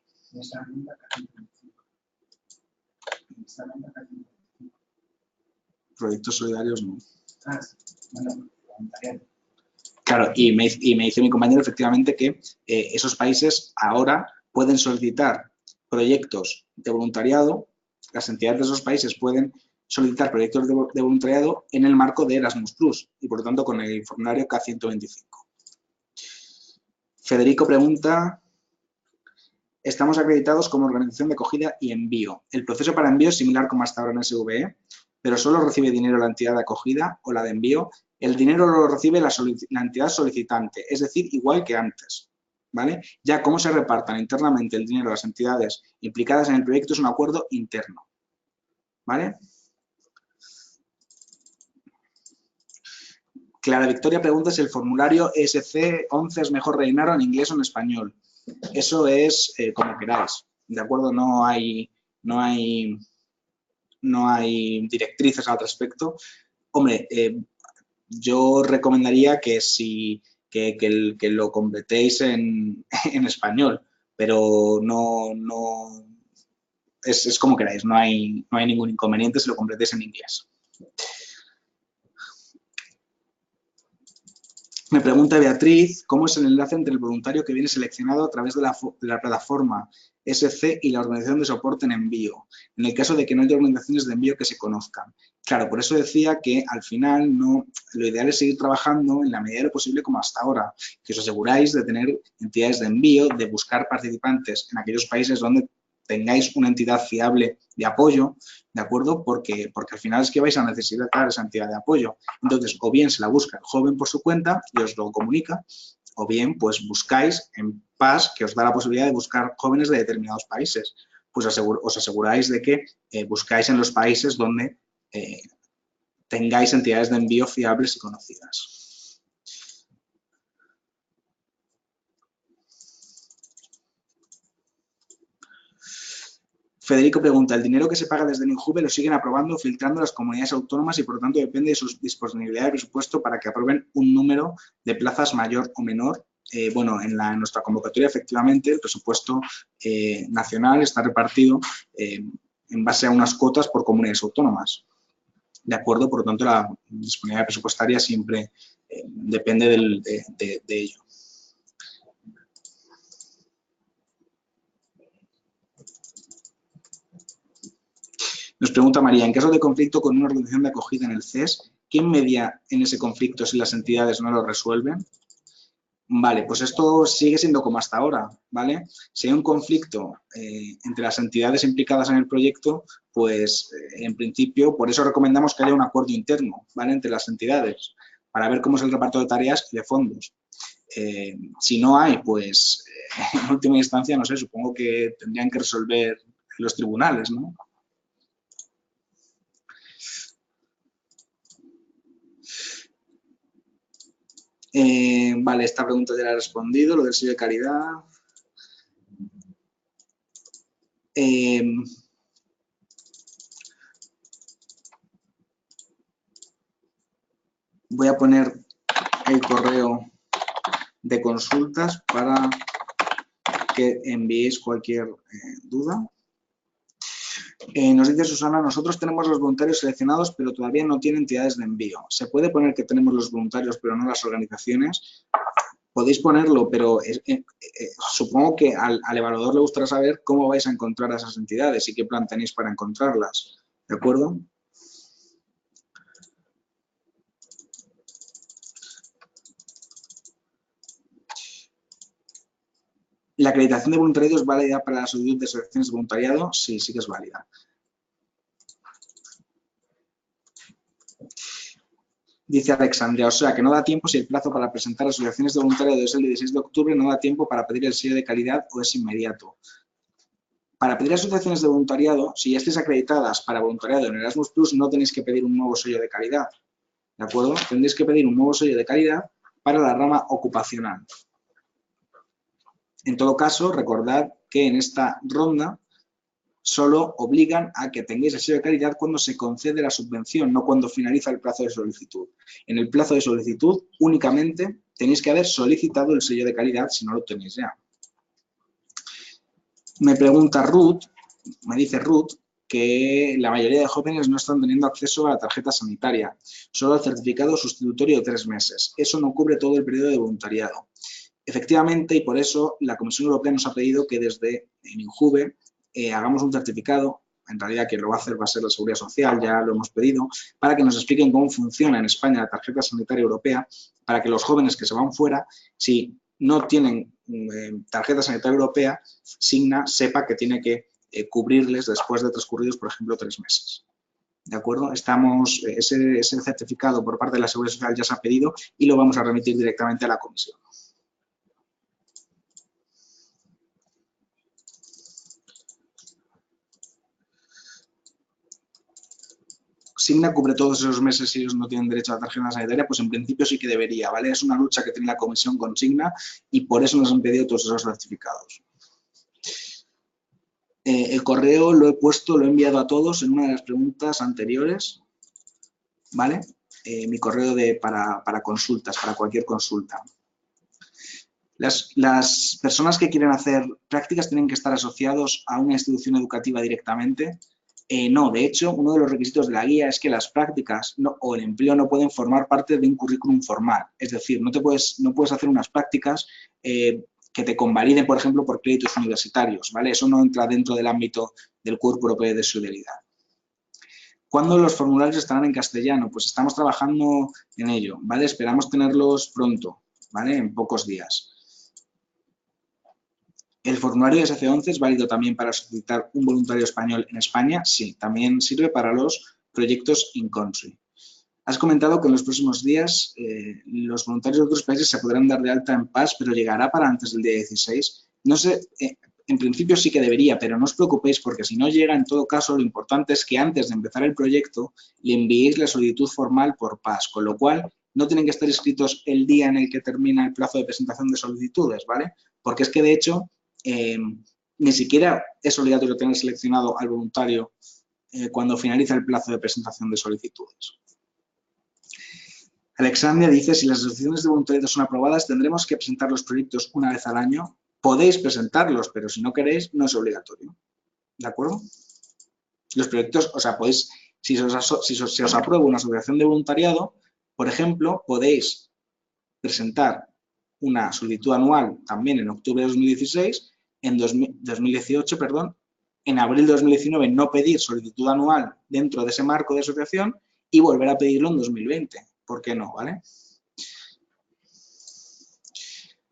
Proyectos solidarios no. Claro, y me dice mi compañero efectivamente que esos países ahora pueden solicitar proyectos de voluntariado, las entidades de esos países pueden solicitar proyectos de voluntariado en el marco de Erasmus Plus y por lo tanto con el formulario K125. Federico pregunta, estamos acreditados como organización de acogida y envío. El proceso para envío es similar como hasta ahora en SVE, pero solo recibe dinero la entidad de acogida o la de envío. El dinero lo recibe la entidad solicitante, es decir, igual que antes, ¿vale? Ya cómo se repartan internamente el dinero a las entidades implicadas en el proyecto es un acuerdo interno, ¿vale? Clara Victoria pregunta si el formulario ESC11 es mejor rellenarlo en inglés o en español. Eso es como queráis, ¿de acuerdo? No hay directrices al respecto. Hombre, yo recomendaría que lo completéis en español, pero no es como queráis, no hay ningún inconveniente si lo completéis en inglés. Me pregunta Beatriz, ¿cómo es el enlace entre el voluntario que viene seleccionado a través de la plataforma SC y la organización de soporte en envío, en el caso de que no haya organizaciones de envío que se conozcan? Claro, por eso decía que al final lo ideal es seguir trabajando en la medida de lo posible como hasta ahora, que os aseguráis de tener entidades de envío, de buscar participantes en aquellos países donde tengáis una entidad fiable de apoyo, ¿de acuerdo? Porque al final es que vais a necesitar esa entidad de apoyo. Entonces, o bien se la busca el joven por su cuenta y os lo comunica, o bien, pues buscáis en PAS, que os da la posibilidad de buscar jóvenes de determinados países. Pues os aseguráis de que buscáis en los países donde tengáis entidades de envío fiables y conocidas. Federico pregunta, ¿el dinero que se paga desde el INJUVE lo siguen aprobando o filtrando las comunidades autónomas y por lo tanto depende de su disponibilidad de presupuesto para que aprueben un número de plazas mayor o menor? Bueno, en nuestra convocatoria efectivamente el presupuesto nacional está repartido en base a unas cuotas por comunidades autónomas. ¿De acuerdo? Por lo tanto, la disponibilidad presupuestaria siempre depende de ello. Nos pregunta María, en caso de conflicto con una organización de acogida en el CES, ¿quién media en ese conflicto si las entidades no lo resuelven? Vale, pues esto sigue siendo como hasta ahora, ¿vale? Si hay un conflicto entre las entidades implicadas en el proyecto, pues en principio, por eso recomendamos que haya un acuerdo interno, ¿vale? Entre las entidades, para ver cómo es el reparto de tareas y de fondos. Si no hay, pues en última instancia, no sé, supongo que tendrían que resolver los tribunales, ¿no? Vale, esta pregunta ya la he respondido, lo del sello de calidad. Voy a poner el correo de consultas para que enviéis cualquier duda. Nos dice Susana, nosotros tenemos los voluntarios seleccionados, pero todavía no tienen entidades de envío. ¿Se puede poner que tenemos los voluntarios, pero no las organizaciones? Podéis ponerlo, pero supongo que al evaluador le gustará saber cómo vais a encontrar a esas entidades y qué plan tenéis para encontrarlas. ¿De acuerdo? ¿La acreditación de voluntariado es válida para la solicitud de selecciones de voluntariado? Sí, sí que es válida. Dice Alexandria, o sea, que no da tiempo si el plazo para presentar las asociaciones de voluntariado es el 16 de octubre, no da tiempo para pedir el sello de calidad o es inmediato. Para pedir asociaciones de voluntariado, si ya estáis acreditadas para voluntariado en Erasmus+, no tenéis que pedir un nuevo sello de calidad, ¿de acuerdo? Tendréis que pedir un nuevo sello de calidad para la rama ocupacional. En todo caso, recordad que en esta ronda solo obligan a que tengáis el sello de calidad cuando se concede la subvención, no cuando finaliza el plazo de solicitud. En el plazo de solicitud únicamente tenéis que haber solicitado el sello de calidad si no lo tenéis ya. Me pregunta Ruth, me dice Ruth, que la mayoría de jóvenes no están teniendo acceso a la tarjeta sanitaria, solo al certificado sustitutorio de 3 meses. Eso no cubre todo el periodo de voluntariado. Efectivamente, y por eso la Comisión Europea nos ha pedido que desde el INJUVE hagamos un certificado, en realidad quien lo va a hacer va a ser la Seguridad Social, ya lo hemos pedido, para que nos expliquen cómo funciona en España la tarjeta sanitaria europea, para que los jóvenes que se van fuera, si no tienen tarjeta sanitaria europea, Signa sepa que tiene que cubrirles después de transcurridos, por ejemplo, 3 meses. ¿De acuerdo? Ese certificado por parte de la Seguridad Social ya se ha pedido y lo vamos a remitir directamente a la Comisión. Signa cubre todos esos meses si ellos no tienen derecho a la tarjeta sanitaria, pues en principio sí que debería, ¿vale? Es una lucha que tiene la Comisión con Signa y por eso nos han pedido todos esos certificados. El correo lo he enviado a todos en una de las preguntas anteriores, ¿vale? Mi correo para consultas, para cualquier consulta. Las personas que quieren hacer prácticas tienen que estar asociados a una institución educativa directamente. No, de hecho, uno de los requisitos de la guía es que las prácticas o el empleo no pueden formar parte de un currículum formal. Es decir, no puedes hacer unas prácticas que te convaliden, por ejemplo, por créditos universitarios, ¿vale? Eso no entra dentro del ámbito del Cuerpo Europeo de Solidaridad. ¿Cuándo los formularios estarán en castellano? Pues estamos trabajando en ello, ¿vale? Esperamos tenerlos pronto, ¿vale? En pocos días. ¿El formulario de SC11 es válido también para solicitar un voluntario español en España? Sí, también sirve para los proyectos in-country. Has comentado que en los próximos días los voluntarios de otros países se podrán dar de alta en PAS, pero llegará para antes del día 16. No sé, en principio sí que debería, pero no os preocupéis porque si no llega, en todo caso, lo importante es que antes de empezar el proyecto le enviéis la solicitud formal por PAS, con lo cual no tienen que estar inscritos el día en el que termina el plazo de presentación de solicitudes, ¿vale? Porque es que, de hecho, ni siquiera es obligatorio tener seleccionado al voluntario cuando finaliza el plazo de presentación de solicitudes. Alexandria dice, si las asociaciones de voluntariado son aprobadas, tendremos que presentar los proyectos una vez al año. Podéis presentarlos, pero si no queréis, no es obligatorio. ¿De acuerdo? Los proyectos, o sea, podéis, si se os aprueba una asociación de voluntariado, por ejemplo, podéis presentar una solicitud anual también en octubre de 2016, en 2018, perdón, en abril de 2019 no pedir solicitud anual dentro de ese marco de asociación y volver a pedirlo en 2020. ¿Por qué no? ¿Vale?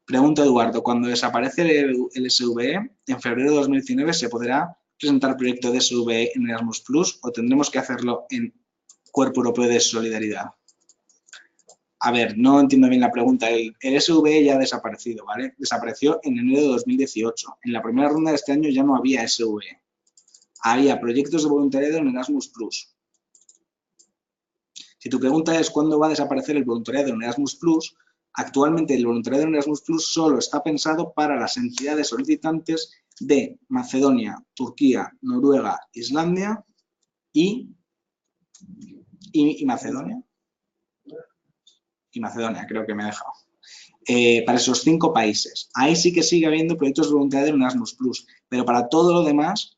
Pregunta Eduardo, cuando desaparece el SVE, en febrero de 2019 ¿se podrá presentar proyecto de SVE en Erasmus Plus o tendremos que hacerlo en Cuerpo Europeo de Solidaridad? A ver, no entiendo bien la pregunta. El SVE ya ha desaparecido, ¿vale? Desapareció en enero de 2018. En la primera ronda de este año ya no había SVE. Había proyectos de voluntariado en Erasmus+. Si tu pregunta es cuándo va a desaparecer el voluntariado en Erasmus+, actualmente el voluntariado en Erasmus+ solo está pensado para las entidades solicitantes de Macedonia, Turquía, Noruega, Islandia y Macedonia. Y Macedonia, creo que me he dejado. Para esos 5 países. Ahí sí que sigue habiendo proyectos de voluntariado en Erasmus+, pero para todo lo demás,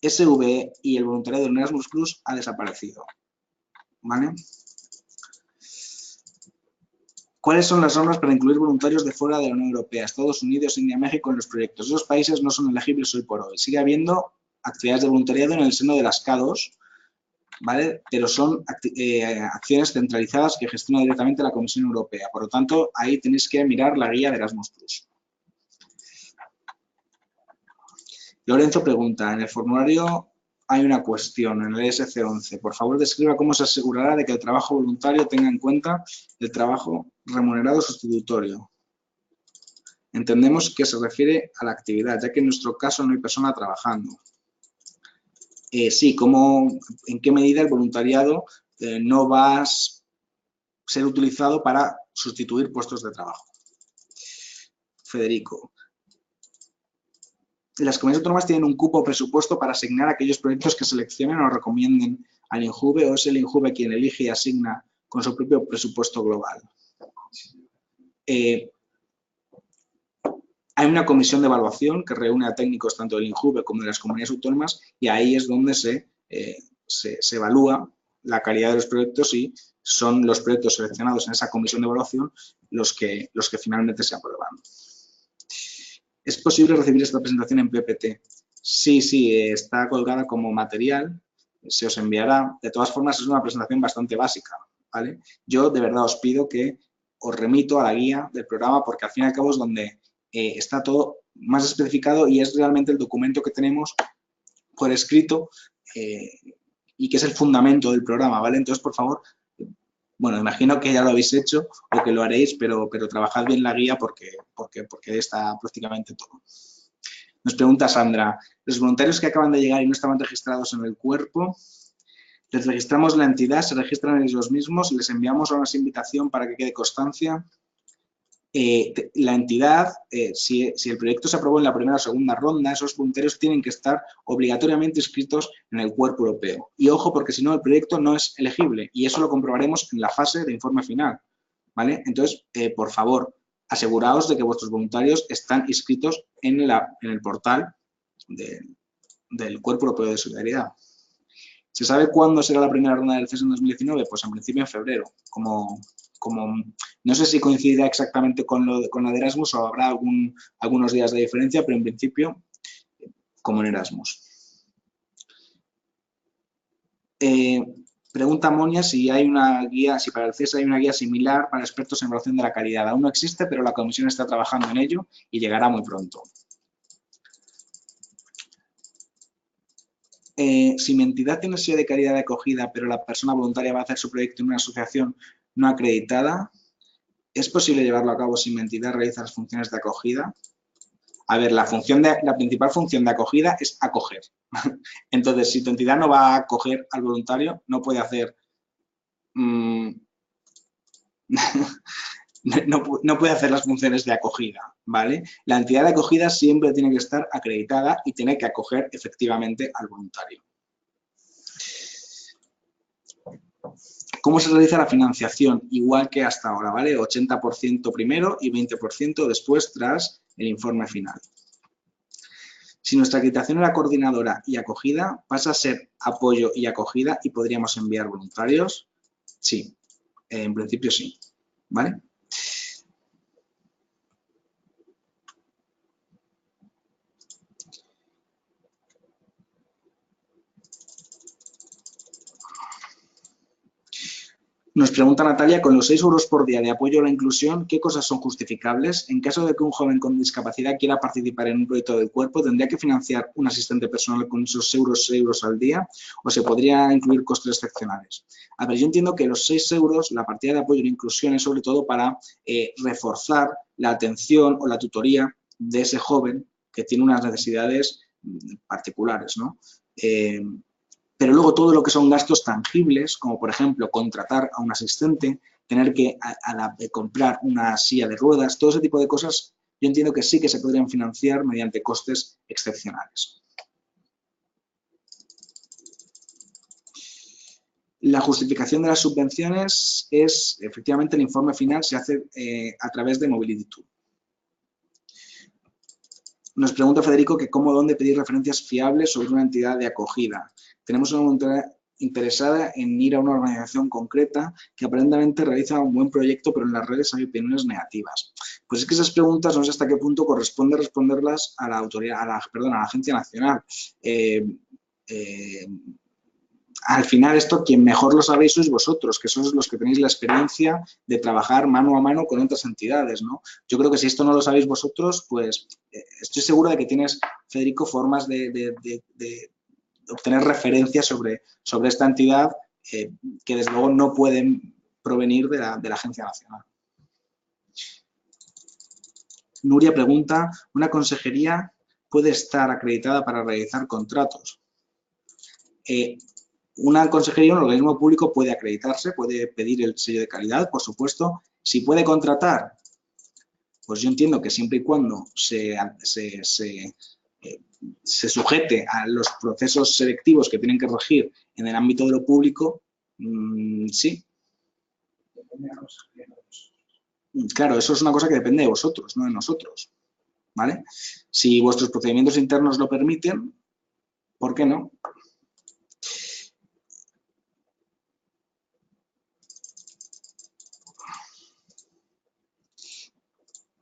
SVE y el voluntariado en Erasmus+ ha desaparecido. ¿Vale? ¿Cuáles son las normas para incluir voluntarios de fuera de la Unión Europea, Estados Unidos, India, México en los proyectos? Esos países no son elegibles hoy por hoy. Sigue habiendo actividades de voluntariado en el seno de las CADOS, ¿vale? Pero son acciones centralizadas que gestiona directamente la Comisión Europea. Por lo tanto, ahí tenéis que mirar la guía de Erasmus+. Lorenzo pregunta, en el formulario hay una cuestión, en el ESC11. Por favor, describa cómo se asegurará de que el trabajo voluntario tenga en cuenta el trabajo remunerado sustitutorio. Entendemos que se refiere a la actividad, ya que en nuestro caso no hay persona trabajando. Sí, ¿en qué medida el voluntariado no va a ser utilizado para sustituir puestos de trabajo? Federico. Las comunidades autónomas tienen un cupo presupuesto para asignar aquellos proyectos que seleccionen o recomienden al INJUVE, o es el INJUVE quien elige y asigna con su propio presupuesto global. Hay una comisión de evaluación que reúne a técnicos tanto del INJUVE como de las comunidades autónomas y ahí es donde se evalúa la calidad de los proyectos y son los proyectos seleccionados en esa comisión de evaluación los que finalmente se aprueban. ¿Es posible recibir esta presentación en PPT? Sí, está colgada como material, se os enviará. De todas formas, es una presentación bastante básica, ¿vale? Yo de verdad os pido que os remito a la guía del programa porque al fin y al cabo es donde está todo más especificado y es realmente el documento que tenemos por escrito y que es el fundamento del programa, ¿vale? Entonces, por favor, bueno, imagino que ya lo habéis hecho o que lo haréis, pero trabajad bien la guía porque está prácticamente todo. Nos pregunta Sandra, los voluntarios que acaban de llegar y no estaban registrados en el cuerpo, les registramos la entidad, se registran ellos mismos, les enviamos una invitación para que quede constancia. La entidad, si el proyecto se aprobó en la primera o segunda ronda, esos voluntarios tienen que estar obligatoriamente inscritos en el cuerpo europeo. Y ojo, porque si no, el proyecto no es elegible y eso lo comprobaremos en la fase de informe final, ¿vale? Entonces, por favor, aseguraos de que vuestros voluntarios están inscritos en el portal del Cuerpo Europeo de Solidaridad. ¿Se sabe cuándo será la primera ronda del CES en 2019? Pues en principio en febrero. No sé si coincidirá exactamente con la de Erasmus o habrá algunos días de diferencia, pero en principio como en Erasmus. Pregunta Monia si hay una guía, si para el CES hay una guía similar para expertos en evaluación de la calidad. Aún no existe, pero la comisión está trabajando en ello y llegará muy pronto. Si mi entidad tiene sello de calidad de acogida, pero la persona voluntaria va a hacer su proyecto en una asociación no acreditada, ¿es posible llevarlo a cabo si mi entidad realiza las funciones de acogida? A ver, la principal función de acogida es acoger. Entonces, si tu entidad no va a acoger al voluntario, no puede hacer... no puede hacer las funciones de acogida, ¿vale? La entidad de acogida siempre tiene que estar acreditada y tiene que acoger efectivamente al voluntario. ¿Cómo se realiza la financiación? Igual que hasta ahora, ¿vale? 80% primero y 20% después tras el informe final. Si nuestra acreditación era coordinadora y acogida, pasa a ser apoyo y acogida y podríamos enviar voluntarios. Sí, en principio sí, ¿vale? Nos pregunta Natalia, con los 6 euros por día de apoyo a la inclusión, ¿qué cosas son justificables? En caso de que un joven con discapacidad quiera participar en un proyecto del cuerpo, ¿tendría que financiar un asistente personal con esos 6 euros al día o se podría incluir costes excepcionales? A ver, yo entiendo que los 6 euros, la partida de apoyo a la inclusión es sobre todo para reforzar la atención o la tutoría de ese joven que tiene unas necesidades particulares, ¿no? Pero luego todo lo que son gastos tangibles, como por ejemplo contratar a un asistente, tener que comprar una silla de ruedas, todo ese tipo de cosas, yo entiendo que sí que se podrían financiar mediante costes excepcionales. La justificación de las subvenciones es, efectivamente, el informe final se hace a través de Mobility Tool. Nos pregunta Federico que cómo, dónde pedir referencias fiables sobre una entidad de acogida. Tenemos una voluntad interesada en ir a una organización concreta que aparentemente realiza un buen proyecto, pero en las redes hay opiniones negativas. Pues es que esas preguntas no sé hasta qué punto corresponde responderlas a la autoridad, a la Agencia Nacional. Al final esto quien mejor lo sabéis sois vosotros, que sois los que tenéis la experiencia de trabajar mano a mano con otras entidades, ¿no? Yo creo que si esto no lo sabéis vosotros, pues estoy seguro de que tienes, Federico, formas de obtener referencias sobre esta entidad que desde luego no pueden provenir de la Agencia Nacional. Nuria pregunta, ¿una consejería puede estar acreditada para realizar contratos? Una consejería, un organismo público puede acreditarse, puede pedir el sello de calidad, por supuesto. Si puede contratar, pues yo entiendo que siempre y cuando se sujete a los procesos selectivos que tienen que regir en el ámbito de lo público, sí. Claro, eso es una cosa que depende de vosotros, no de nosotros, ¿vale? Si vuestros procedimientos internos lo permiten, ¿por qué no?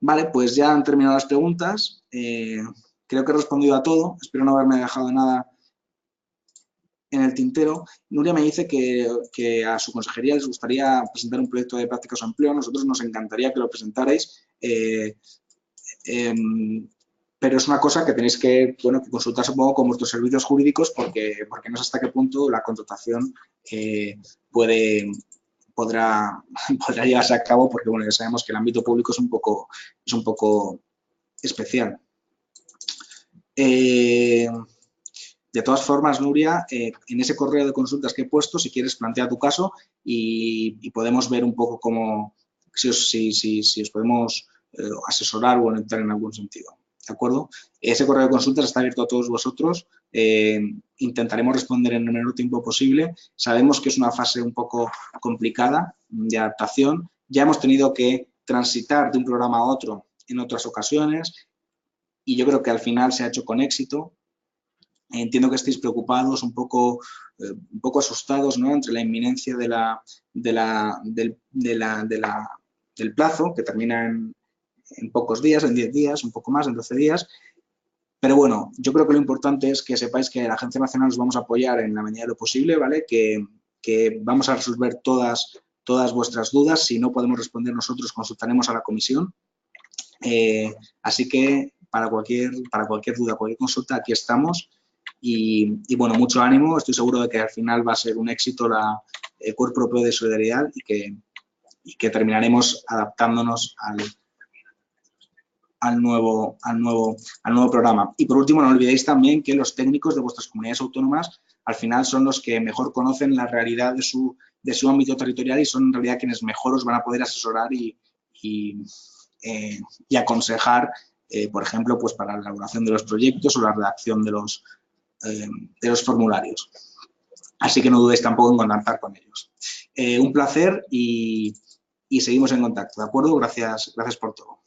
Vale, pues ya han terminado las preguntas. Creo que he respondido a todo. Espero no haberme dejado nada en el tintero. Nuria me dice que a su consejería les gustaría presentar un proyecto de prácticas o empleo. A nosotros nos encantaría que lo presentarais, pero es una cosa que tenéis que, bueno, que consultar, supongo, con vuestros servicios jurídicos porque no sé hasta qué punto la contratación podrá llevarse a cabo porque, bueno, ya sabemos que el ámbito público es un poco especial. De todas formas, Nuria, en ese correo de consultas que he puesto, si quieres, plantea tu caso y podemos ver un poco cómo, si os podemos asesorar o orientar en algún sentido. ¿De acuerdo? Ese correo de consultas está abierto a todos vosotros. Intentaremos responder en el menor tiempo posible. Sabemos que es una fase un poco complicada de adaptación. Ya hemos tenido que transitar de un programa a otro en otras ocasiones y yo creo que al final se ha hecho con éxito. Entiendo que estéis preocupados, un poco asustados, ¿no? Entre la inminencia del plazo, que termina en pocos días, en 10 días, un poco más, en 12 días. Pero bueno, yo creo que lo importante es que sepáis que la Agencia Nacional os vamos a apoyar en la medida de lo posible, ¿vale? Que vamos a resolver todas vuestras dudas. Si no podemos responder nosotros, consultaremos a la comisión. Así que para cualquier duda, cualquier consulta, aquí estamos. Y bueno, mucho ánimo. Estoy seguro de que al final va a ser un éxito el Cuerpo Europeo de Solidaridad y que terminaremos adaptándonos al nuevo programa. Y por último, no olvidéis también que los técnicos de vuestras comunidades autónomas al final son los que mejor conocen la realidad de su ámbito territorial y son en realidad quienes mejor os van a poder asesorar y aconsejar, por ejemplo, pues para la elaboración de los proyectos o la redacción de los formularios. Así que no dudéis tampoco en contactar con ellos. Un placer y seguimos en contacto, ¿de acuerdo? Gracias por todo.